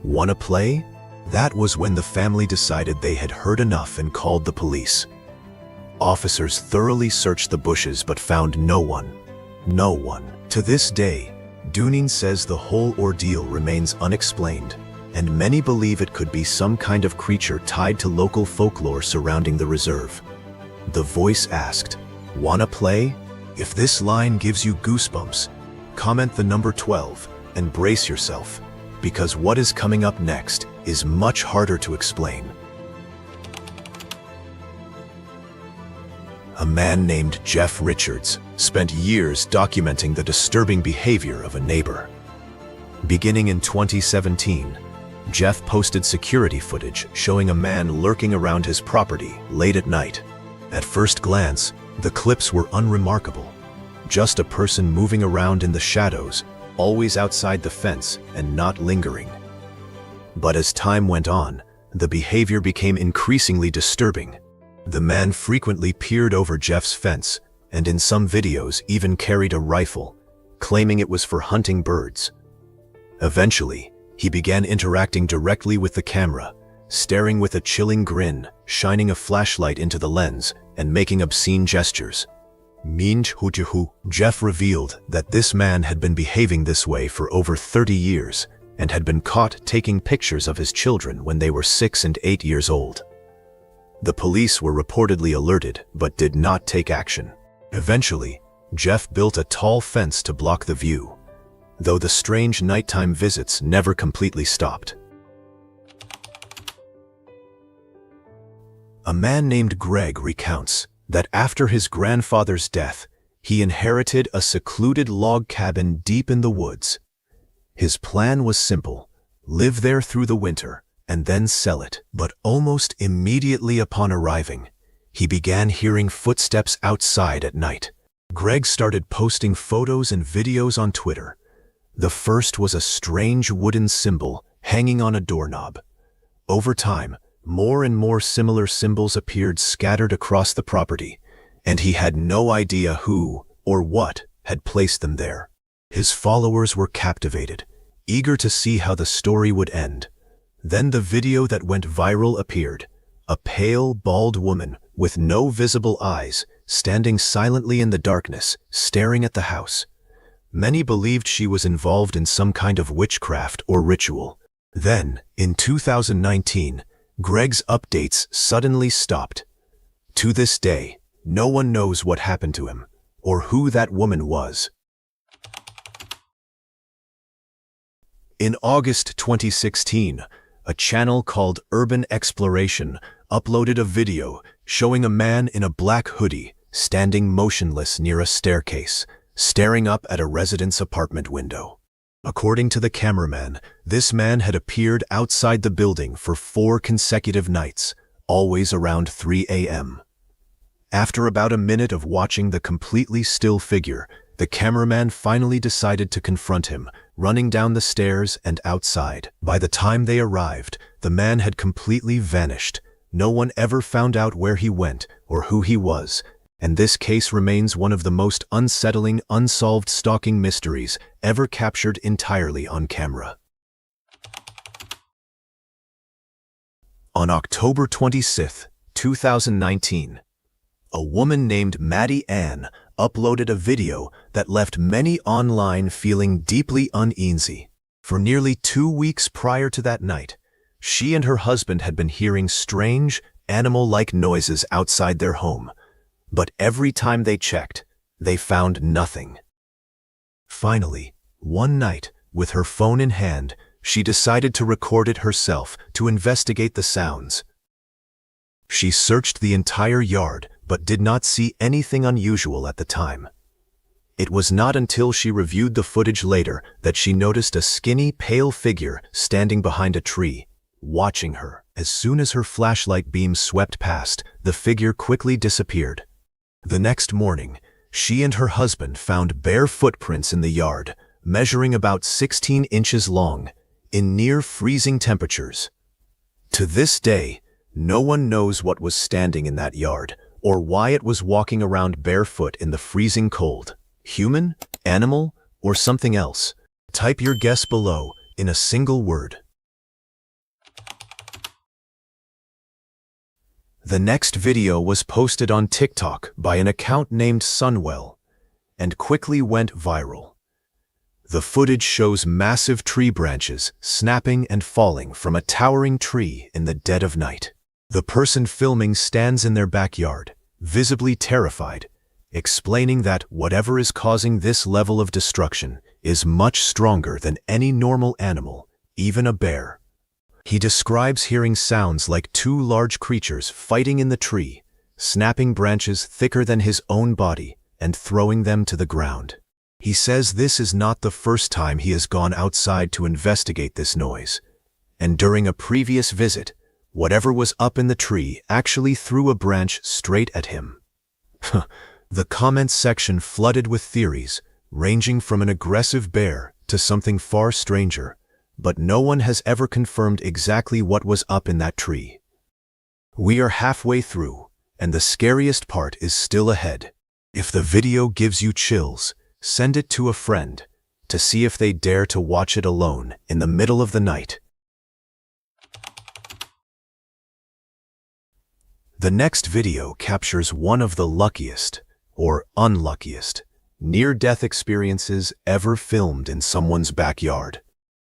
"Wanna play?" That was when the family decided they had heard enough and called the police. Officers thoroughly searched the bushes but found no one. No one. To this day, Dooning says the whole ordeal remains unexplained, and many believe it could be some kind of creature tied to local folklore surrounding the reserve. The voice asked, "Wanna play?" If this line gives you goosebumps, comment the number 12 and brace yourself, because what is coming up next is much harder to explain. A man named Jeff Richards spent years documenting the disturbing behavior of a neighbor. Beginning in 2017, Jeff posted security footage showing a man lurking around his property late at night. At first glance, the clips were unremarkable. Just a person moving around in the shadows, always outside the fence and not lingering. But as time went on, the behavior became increasingly disturbing. The man frequently peered over Jeff's fence and in some videos even carried a rifle, claiming it was for hunting birds. Eventually, he began interacting directly with the camera, staring with a chilling grin, shining a flashlight into the lens, and making obscene gestures. Jeff revealed that this man had been behaving this way for over 30 years and had been caught taking pictures of his children when they were 6 and 8 years old. The police were reportedly alerted but did not take action. Eventually, Jeff built a tall fence to block the view, though the strange nighttime visits never completely stopped. A man named Greg recounts that after his grandfather's death, he inherited a secluded log cabin deep in the woods. His plan was simple: live there through the winter and then sell it. But almost immediately upon arriving, he began hearing footsteps outside at night. Greg started posting photos and videos on Twitter. The first was a strange wooden symbol hanging on a doorknob. Over time, more and more similar symbols appeared scattered across the property, and he had no idea who or what had placed them there. His followers were captivated, eager to see how the story would end. Then the video that went viral appeared, a pale, bald woman with no visible eyes, standing silently in the darkness, staring at the house. Many believed she was involved in some kind of witchcraft or ritual. Then, in 2019, Greg's updates suddenly stopped. To this day, no one knows what happened to him or who that woman was. In August 2016, a channel called Urban Exploration uploaded a video showing a man in a black hoodie standing motionless near a staircase, staring up at a resident's apartment window. According to the cameraman, this man had appeared outside the building for 4 consecutive nights, always around 3 a.m. After about a minute of watching the completely still figure, the cameraman finally decided to confront him, running down the stairs and outside. By the time they arrived, the man had completely vanished. No one ever found out where he went or who he was, and this case remains one of the most unsettling, unsolved stalking mysteries ever captured entirely on camera. On October 26, 2019, a woman named Maddie Ann uploaded a video that left many online feeling deeply uneasy. For nearly 2 weeks prior to that night, she and her husband had been hearing strange, animal-like noises outside their home, but every time they checked, they found nothing. Finally, one night, with her phone in hand, she decided to record it herself to investigate the sounds. She searched the entire yard, but did not see anything unusual at the time. It was not until she reviewed the footage later that she noticed a skinny, pale figure standing behind a tree, watching her. As soon as her flashlight beam swept past, the figure quickly disappeared. The next morning, she and her husband found bare footprints in the yard, measuring about 16 inches long, in near freezing temperatures. To this day, no one knows what was standing in that yard, or why it was walking around barefoot in the freezing cold. Human, animal, or something else? Type your guess below in a single word. The next video was posted on TikTok by an account named Sunwell and quickly went viral. The footage shows massive tree branches snapping and falling from a towering tree in the dead of night. The person filming stands in their backyard, visibly terrified, explaining that whatever is causing this level of destruction is much stronger than any normal animal, even a bear. He describes hearing sounds like 2 large creatures fighting in the tree, snapping branches thicker than his own body and throwing them to the ground. He says this is not the first time he has gone outside to investigate this noise, and during a previous visit, whatever was up in the tree actually threw a branch straight at him. The comments section flooded with theories, ranging from an aggressive bear to something far stranger, but no one has ever confirmed exactly what was up in that tree. We are halfway through, and the scariest part is still ahead. If the video gives you chills, send it to a friend to see if they dare to watch it alone in the middle of the night. The next video captures one of the luckiest, or unluckiest, near-death experiences ever filmed in someone's backyard.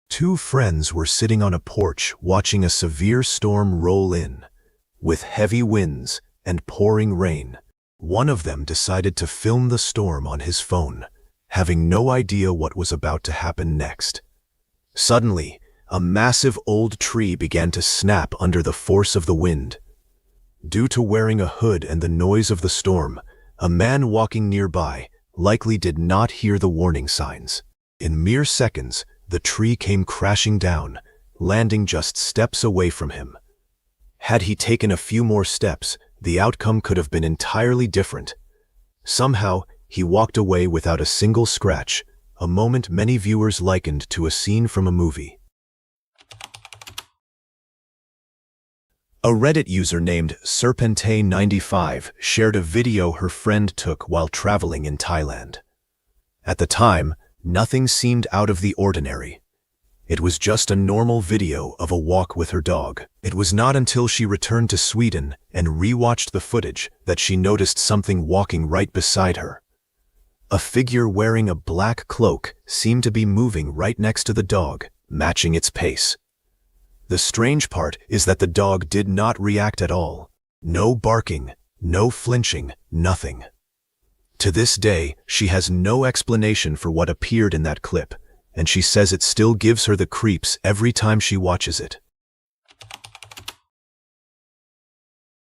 2 friends were sitting on a porch watching a severe storm roll in, with heavy winds and pouring rain. One of them decided to film the storm on his phone, having no idea what was about to happen next. Suddenly, a massive old tree began to snap under the force of the wind. Due to wearing a hood and the noise of the storm, a man walking nearby likely did not hear the warning signs. In mere seconds, the tree came crashing down, landing just steps away from him. Had he taken a few more steps, the outcome could have been entirely different. Somehow, he walked away without a single scratch, a moment many viewers likened to a scene from a movie. A Reddit user named Serpentine95 shared a video her friend took while traveling in Thailand. At the time, nothing seemed out of the ordinary. It was just a normal video of a walk with her dog. It was not until she returned to Sweden and rewatched the footage that she noticed something walking right beside her. A figure wearing a black cloak seemed to be moving right next to the dog, matching its pace. The strange part is that the dog did not react at all. No barking, no flinching, nothing. To this day, she has no explanation for what appeared in that clip, and she says it still gives her the creeps every time she watches it.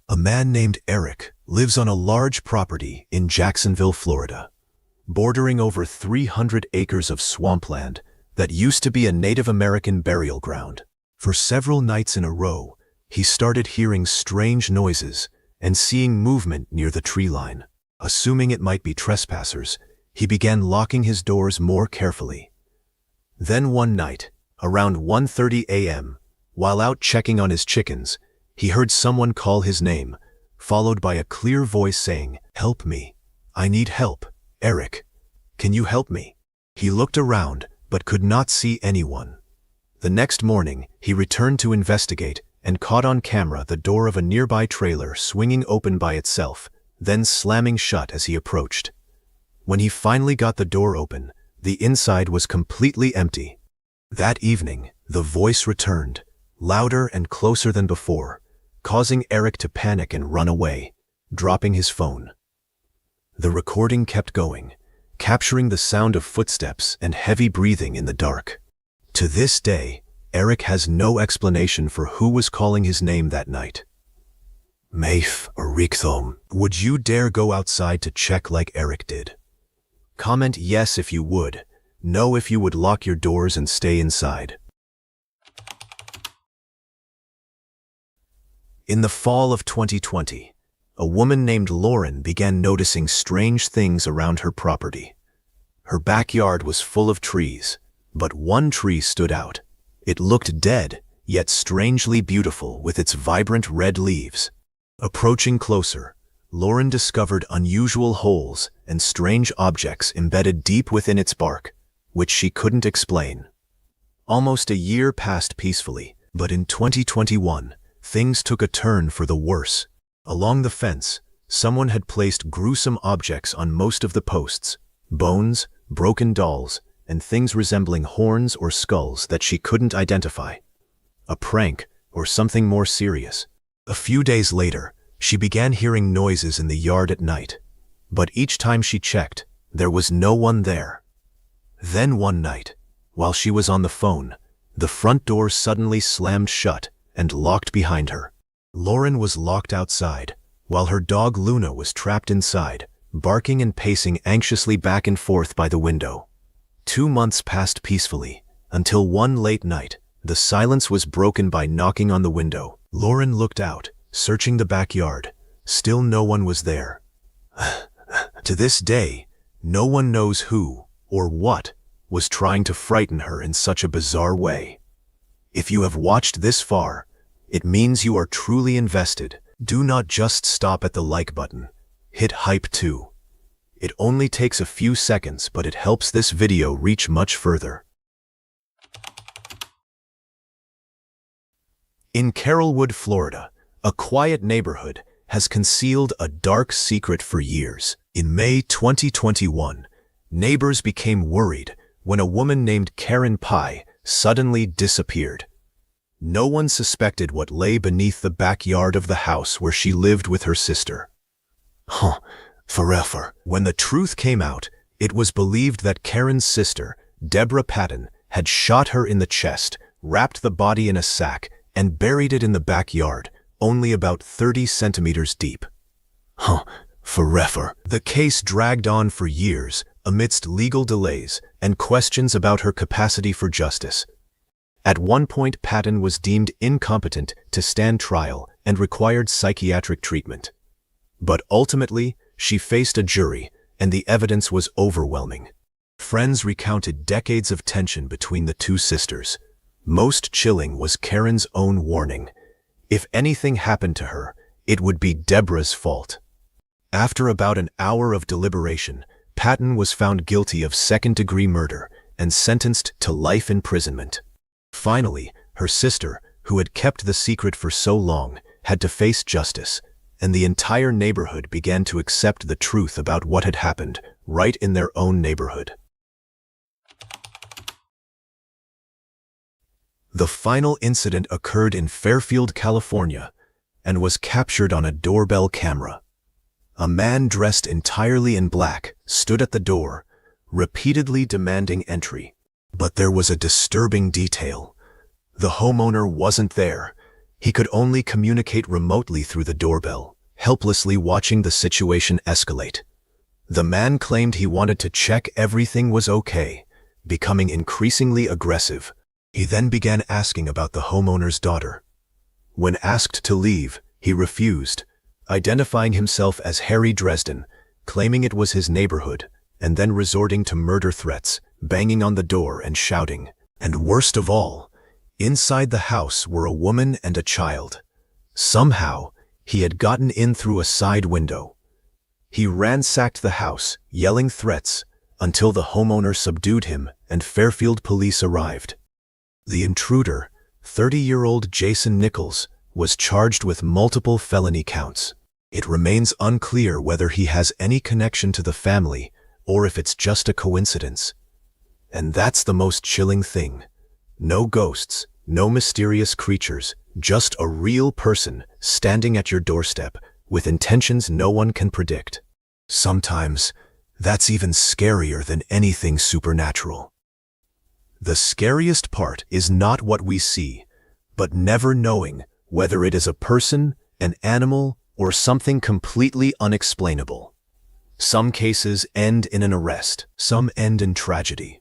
A man named Eric lives on a large property in Jacksonville, Florida, bordering over 300 acres of swampland that used to be a Native American burial ground. For several nights in a row, he started hearing strange noises and seeing movement near the tree line. Assuming it might be trespassers, he began locking his doors more carefully. Then one night, around 1:30 a.m., while out checking on his chickens, he heard someone call his name, followed by a clear voice saying, "Help me. I need help. Eric, can you help me?" He looked around, but could not see anyone. The next morning, he returned to investigate and caught on camera the door of a nearby trailer swinging open by itself, then slamming shut as he approached. When he finally got the door open, the inside was completely empty. That evening, the voice returned, louder and closer than before, causing Eric to panic and run away, dropping his phone. The recording kept going, capturing the sound of footsteps and heavy breathing in the dark. To this day, Eric has no explanation for who was calling his name that night. Maif or Rikthom, would you dare go outside to check like Eric did? Comment yes if you would, no if you would lock your doors and stay inside. In the fall of 2020, a woman named Lauren began noticing strange things around her property. Her backyard was full of trees, but one tree stood out. It looked dead, yet strangely beautiful with its vibrant red leaves. Approaching closer, Lauren discovered unusual holes and strange objects embedded deep within its bark, which she couldn't explain. Almost a year passed peacefully, but in 2021, things took a turn for the worse. Along the fence, someone had placed gruesome objects on most of the posts: bones, broken dolls, and things resembling horns or skulls that she couldn't identify. A prank or something more serious. A few days later, she began hearing noises in the yard at night, but each time she checked, there was no one there. Then one night, while she was on the phone, the front door suddenly slammed shut and locked behind her. Lauren was locked outside, while her dog Luna was trapped inside, barking and pacing anxiously back and forth by the window. 2 months passed peacefully, until one late night, the silence was broken by knocking on the window. Lauren looked out, searching the backyard. Still no one was there. To this day, no one knows who or what was trying to frighten her in such a bizarre way. If you have watched this far, it means you are truly invested. Do not just stop at the like button. Hit hype too. It only takes a few seconds, but it helps this video reach much further. In Carrollwood, Florida, a quiet neighborhood has concealed a dark secret for years. In May 2021, neighbors became worried when a woman named Karen Pye suddenly disappeared. No one suspected what lay beneath the backyard of the house where she lived with her sister. Forever. When the truth came out, it was believed that Karen's sister, Deborah Patton, had shot her in the chest, wrapped the body in a sack, and buried it in the backyard, only about 30 centimeters deep. Forever. The case dragged on for years, amidst legal delays and questions about her capacity for justice. At one point, Patton was deemed incompetent to stand trial and required psychiatric treatment. But ultimately, she faced a jury, and the evidence was overwhelming. Friends recounted decades of tension between the two sisters. Most chilling was Karen's own warning. If anything happened to her, it would be Deborah's fault. After about an hour of deliberation, Patton was found guilty of second-degree murder and sentenced to life imprisonment. Finally, her sister, who had kept the secret for so long, had to face justice, and the entire neighborhood began to accept the truth about what had happened right in their own neighborhood. The final incident occurred in Fairfield, California, and was captured on a doorbell camera. A man dressed entirely in black stood at the door, repeatedly demanding entry. But there was a disturbing detail. The homeowner wasn't there. He could only communicate remotely through the doorbell, helplessly watching the situation escalate. The man claimed he wanted to check everything was okay, becoming increasingly aggressive. He then began asking about the homeowner's daughter. When asked to leave, he refused, identifying himself as Harry Dresden, claiming it was his neighborhood, and then resorting to murder threats, banging on the door and shouting. And worst of all, inside the house were a woman and a child. Somehow, he had gotten in through a side window. He ransacked the house, yelling threats, until the homeowner subdued him and Fairfield police arrived. The intruder, 30-year-old Jason Nichols, was charged with multiple felony counts. It remains unclear whether he has any connection to the family or if it's just a coincidence. And that's the most chilling thing. No ghosts, no mysterious creatures, just a real person standing at your doorstep with intentions no one can predict. Sometimes, that's even scarier than anything supernatural. The scariest part is not what we see, but never knowing whether it is a person, an animal, or something completely unexplainable. Some cases end in an arrest, some end in tragedy,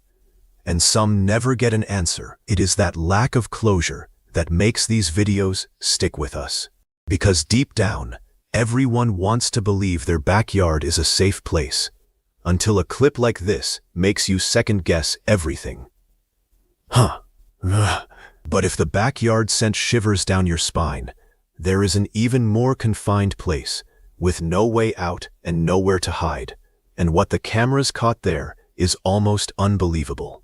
and some never get an answer. It is that lack of closure that makes these videos stick with us. Because deep down, everyone wants to believe their backyard is a safe place, until a clip like this makes you second-guess everything. But if the backyard sent shivers down your spine, there is an even more confined place, with no way out and nowhere to hide, and what the cameras caught there is almost unbelievable.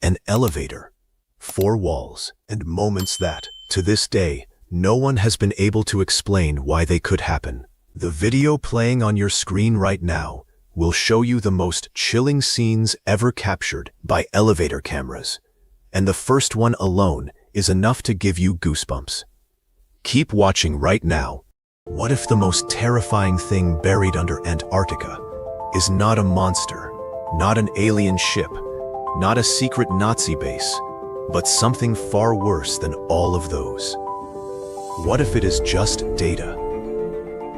An elevator, 4 walls, and moments that, to this day, no one has been able to explain why they could happen. The video playing on your screen right now will show you the most chilling scenes ever captured by elevator cameras, and the first one alone is enough to give you goosebumps. Keep watching right now. What if the most terrifying thing buried under Antarctica is not a monster, not an alien ship, not a secret Nazi base, but something far worse than all of those? What if it is just data?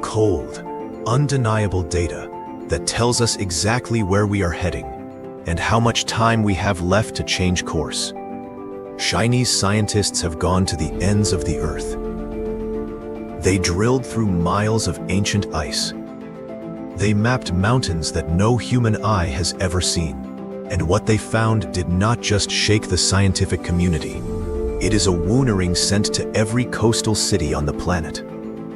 Cold, undeniable data that tells us exactly where we are heading and how much time we have left to change course. Chinese scientists have gone to the ends of the earth. They drilled through miles of ancient ice. They mapped mountains that no human eye has ever seen. And what they found did not just shake the scientific community. It is a warning sent to every coastal city on the planet.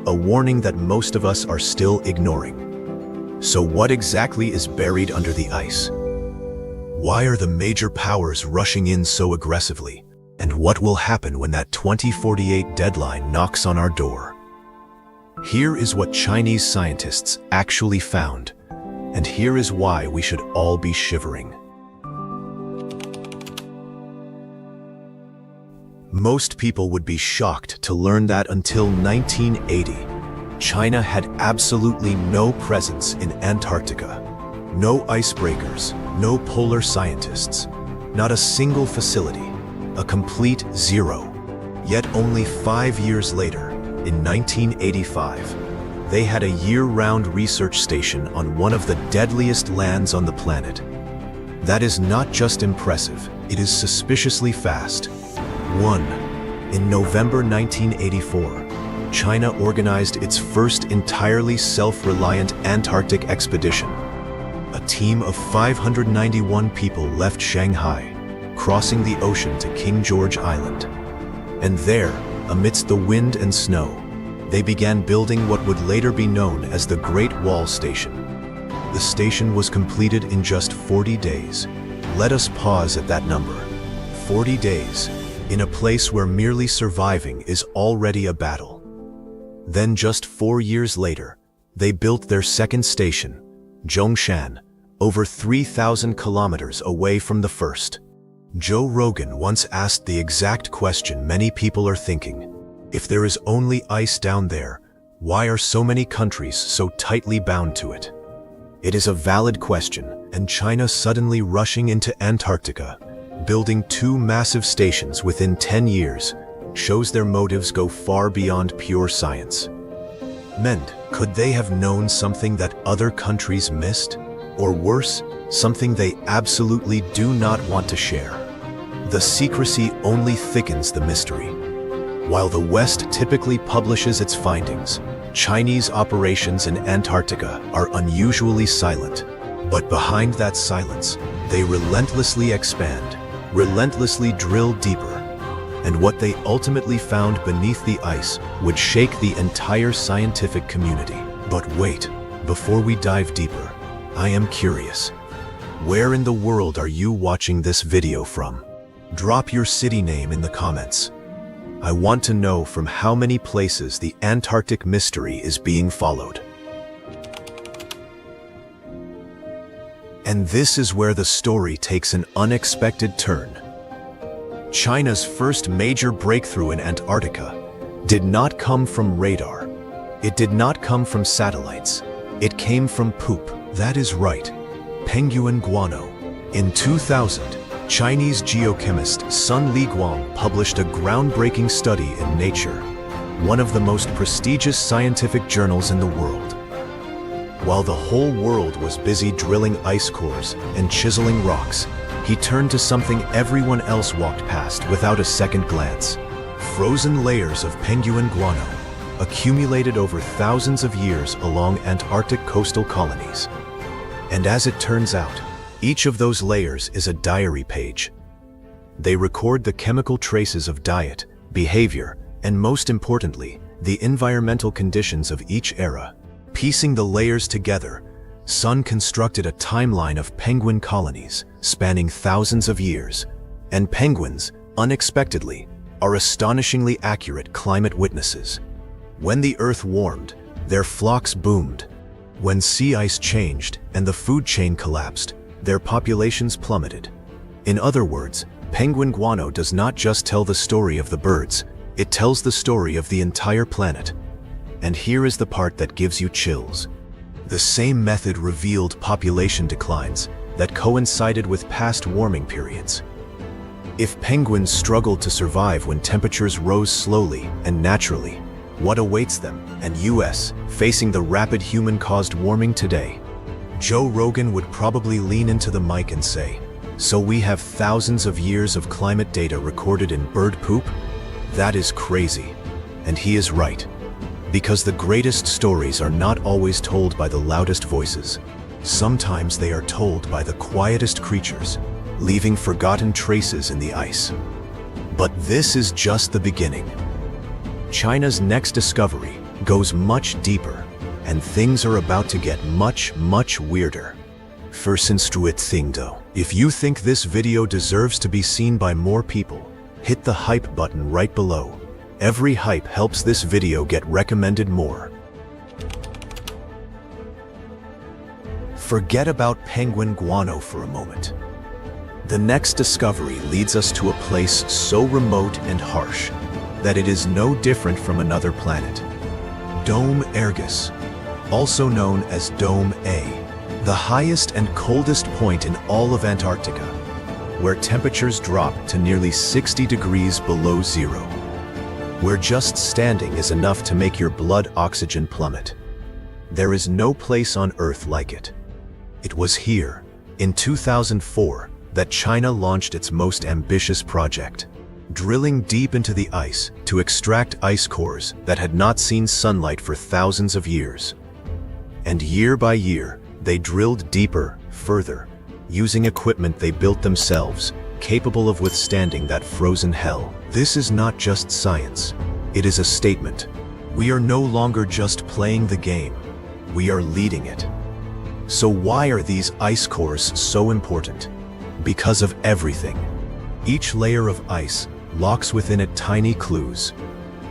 A warning that most of us are still ignoring. So what exactly is buried under the ice? Why are the major powers rushing in so aggressively? And what will happen when that 2048 deadline knocks on our door? Here is what Chinese scientists actually found, and here is why we should all be shivering. Most people would be shocked to learn that until 1980, China had absolutely no presence in Antarctica. No icebreakers, no polar scientists, not a single facility, a complete zero. Yet only 5 years later, in 1985, they had a year-round research station on one of the deadliest lands on the planet. That is not just impressive, it is suspiciously fast. 1. In November 1984, China organized its first entirely self-reliant Antarctic expedition. A team of 591 people left Shanghai, crossing the ocean to King George Island. And there, amidst the wind and snow, they began building what would later be known as the Great Wall Station. The station was completed in just 40 days. Let us pause at that number. 40 days, in a place where merely surviving is already a battle. Then just 4 years later, they built their second station, Zhongshan, over 3,000 kilometers away from the first. Joe Rogan once asked the exact question many people are thinking. If there is only ice down there, why are so many countries so tightly bound to it? It is a valid question, and China suddenly rushing into Antarctica Building 2 massive stations within 10 years shows their motives go far beyond pure science. Mend, could they have known something that other countries missed? Or worse, something they absolutely do not want to share? The secrecy only thickens the mystery. While the West typically publishes its findings, Chinese operations in Antarctica are unusually silent. But behind that silence, they relentlessly expand, relentlessly drill deeper, and what they ultimately found beneath the ice would shake the entire scientific community. But wait, before we dive deeper, I am curious. Where in the world are you watching this video from? Drop your city name in the comments. I want to know from how many places the Antarctic mystery is being followed. And this is where the story takes an unexpected turn. China's first major breakthrough in Antarctica did not come from radar. It did not come from satellites. It came from poop. That is right, penguin guano. In 2000, Chinese geochemist Sun Liguang published a groundbreaking study in Nature, one of the most prestigious scientific journals in the world. While the whole world was busy drilling ice cores and chiseling rocks, he turned to something everyone else walked past without a second glance. Frozen layers of penguin guano, accumulated over thousands of years along Antarctic coastal colonies. And as it turns out, each of those layers is a diary page. They record the chemical traces of diet, behavior, and most importantly, the environmental conditions of each era. Piecing the layers together, Sun constructed a timeline of penguin colonies spanning thousands of years. And penguins, unexpectedly, are astonishingly accurate climate witnesses. When the Earth warmed, their flocks boomed. When sea ice changed and the food chain collapsed, their populations plummeted. In other words, penguin guano does not just tell the story of the birds, it tells the story of the entire planet. And here is the part that gives you chills. The same method revealed population declines that coincided with past warming periods. If penguins struggled to survive when temperatures rose slowly and naturally, what awaits them, and US, facing the rapid human-caused warming today? Joe Rogan would probably lean into the mic and say, "So we have thousands of years of climate data recorded in bird poop? That is crazy." And he is right. Because the greatest stories are not always told by the loudest voices. Sometimes they are told by the quietest creatures, leaving forgotten traces in the ice. But this is just the beginning. China's next discovery goes much deeper, and things are about to get much, much weirder. If you think this video deserves to be seen by more people, hit the hype button right below. Every hype helps this video get recommended more. Forget about penguin guano for a moment. The next discovery leads us to a place so remote and harsh that it is no different from another planet. Dome Ergus, also known as Dome A, the highest and coldest point in all of Antarctica, where temperatures drop to nearly 60 degrees below zero, where just standing is enough to make your blood oxygen plummet. There is no place on Earth like it. It was here, in 2004, that China launched its most ambitious project, drilling deep into the ice to extract ice cores that had not seen sunlight for thousands of years. And year by year, they drilled deeper, further, using equipment they built themselves, capable of withstanding that frozen hell. This is not just science, it is a statement. We are no longer just playing the game, we are leading it. So why are these ice cores so important? Because of everything. Each layer of ice locks within it tiny clues,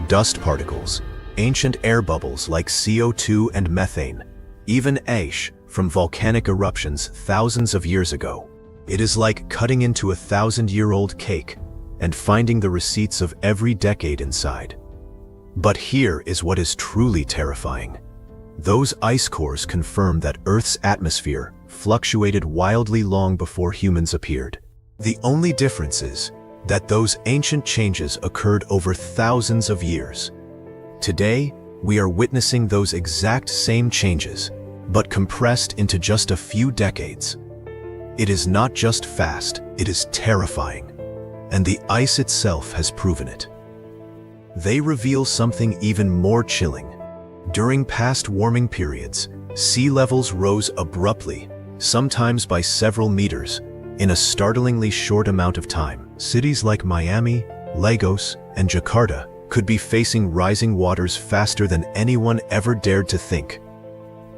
dust particles, ancient air bubbles like CO2 and methane, even ash from volcanic eruptions thousands of years ago. It is like cutting into a 1,000-year-old cake and finding the receipts of every decade inside. But here is what is truly terrifying. Those ice cores confirm that Earth's atmosphere fluctuated wildly long before humans appeared. The only difference is that those ancient changes occurred over thousands of years. Today, we are witnessing those exact same changes, but compressed into just a few decades. It is not just fast, it is terrifying, and the ice itself has proven it. They reveal something even more chilling. During past warming periods, sea levels rose abruptly, sometimes by several meters, in a startlingly short amount of time. Cities like Miami, Lagos, and Jakarta could be facing rising waters faster than anyone ever dared to think.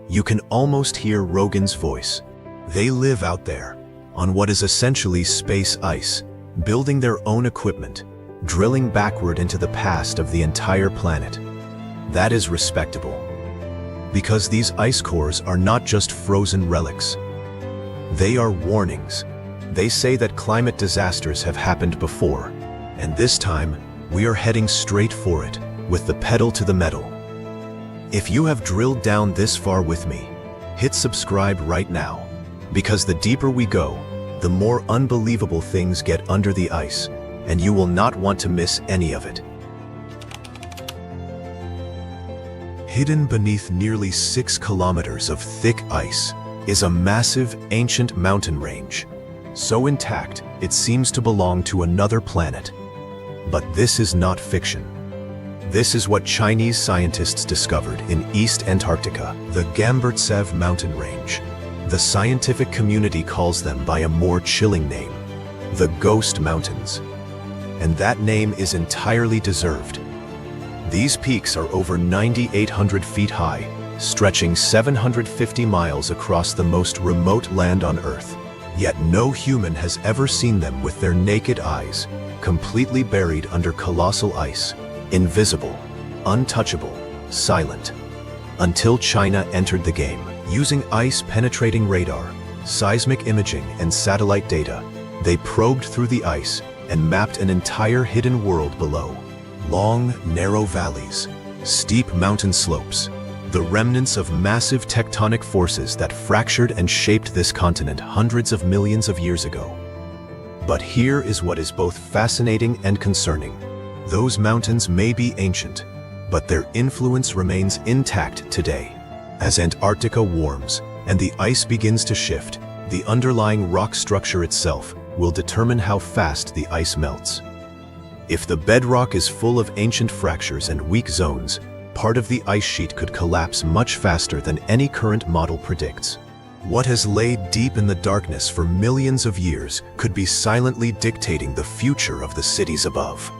You can almost hear Rogan's voice. They live out there, on what is essentially space ice, building their own equipment, drilling backward into the past of the entire planet. That is respectable. Because these ice cores are not just frozen relics. They are warnings. They say that climate disasters have happened before, and this time, we are heading straight for it, with the pedal to the metal. If you have drilled down this far with me, hit subscribe right now, because the deeper we go, the more unbelievable things get under the ice, and you will not want to miss any of it. Hidden beneath nearly 6 kilometers of thick ice is a massive, ancient mountain range. So intact, it seems to belong to another planet. But this is not fiction. This is what Chinese scientists discovered in East Antarctica, the Gamburtsev mountain range. The scientific community calls them by a more chilling name, the Ghost Mountains. And that name is entirely deserved. These peaks are over 9,800 feet high, stretching 750 miles across the most remote land on Earth. Yet no human has ever seen them with their naked eyes, completely buried under colossal ice, invisible, untouchable, silent. Until China entered the game, using ice-penetrating radar, seismic imaging, and satellite data, they probed through the ice and mapped an entire hidden world below. Long, narrow valleys, steep mountain slopes, the remnants of massive tectonic forces that fractured and shaped this continent hundreds of millions of years ago. But here is what is both fascinating and concerning. Those mountains may be ancient, but their influence remains intact today. As Antarctica warms and the ice begins to shift, the underlying rock structure itself will determine how fast the ice melts. If the bedrock is full of ancient fractures and weak zones, part of the ice sheet could collapse much faster than any current model predicts. What has laid deep in the darkness for millions of years could be silently dictating the future of the cities above.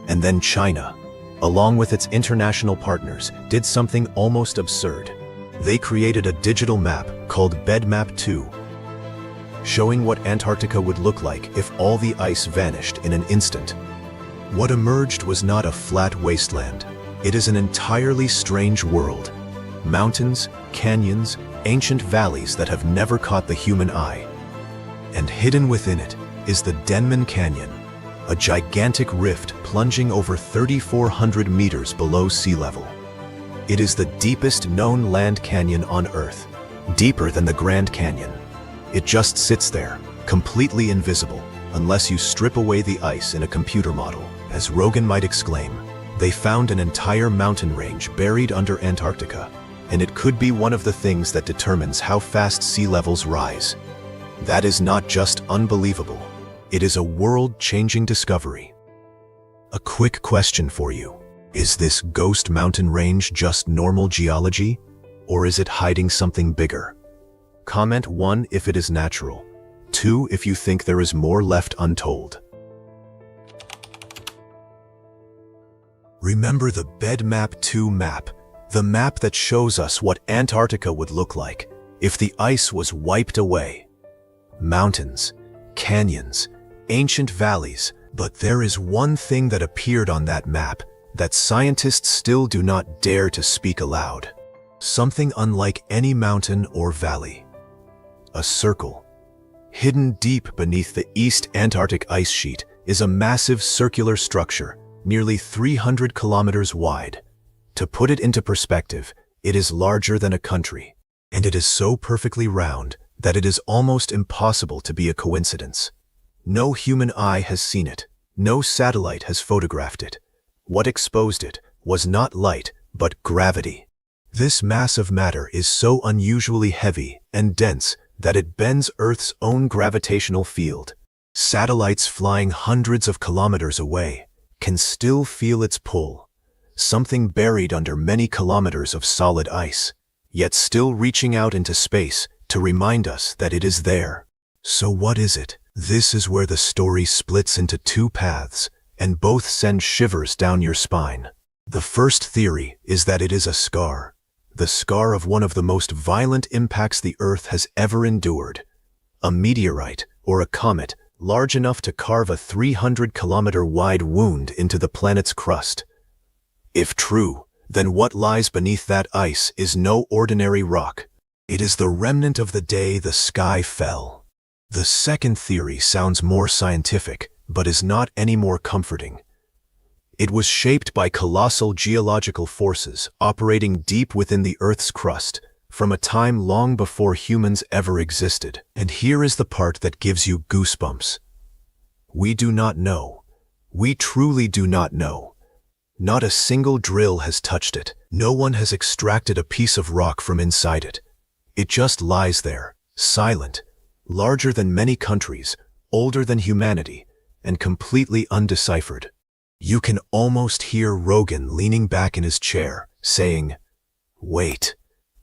And then China, along with its international partners, did something almost absurd. They created a digital map called BedMap 2, showing what Antarctica would look like if all the ice vanished in an instant. What emerged was not a flat wasteland. It is an entirely strange world. Mountains, canyons, ancient valleys that have never caught the human eye. And hidden within it is the Denman Canyon, a gigantic rift plunging over 3,400 meters below sea level. It is the deepest known land canyon on Earth, deeper than the Grand Canyon. It just sits there, completely invisible, unless you strip away the ice in a computer model. As Rogan might exclaim, they found an entire mountain range buried under Antarctica, and it could be one of the things that determines how fast sea levels rise. That is not just unbelievable, it is a world-changing discovery. A quick question for you. Is this Ghost Mountain Range just normal geology, or is it hiding something bigger? Comment 1 if it is natural, 2 if you think there is more left untold. Remember the BedMap 2 map, the map that shows us what Antarctica would look like if the ice was wiped away. Mountains, canyons, ancient valleys, but there is one thing that appeared on that map that scientists still do not dare to speak aloud. Something unlike any mountain or valley. A circle. Hidden deep beneath the East Antarctic ice sheet is a massive circular structure, nearly 300 kilometers wide. To put it into perspective, it is larger than a country, and it is so perfectly round that it is almost impossible to be a coincidence. No human eye has seen it. No satellite has photographed it. What exposed it was not light, but gravity. This mass of matter is so unusually heavy and dense that it bends Earth's own gravitational field. Satellites flying hundreds of kilometers away can still feel its pull, something buried under many kilometers of solid ice, yet still reaching out into space to remind us that it is there. So what is it? This is where the story splits into two paths, and both send shivers down your spine. The first theory is that it is a scar, the scar of one of the most violent impacts the Earth has ever endured. A meteorite or a comet large enough to carve a 300-kilometer-wide wound into the planet's crust. If true, then what lies beneath that ice is no ordinary rock. It is the remnant of the day the sky fell. The second theory sounds more scientific, but is not any more comforting. It was shaped by colossal geological forces operating deep within the Earth's crust, from a time long before humans ever existed. And here is the part that gives you goosebumps. We do not know. We truly do not know. Not a single drill has touched it. No one has extracted a piece of rock from inside it. It just lies there, silent, larger than many countries, older than humanity, and completely undeciphered. You can almost hear Rogan leaning back in his chair, saying, "Wait,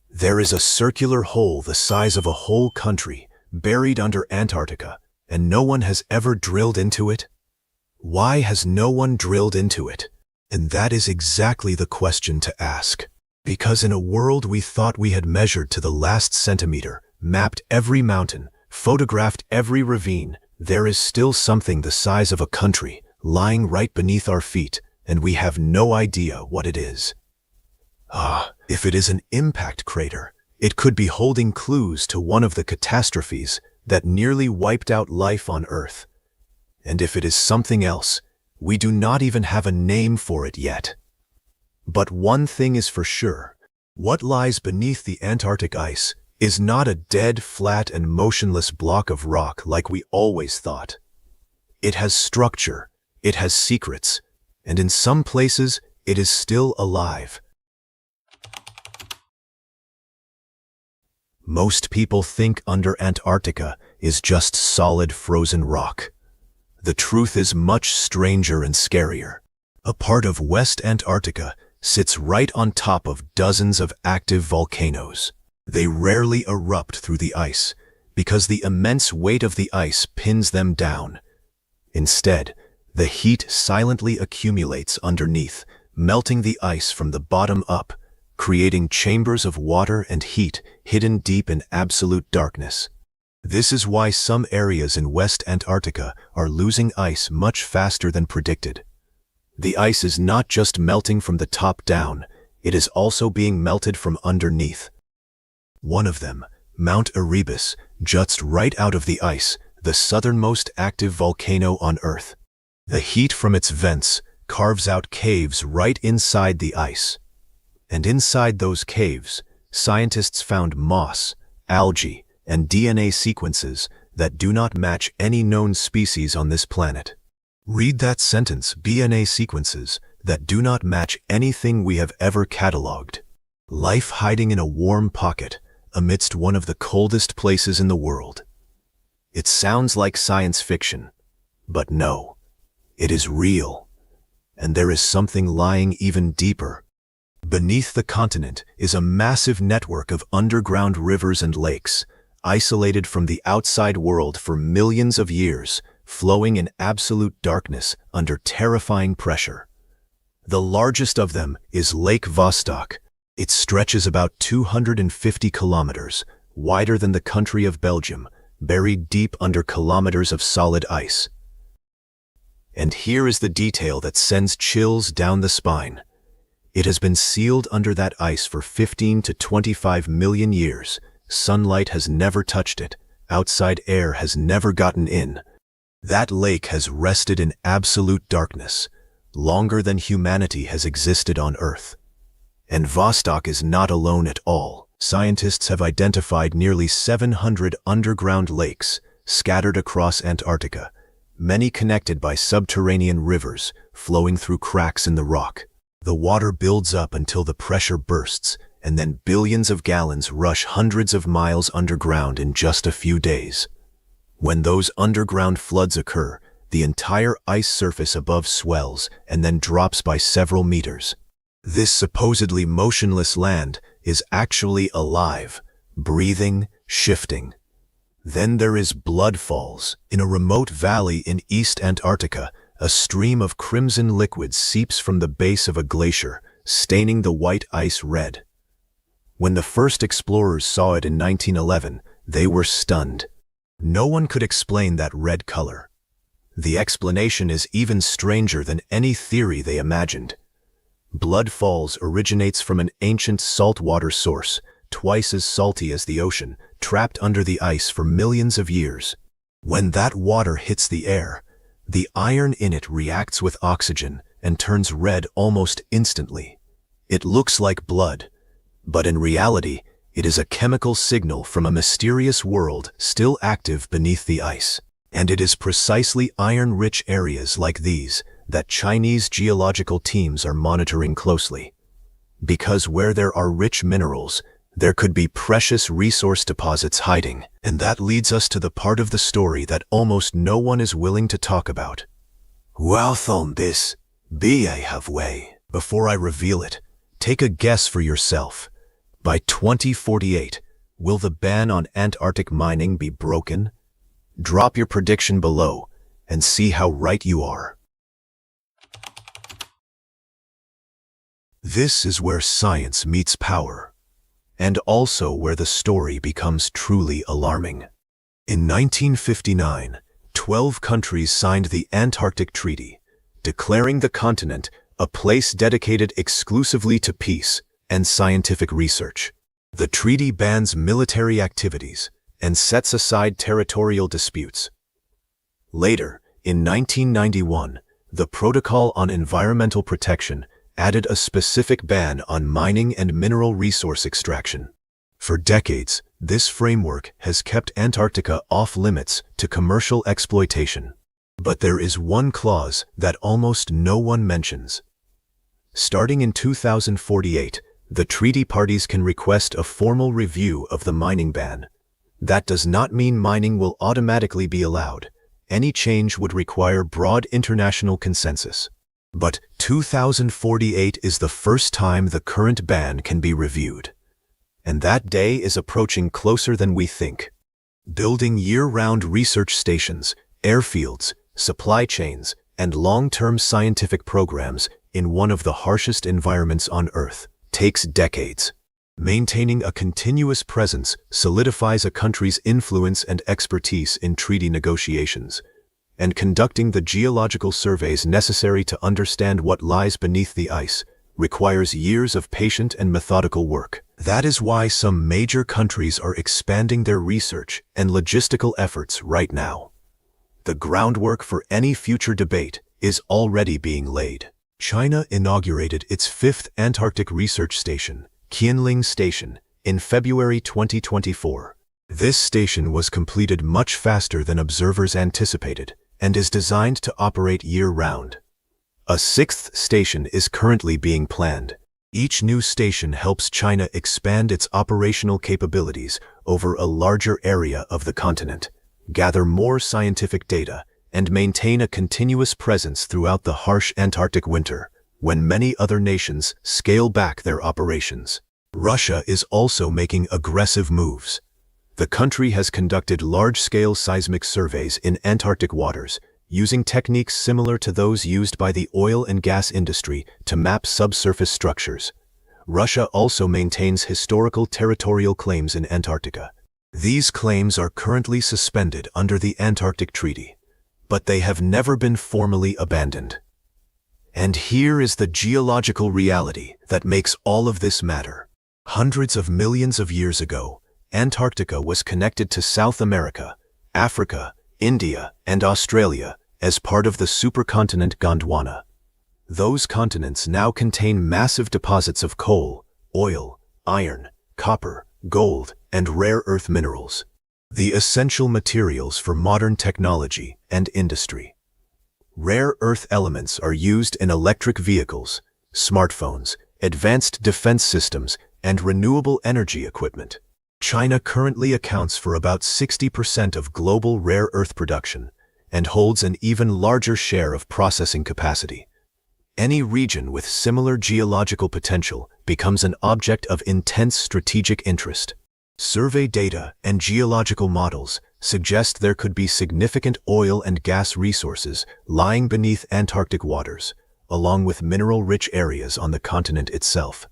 there is a circular hole the size of a whole country, buried under Antarctica, and no one has ever drilled into it? Why has no one drilled into it?" And that is exactly the question to ask. Because in a world we thought we had measured to the last centimeter, mapped every mountain, photographed every ravine, there is still something the size of a country lying right beneath our feet, and we have no idea what it is. If it is an impact crater, it could be holding clues to one of the catastrophes that nearly wiped out life on Earth. And if it is something else, we do not even have a name for it yet. But one thing is for sure. What lies beneath the Antarctic ice is not a dead, flat, and motionless block of rock like we always thought. It has structure, it has secrets, and in some places, it is still alive. Most people think under Antarctica is just solid frozen rock. The truth is much stranger and scarier. A part of West Antarctica sits right on top of dozens of active volcanoes. They rarely erupt through the ice because the immense weight of the ice pins them down. Instead, the heat silently accumulates underneath, melting the ice from the bottom up, creating chambers of water and heat hidden deep in absolute darkness. This is why some areas in West Antarctica are losing ice much faster than predicted. The ice is not just melting from the top down, it is also being melted from underneath. One of them, Mount Erebus, juts right out of the ice, the southernmost active volcano on Earth. The heat from its vents carves out caves right inside the ice. And inside those caves, scientists found moss, algae, and DNA sequences that do not match any known species on this planet. Read that sentence, DNA sequences that do not match anything we have ever cataloged. Life hiding in a warm pocket amidst one of the coldest places in the world. It sounds like science fiction, but no, it is real. And there is something lying even deeper. Beneath the continent is a massive network of underground rivers and lakes, isolated from the outside world for millions of years, flowing in absolute darkness under terrifying pressure. The largest of them is Lake Vostok. It stretches about 250 kilometers, wider than the country of Belgium, buried deep under kilometers of solid ice. And here is the detail that sends chills down the spine. It has been sealed under that ice for 15 to 25 million years. Sunlight has never touched it. Outside air has never gotten in. That lake has rested in absolute darkness, longer than humanity has existed on Earth. And Vostok is not alone at all. Scientists have identified nearly 700 underground lakes scattered across Antarctica, many connected by subterranean rivers flowing through cracks in the rock. The water builds up until the pressure bursts, and then billions of gallons rush hundreds of miles underground in just a few days. When those underground floods occur, the entire ice surface above swells and then drops by several meters. This supposedly motionless land is actually alive, breathing, shifting. Then there is Blood Falls. In a remote valley in East Antarctica, a stream of crimson liquid seeps from the base of a glacier, staining the white ice red. When the first explorers saw it in 1911, they were stunned. No one could explain that red color. The explanation is even stranger than any theory they imagined. Blood Falls originates from an ancient saltwater source, twice as salty as the ocean, trapped under the ice for millions of years. When that water hits the air, the iron in it reacts with oxygen and turns red almost instantly. It looks like blood, but in reality, it is a chemical signal from a mysterious world still active beneath the ice. And it is precisely iron-rich areas like these that Chinese geological teams are monitoring closely. Because where there are rich minerals, there could be precious resource deposits hiding. And that leads us to the part of the story that almost no one is willing to talk about. Wowthon this be a halfway. Before I reveal it, take a guess for yourself. By 2048, will the ban on Antarctic mining be broken? Drop your prediction below and see how right you are. This is where science meets power, and also where the story becomes truly alarming. In 1959, 12 countries signed the Antarctic Treaty, declaring the continent a place dedicated exclusively to peace and scientific research. The treaty bans military activities and sets aside territorial disputes. Later, in 1991, the Protocol on Environmental Protection added a specific ban on mining and mineral resource extraction. For decades, this framework has kept Antarctica off limits to commercial exploitation. But there is one clause that almost no one mentions. Starting in 2048, the treaty parties can request a formal review of the mining ban. That does not mean mining will automatically be allowed. Any change would require broad international consensus. But 2048 is the first time the current ban can be reviewed. And that day is approaching closer than we think. Building year-round research stations, airfields, supply chains, and long-term scientific programs in one of the harshest environments on Earth takes decades. Maintaining a continuous presence solidifies a country's influence and expertise in treaty negotiations, and conducting the geological surveys necessary to understand what lies beneath the ice requires years of patient and methodical work. That is why some major countries are expanding their research and logistical efforts right now. The groundwork for any future debate is already being laid. China inaugurated its 5th Antarctic Research Station, Qianling Station, in February 2024. This station was completed much faster than observers anticipated and is designed to operate year-round. A 6th station is currently being planned. Each new station helps China expand its operational capabilities over a larger area of the continent, gather more scientific data, and maintain a continuous presence throughout the harsh Antarctic winter, when many other nations scale back their operations. Russia is also making aggressive moves. The country has conducted large-scale seismic surveys in Antarctic waters, using techniques similar to those used by the oil and gas industry to map subsurface structures. Russia also maintains historical territorial claims in Antarctica. These claims are currently suspended under the Antarctic Treaty, but they have never been formally abandoned. And here is the geological reality that makes all of this matter. Hundreds of millions of years ago, Antarctica was connected to South America, Africa, India, and Australia as part of the supercontinent Gondwana. Those continents now contain massive deposits of coal, oil, iron, copper, gold, and rare earth minerals. the essential materials for modern technology and industry. Rare earth elements are used in electric vehicles, smartphones, advanced defense systems, and renewable energy equipment. China currently accounts for about 60% of global rare earth production and holds an even larger share of processing capacity. Any region with similar geological potential becomes an object of intense strategic interest. Survey data and geological models suggest there could be significant oil and gas resources lying beneath Antarctic waters, along with mineral-rich areas on the continent itself.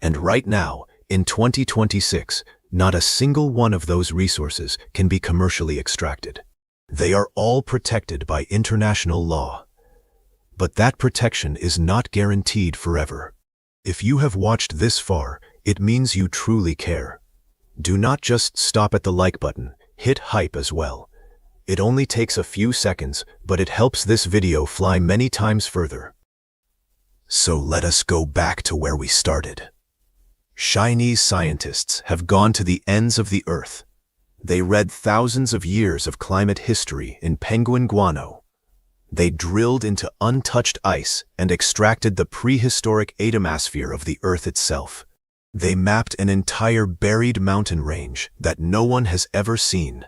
And right now, in 2026, not a single one of those resources can be commercially extracted. They are all protected by international law. But that protection is not guaranteed forever. If you have watched this far, it means you truly care. Do not just stop at the like button, hit hype as well. It only takes a few seconds, but it helps this video fly many times further. So let us go back to where we started. Chinese scientists have gone to the ends of the earth. They read thousands of years of climate history in penguin guano. They drilled into untouched ice and extracted the prehistoric atomosphere of the earth itself. They mapped an entire buried mountain range that no one has ever seen.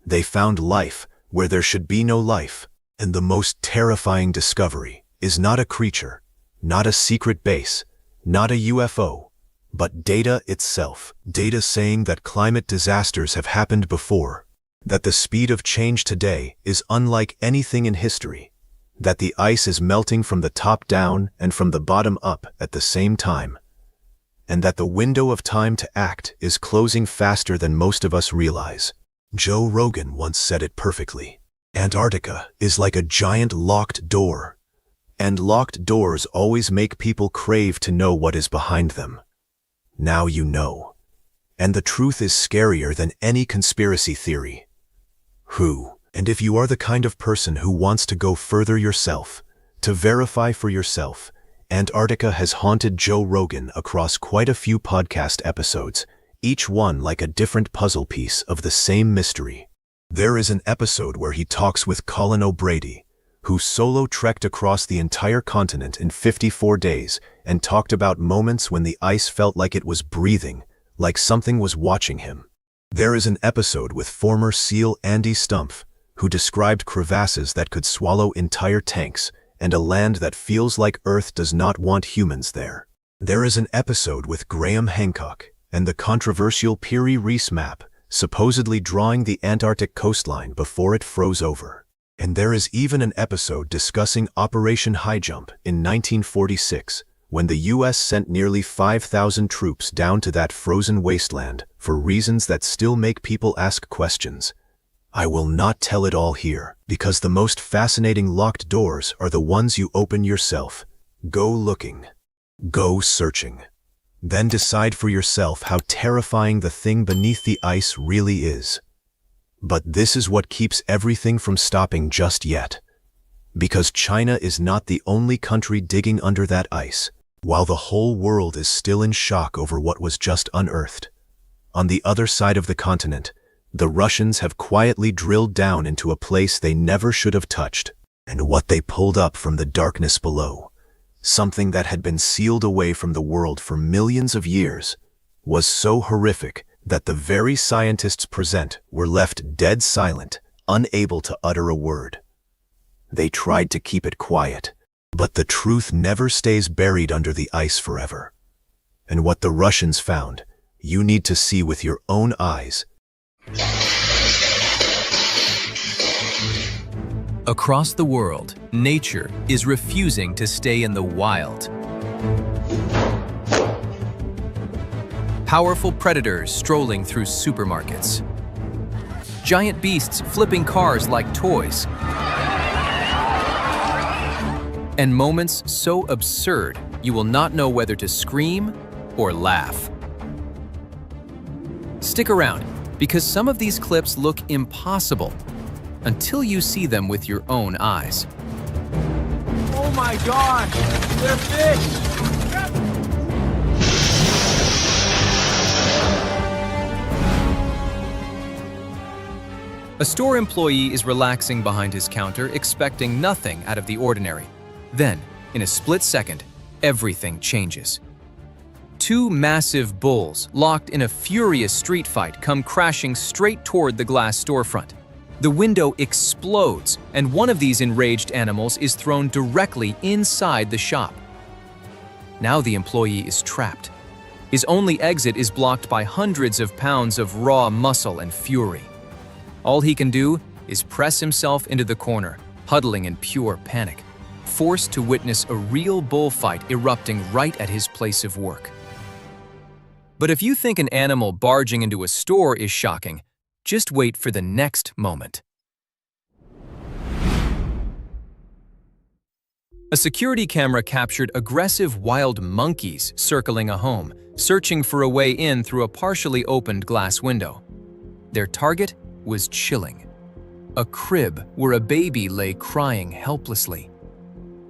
They found life where there should be no life, and the most terrifying discovery is not a creature, not a secret base, not a UFO, but data itself. Data saying that climate disasters have happened before, that the speed of change today is unlike anything in history, that the ice is melting from the top down and from the bottom up at the same time, and that the window of time to act is closing faster than most of us realize. Joe Rogan once said it perfectly. Antarctica is like a giant locked door, and locked doors always make people crave to know what is behind them. Now you know. And the truth is scarier than any conspiracy theory. And if you are the kind of person who wants to go further yourself, to verify for yourself, Antarctica has haunted Joe Rogan across quite a few podcast episodes, each one like a different puzzle piece of the same mystery. There is an episode where he talks with Colin O'Brady, who solo trekked across the entire continent in 54 days and talked about moments when the ice felt like it was breathing, like something was watching him. There is an episode with former SEAL Andy Stumpf, who described crevasses that could swallow entire tanks and a land that feels like Earth does not want humans there. There is an episode with Graham Hancock and the controversial Piri Reis map, supposedly drawing the Antarctic coastline before it froze over. And there is even an episode discussing Operation High Jump in 1946, when the US sent nearly 5,000 troops down to that frozen wasteland for reasons that still make people ask questions. I will not tell it all here, because the most fascinating locked doors are the ones you open yourself. Go looking. Go searching. Then decide for yourself how terrifying the thing beneath the ice really is. But this is what keeps everything from stopping just yet. Because China is not the only country digging under that ice, while the whole world is still in shock over what was just unearthed. On the other side of the continent, the Russians have quietly drilled down into a place they never should have touched, and what they pulled up from the darkness below, something that had been sealed away from the world for millions of years, was so horrific that the very scientists present were left dead silent, unable to utter a word. They tried to keep it quiet, but the truth never stays buried under the ice forever. And what the Russians found, you need to see with your own eyes. Across the world, nature is refusing to stay in the wild. Powerful predators strolling through supermarkets. Giant beasts flipping cars like toys. And moments so absurd, you will not know whether to scream or laugh. Stick around, because some of these clips look impossible until you see them with your own eyes. Oh my God, they're fish! A store employee is relaxing behind his counter, expecting nothing out of the ordinary. Then, in a split second, everything changes. Two massive bulls, locked in a furious street fight, come crashing straight toward the glass storefront. The window explodes, and one of these enraged animals is thrown directly inside the shop. Now the employee is trapped. His only exit is blocked by hundreds of pounds of raw muscle and fury. All he can do is press himself into the corner, huddling in pure panic, forced to witness a real bullfight erupting right at his place of work. But if you think an animal barging into a store is shocking, just wait for the next moment. A security camera captured aggressive wild monkeys circling a home, searching for a way in through a partially opened glass window. Their target was chilling. A crib where a baby lay crying helplessly.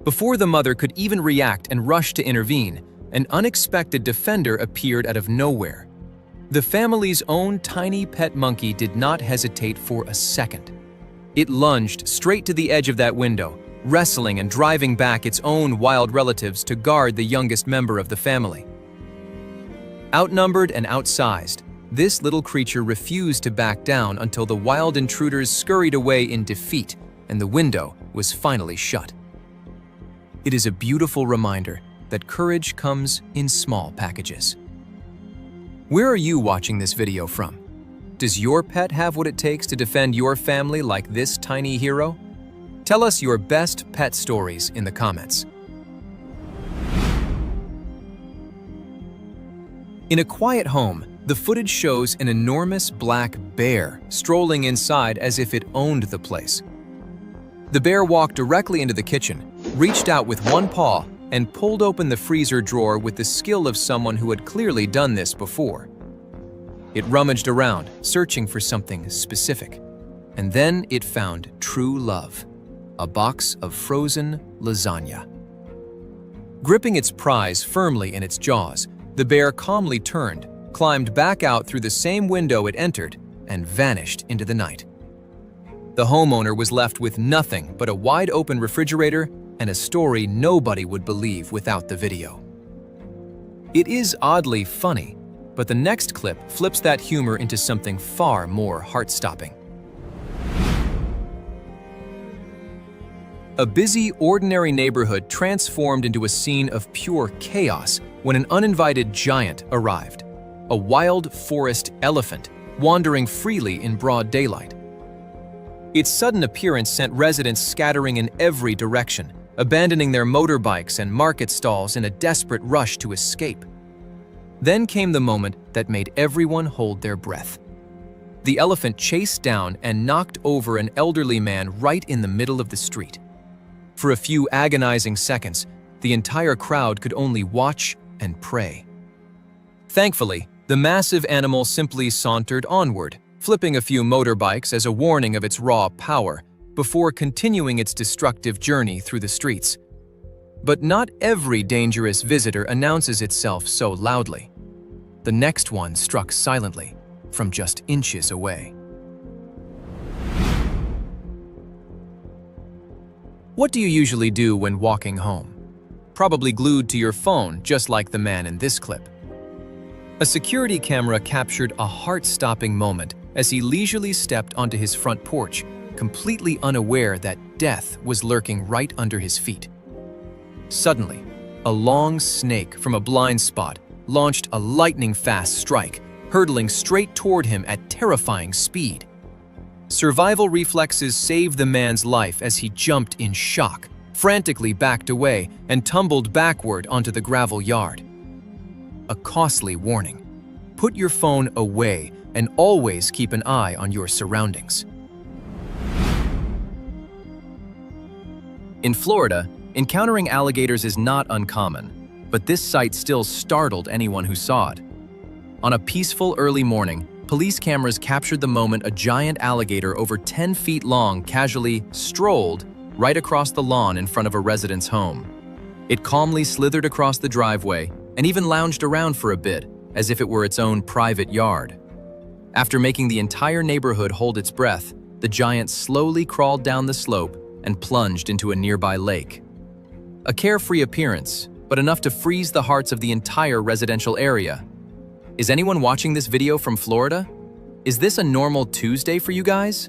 Before the mother could even react and rush to intervene, an unexpected defender appeared out of nowhere. The family's own tiny pet monkey did not hesitate for a second. It lunged straight to the edge of that window, wrestling and driving back its own wild relatives to guard the youngest member of the family. Outnumbered and outsized, this little creature refused to back down until the wild intruders scurried away in defeat and the window was finally shut. It is a beautiful reminder that courage comes in small packages. Where are you watching this video from? Does your pet have what it takes to defend your family like this tiny hero? Tell us your best pet stories in the comments. In a quiet home, the footage shows an enormous black bear strolling inside as if it owned the place. The bear walked directly into the kitchen, reached out with one paw, and pulled open the freezer drawer with the skill of someone who had clearly done this before. It rummaged around, searching for something specific. And then it found true love, a box of frozen lasagna. Gripping its prize firmly in its jaws, the bear calmly turned, climbed back out through the same window it entered, and vanished into the night. The homeowner was left with nothing but a wide-open refrigerator and a story nobody would believe without the video. It is oddly funny, but the next clip flips that humor into something far more heart-stopping. A busy, ordinary neighborhood transformed into a scene of pure chaos when an uninvited giant arrived, a wild forest elephant wandering freely in broad daylight. Its sudden appearance sent residents scattering in every direction, abandoning their motorbikes and market stalls in a desperate rush to escape. Then came the moment that made everyone hold their breath. The elephant chased down and knocked over an elderly man right in the middle of the street. For a few agonizing seconds, the entire crowd could only watch and pray. Thankfully, the massive animal simply sauntered onward, flipping a few motorbikes as a warning of its raw power, before continuing its destructive journey through the streets. But not every dangerous visitor announces itself so loudly. The next one struck silently, from just inches away. What do you usually do when walking home? Probably glued to your phone, just like the man in this clip. A security camera captured a heart-stopping moment as he leisurely stepped onto his front porch, completely unaware that death was lurking right under his feet. Suddenly, a long snake from a blind spot launched a lightning-fast strike, hurtling straight toward him at terrifying speed. Survival reflexes saved the man's life as he jumped in shock, frantically backed away, and tumbled backward onto the gravel yard. A costly warning. Put your phone away and always keep an eye on your surroundings. In Florida, encountering alligators is not uncommon, but this sight still startled anyone who saw it. On a peaceful early morning, police cameras captured the moment a giant alligator over 10 feet long casually strolled right across the lawn in front of a resident's home. It calmly slithered across the driveway and even lounged around for a bit, as if it were its own private yard. After making the entire neighborhood hold its breath, the giant slowly crawled down the slope and plunged into a nearby lake. A carefree appearance, but enough to freeze the hearts of the entire residential area. Is anyone watching this video from Florida? Is this a normal Tuesday for you guys?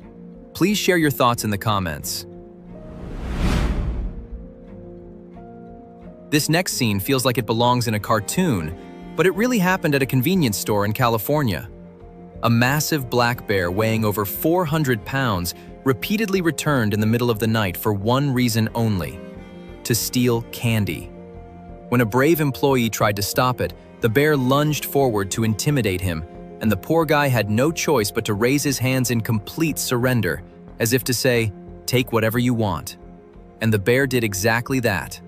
Please share your thoughts in the comments. This next scene feels like it belongs in a cartoon, but it really happened at a convenience store in California. A massive black bear weighing over 400 pounds repeatedly returned in the middle of the night for one reason only: to steal candy. When a brave employee tried to stop it, the bear lunged forward to intimidate him, and the poor guy had no choice but to raise his hands in complete surrender, as if to say, "Take whatever you want." And the bear did exactly that.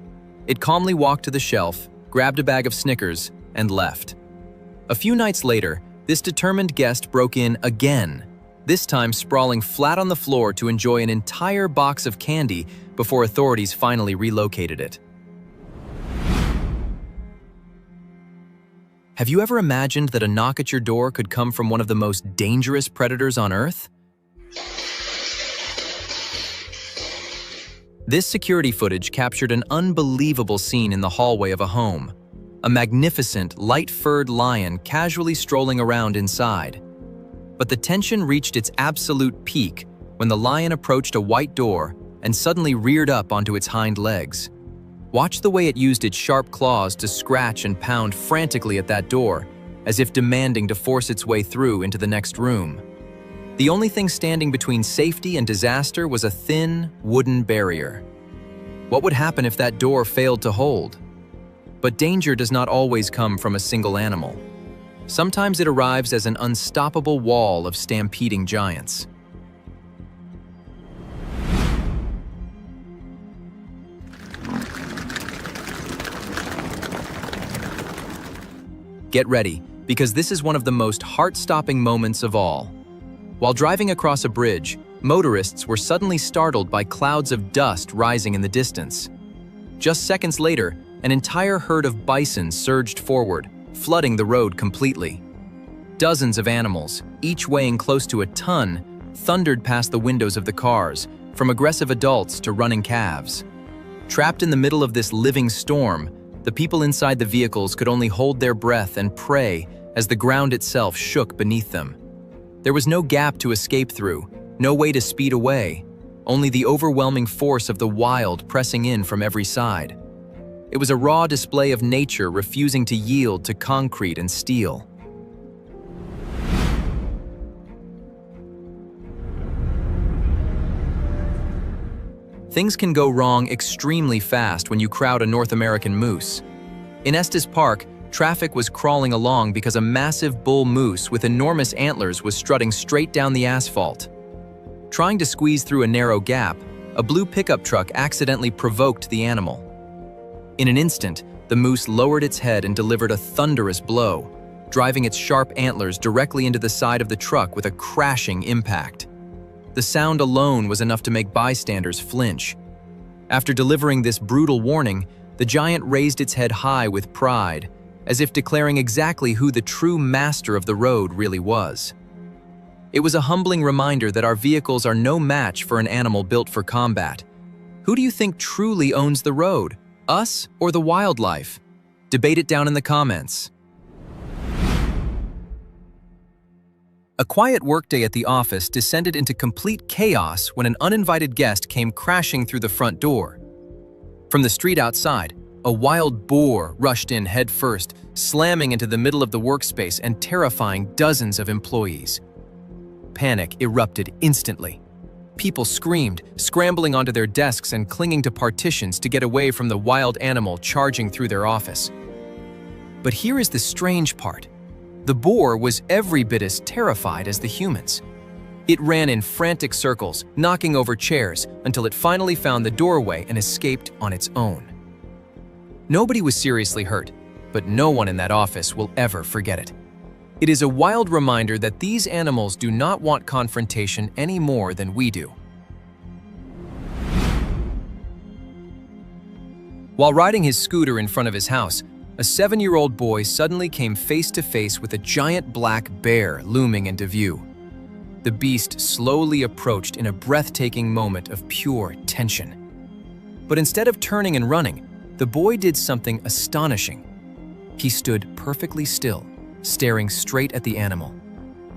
It calmly walked to the shelf, grabbed a bag of Snickers, and left. A few nights later, this determined guest broke in again, this time sprawling flat on the floor to enjoy an entire box of candy before authorities finally relocated it. Have you ever imagined that a knock at your door could come from one of the most dangerous predators on Earth? This security footage captured an unbelievable scene in the hallway of a home. A magnificent, light-furred lion casually strolling around inside. But the tension reached its absolute peak when the lion approached a white door and suddenly reared up onto its hind legs. Watch the way it used its sharp claws to scratch and pound frantically at that door, as if demanding to force its way through into the next room. The only thing standing between safety and disaster was a thin, wooden barrier. What would happen if that door failed to hold? But danger does not always come from a single animal. Sometimes it arrives as an unstoppable wall of stampeding giants. Get ready, because this is one of the most heart-stopping moments of all. While driving across a bridge, motorists were suddenly startled by clouds of dust rising in the distance. Just seconds later, an entire herd of bison surged forward, flooding the road completely. Dozens of animals, each weighing close to a ton, thundered past the windows of the cars, from aggressive adults to running calves. Trapped in the middle of this living storm, the people inside the vehicles could only hold their breath and pray as the ground itself shook beneath them. There was no gap to escape through, no way to speed away, only the overwhelming force of the wild pressing in from every side. It was a raw display of nature refusing to yield to concrete and steel. Things can go wrong extremely fast when you crowd a North American moose. In Estes Park, traffic was crawling along because a massive bull moose with enormous antlers was strutting straight down the asphalt. Trying to squeeze through a narrow gap, a blue pickup truck accidentally provoked the animal. In an instant, the moose lowered its head and delivered a thunderous blow, driving its sharp antlers directly into the side of the truck with a crashing impact. The sound alone was enough to make bystanders flinch. After delivering this brutal warning, the giant raised its head high with pride, as if declaring exactly who the true master of the road really was. It was a humbling reminder that our vehicles are no match for an animal built for combat. Who do you think truly owns the road, us or the wildlife? Debate it down in the comments. A quiet workday at the office descended into complete chaos when an uninvited guest came crashing through the front door. From the street outside, a wild boar rushed in headfirst, slamming into the middle of the workspace and terrifying dozens of employees. Panic erupted instantly. People screamed, scrambling onto their desks and clinging to partitions to get away from the wild animal charging through their office. But here is the strange part. The boar was every bit as terrified as the humans. It ran in frantic circles, knocking over chairs, until it finally found the doorway and escaped on its own. Nobody was seriously hurt, but no one in that office will ever forget it. It is a wild reminder that these animals do not want confrontation any more than we do. While riding his scooter in front of his house, a 7-year-old boy suddenly came face to face with a giant black bear looming into view. the beast slowly approached in a breathtaking moment of pure tension. But instead of turning and running, the boy did something astonishing. He stood perfectly still, staring straight at the animal,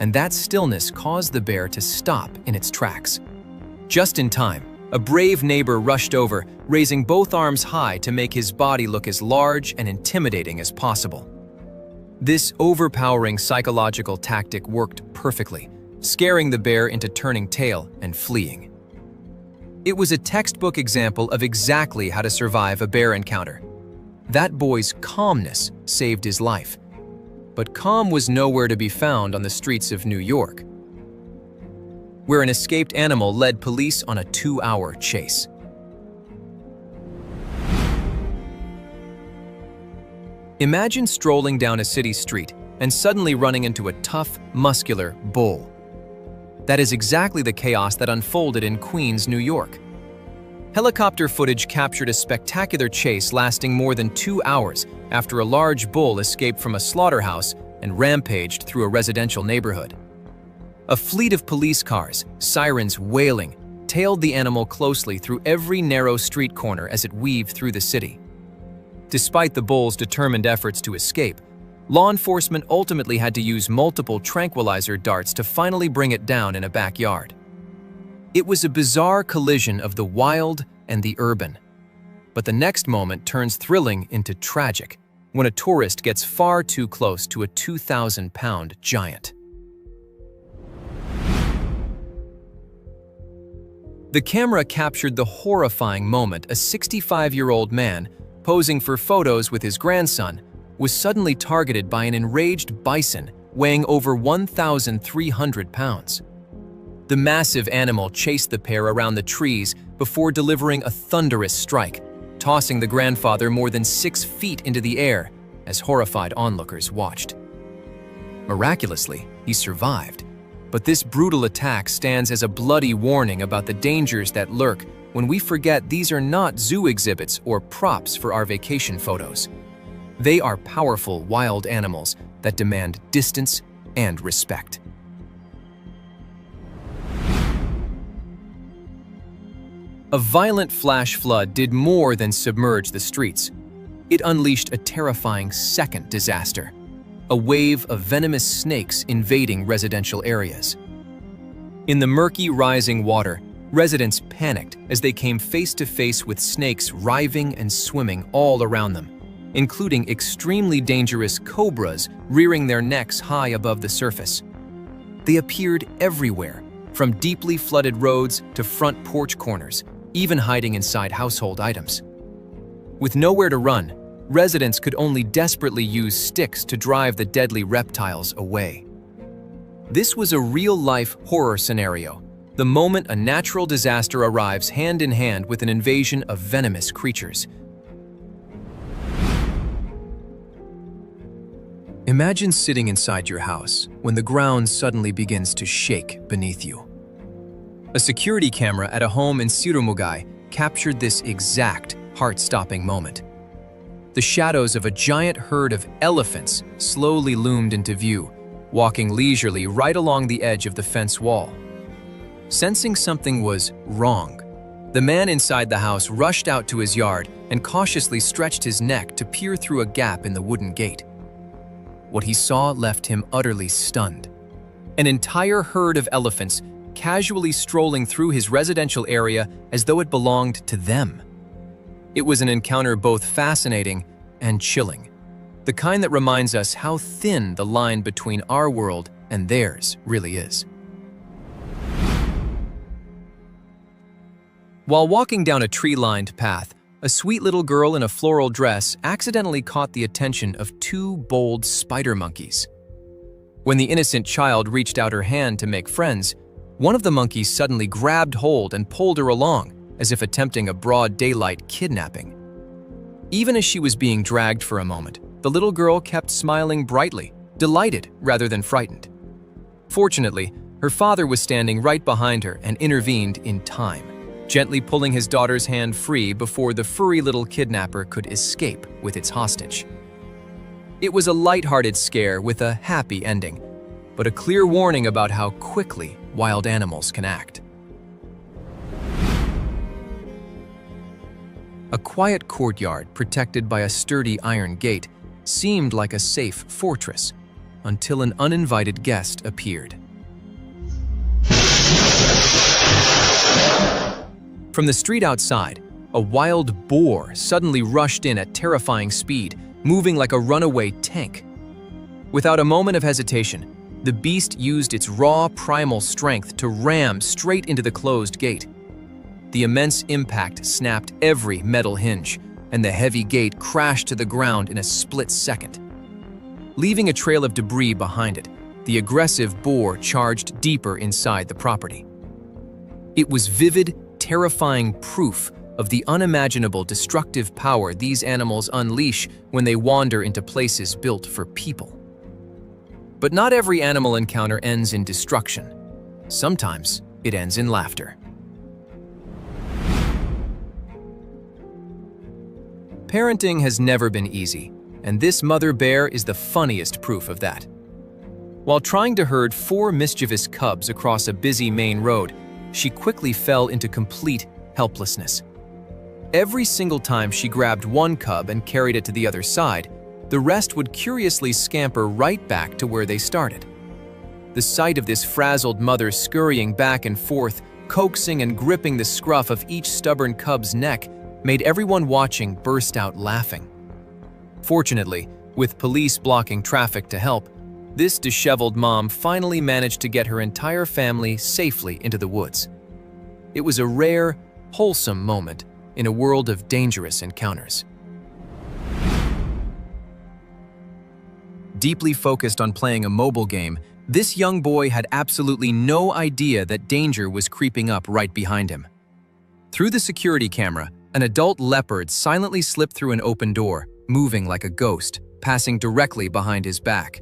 and that stillness caused the bear to stop in its tracks. Just in time, a brave neighbor rushed over, raising both arms high to make his body look as large and intimidating as possible. This overpowering psychological tactic worked perfectly, scaring the bear into turning tail and fleeing. It was a textbook example of exactly how to survive a bear encounter. That boy's calmness saved his life. But calm was nowhere to be found on the streets of New York, where an escaped animal led police on a 2-hour chase. Imagine strolling down a city street and suddenly running into a tough, muscular bull. That is exactly the chaos that unfolded in Queens, New York. Helicopter footage captured a spectacular chase lasting more than 2 hours after a large bull escaped from a slaughterhouse and rampaged through a residential neighborhood. A fleet of police cars, sirens wailing, tailed the animal closely through every narrow street corner as it weaved through the city. Despite the bull's determined efforts to escape, law enforcement ultimately had to use multiple tranquilizer darts to finally bring it down in a backyard. It was a bizarre collision of the wild and the urban. But the next moment turns thrilling into tragic when a tourist gets far too close to a 2,000-pound giant. The camera captured the horrifying moment a 65-year-old man, posing for photos with his grandson, was suddenly targeted by an enraged bison weighing over 1,300 pounds. The massive animal chased the pair around the trees before delivering a thunderous strike, tossing the grandfather more than 6 feet into the air as horrified onlookers watched. Miraculously, he survived, but this brutal attack stands as a bloody warning about the dangers that lurk when we forget these are not zoo exhibits or props for our vacation photos. They are powerful wild animals that demand distance and respect. A violent flash flood did more than submerge the streets. It unleashed a terrifying second disaster, a wave of venomous snakes invading residential areas. In the murky rising water, residents panicked as they came face to face with snakes writhing and swimming all around them, including extremely dangerous cobras rearing their necks high above the surface. They appeared everywhere, from deeply flooded roads to front porch corners, even hiding inside household items. With nowhere to run, residents could only desperately use sticks to drive the deadly reptiles away. This was a real-life horror scenario, the moment a natural disaster arrives hand in hand with an invasion of venomous creatures. Imagine sitting inside your house when the ground suddenly begins to shake beneath you. A security camera at a home in Sirumugai captured this exact heart-stopping moment. The shadows of a giant herd of elephants slowly loomed into view, walking leisurely right along the edge of the fence wall. Sensing something was wrong, the man inside the house rushed out to his yard and cautiously stretched his neck to peer through a gap in the wooden gate. What he saw left him utterly stunned. An entire herd of elephants casually strolling through his residential area as though it belonged to them. It was an encounter both fascinating and chilling, the kind that reminds us how thin the line between our world and theirs really is. While walking down a tree-lined path, a sweet little girl in a floral dress accidentally caught the attention of 2 bold spider monkeys. When the innocent child reached out her hand to make friends, one of the monkeys suddenly grabbed hold and pulled her along, as if attempting a broad daylight kidnapping. Even as she was being dragged for a moment, the little girl kept smiling brightly, delighted rather than frightened. Fortunately, her father was standing right behind her and intervened in time, gently pulling his daughter's hand free before the furry little kidnapper could escape with its hostage. It was a light-hearted scare with a happy ending, but a clear warning about how quickly wild animals can act. A quiet courtyard protected by a sturdy iron gate seemed like a safe fortress until an uninvited guest appeared. From the street outside, a wild boar suddenly rushed in at terrifying speed, moving like a runaway tank. Without a moment of hesitation, the beast used its raw primal strength to ram straight into the closed gate. The immense impact snapped every metal hinge, and the heavy gate crashed to the ground in a split second. Leaving a trail of debris behind it, the aggressive boar charged deeper inside the property. It was vivid, terrifying proof of the unimaginable destructive power these animals unleash when they wander into places built for people. But not every animal encounter ends in destruction. Sometimes it ends in laughter. Parenting has never been easy, and this mother bear is the funniest proof of that. While trying to herd 4 mischievous cubs across a busy main road, she quickly fell into complete helplessness. Every single time she grabbed one cub and carried it to the other side, the rest would curiously scamper right back to where they started. The sight of this frazzled mother scurrying back and forth, coaxing and gripping the scruff of each stubborn cub's neck, made everyone watching burst out laughing. Fortunately, with police blocking traffic to help, this disheveled mom finally managed to get her entire family safely into the woods. It was a rare, wholesome moment in a world of dangerous encounters. Deeply focused on playing a mobile game, this young boy had absolutely no idea that danger was creeping up right behind him. Through the security camera, an adult leopard silently slipped through an open door, moving like a ghost, passing directly behind his back.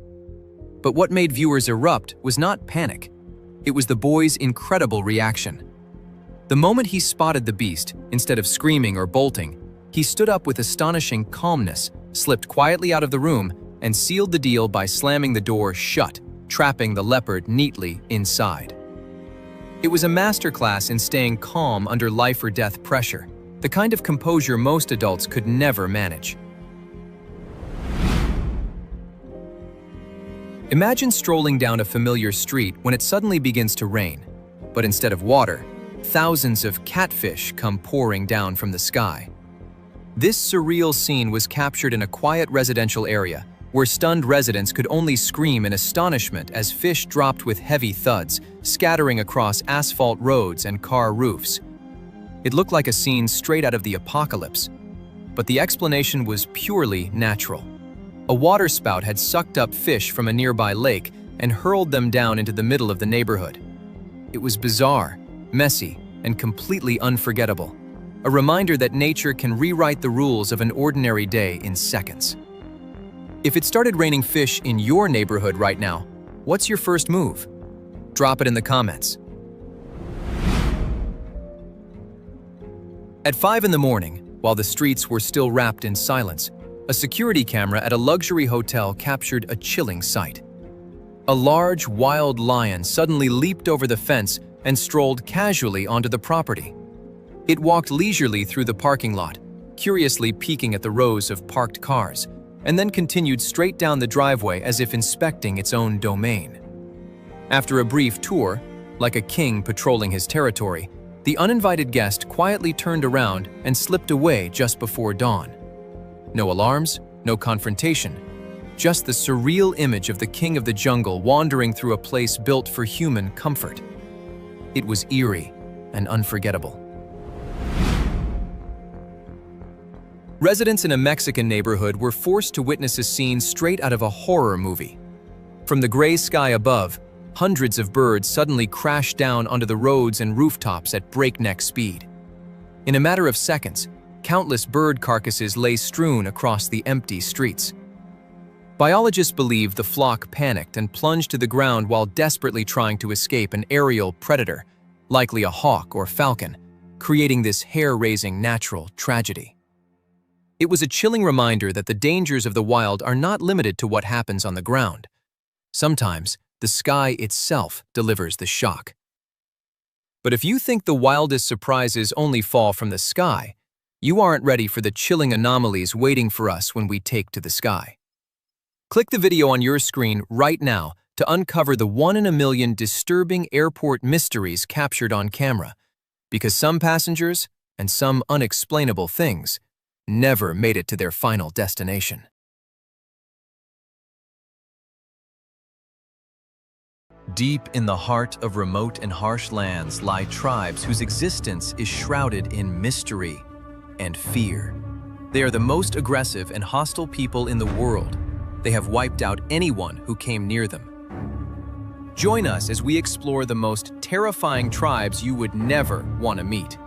But what made viewers erupt was not panic. It was the boy's incredible reaction. The moment he spotted the beast, instead of screaming or bolting, he stood up with astonishing calmness, slipped quietly out of the room, and sealed the deal by slamming the door shut, trapping the leopard neatly inside. It was a masterclass in staying calm under life-or-death pressure, the kind of composure most adults could never manage. Imagine strolling down a familiar street when it suddenly begins to rain, but instead of water, thousands of catfish come pouring down from the sky. This surreal scene was captured in a quiet residential area where stunned residents could only scream in astonishment as fish dropped with heavy thuds, scattering across asphalt roads and car roofs. It looked like a scene straight out of the apocalypse, but the explanation was purely natural. A waterspout had sucked up fish from a nearby lake and hurled them down into the middle of the neighborhood. It was bizarre, messy, and completely unforgettable, a reminder that nature can rewrite the rules of an ordinary day in seconds. If it started raining fish in your neighborhood right now, what's your first move? Drop it in the comments. At 5 in the morning, while the streets were still wrapped in silence, a security camera at a luxury hotel captured a chilling sight. A large, wild lion suddenly leaped over the fence and strolled casually onto the property. It walked leisurely through the parking lot, curiously peeking at the rows of parked cars, and then continued straight down the driveway as if inspecting its own domain. After a brief tour, like a king patrolling his territory, the uninvited guest quietly turned around and slipped away just before dawn. No alarms, no confrontation, just the surreal image of the king of the jungle wandering through a place built for human comfort. It was eerie and unforgettable. Residents in a Mexican neighborhood were forced to witness a scene straight out of a horror movie. From the gray sky above, hundreds of birds suddenly crashed down onto the roads and rooftops at breakneck speed. In a matter of seconds, countless bird carcasses lay strewn across the empty streets. Biologists believe the flock panicked and plunged to the ground while desperately trying to escape an aerial predator, likely a hawk or falcon, creating this hair-raising natural tragedy. It was a chilling reminder that the dangers of the wild are not limited to what happens on the ground. Sometimes, the sky itself delivers the shock. But if you think the wildest surprises only fall from the sky, you aren't ready for the chilling anomalies waiting for us when we take to the sky. Click the video on your screen right now to uncover the 1 in a million disturbing airport mysteries captured on camera, because some passengers and some unexplainable things never made it to their final destination. Deep in the heart of remote and harsh lands lie tribes whose existence is shrouded in mystery and fear. They are the most aggressive and hostile people in the world. They have wiped out anyone who came near them. Join us as we explore the most terrifying tribes you would never want to meet.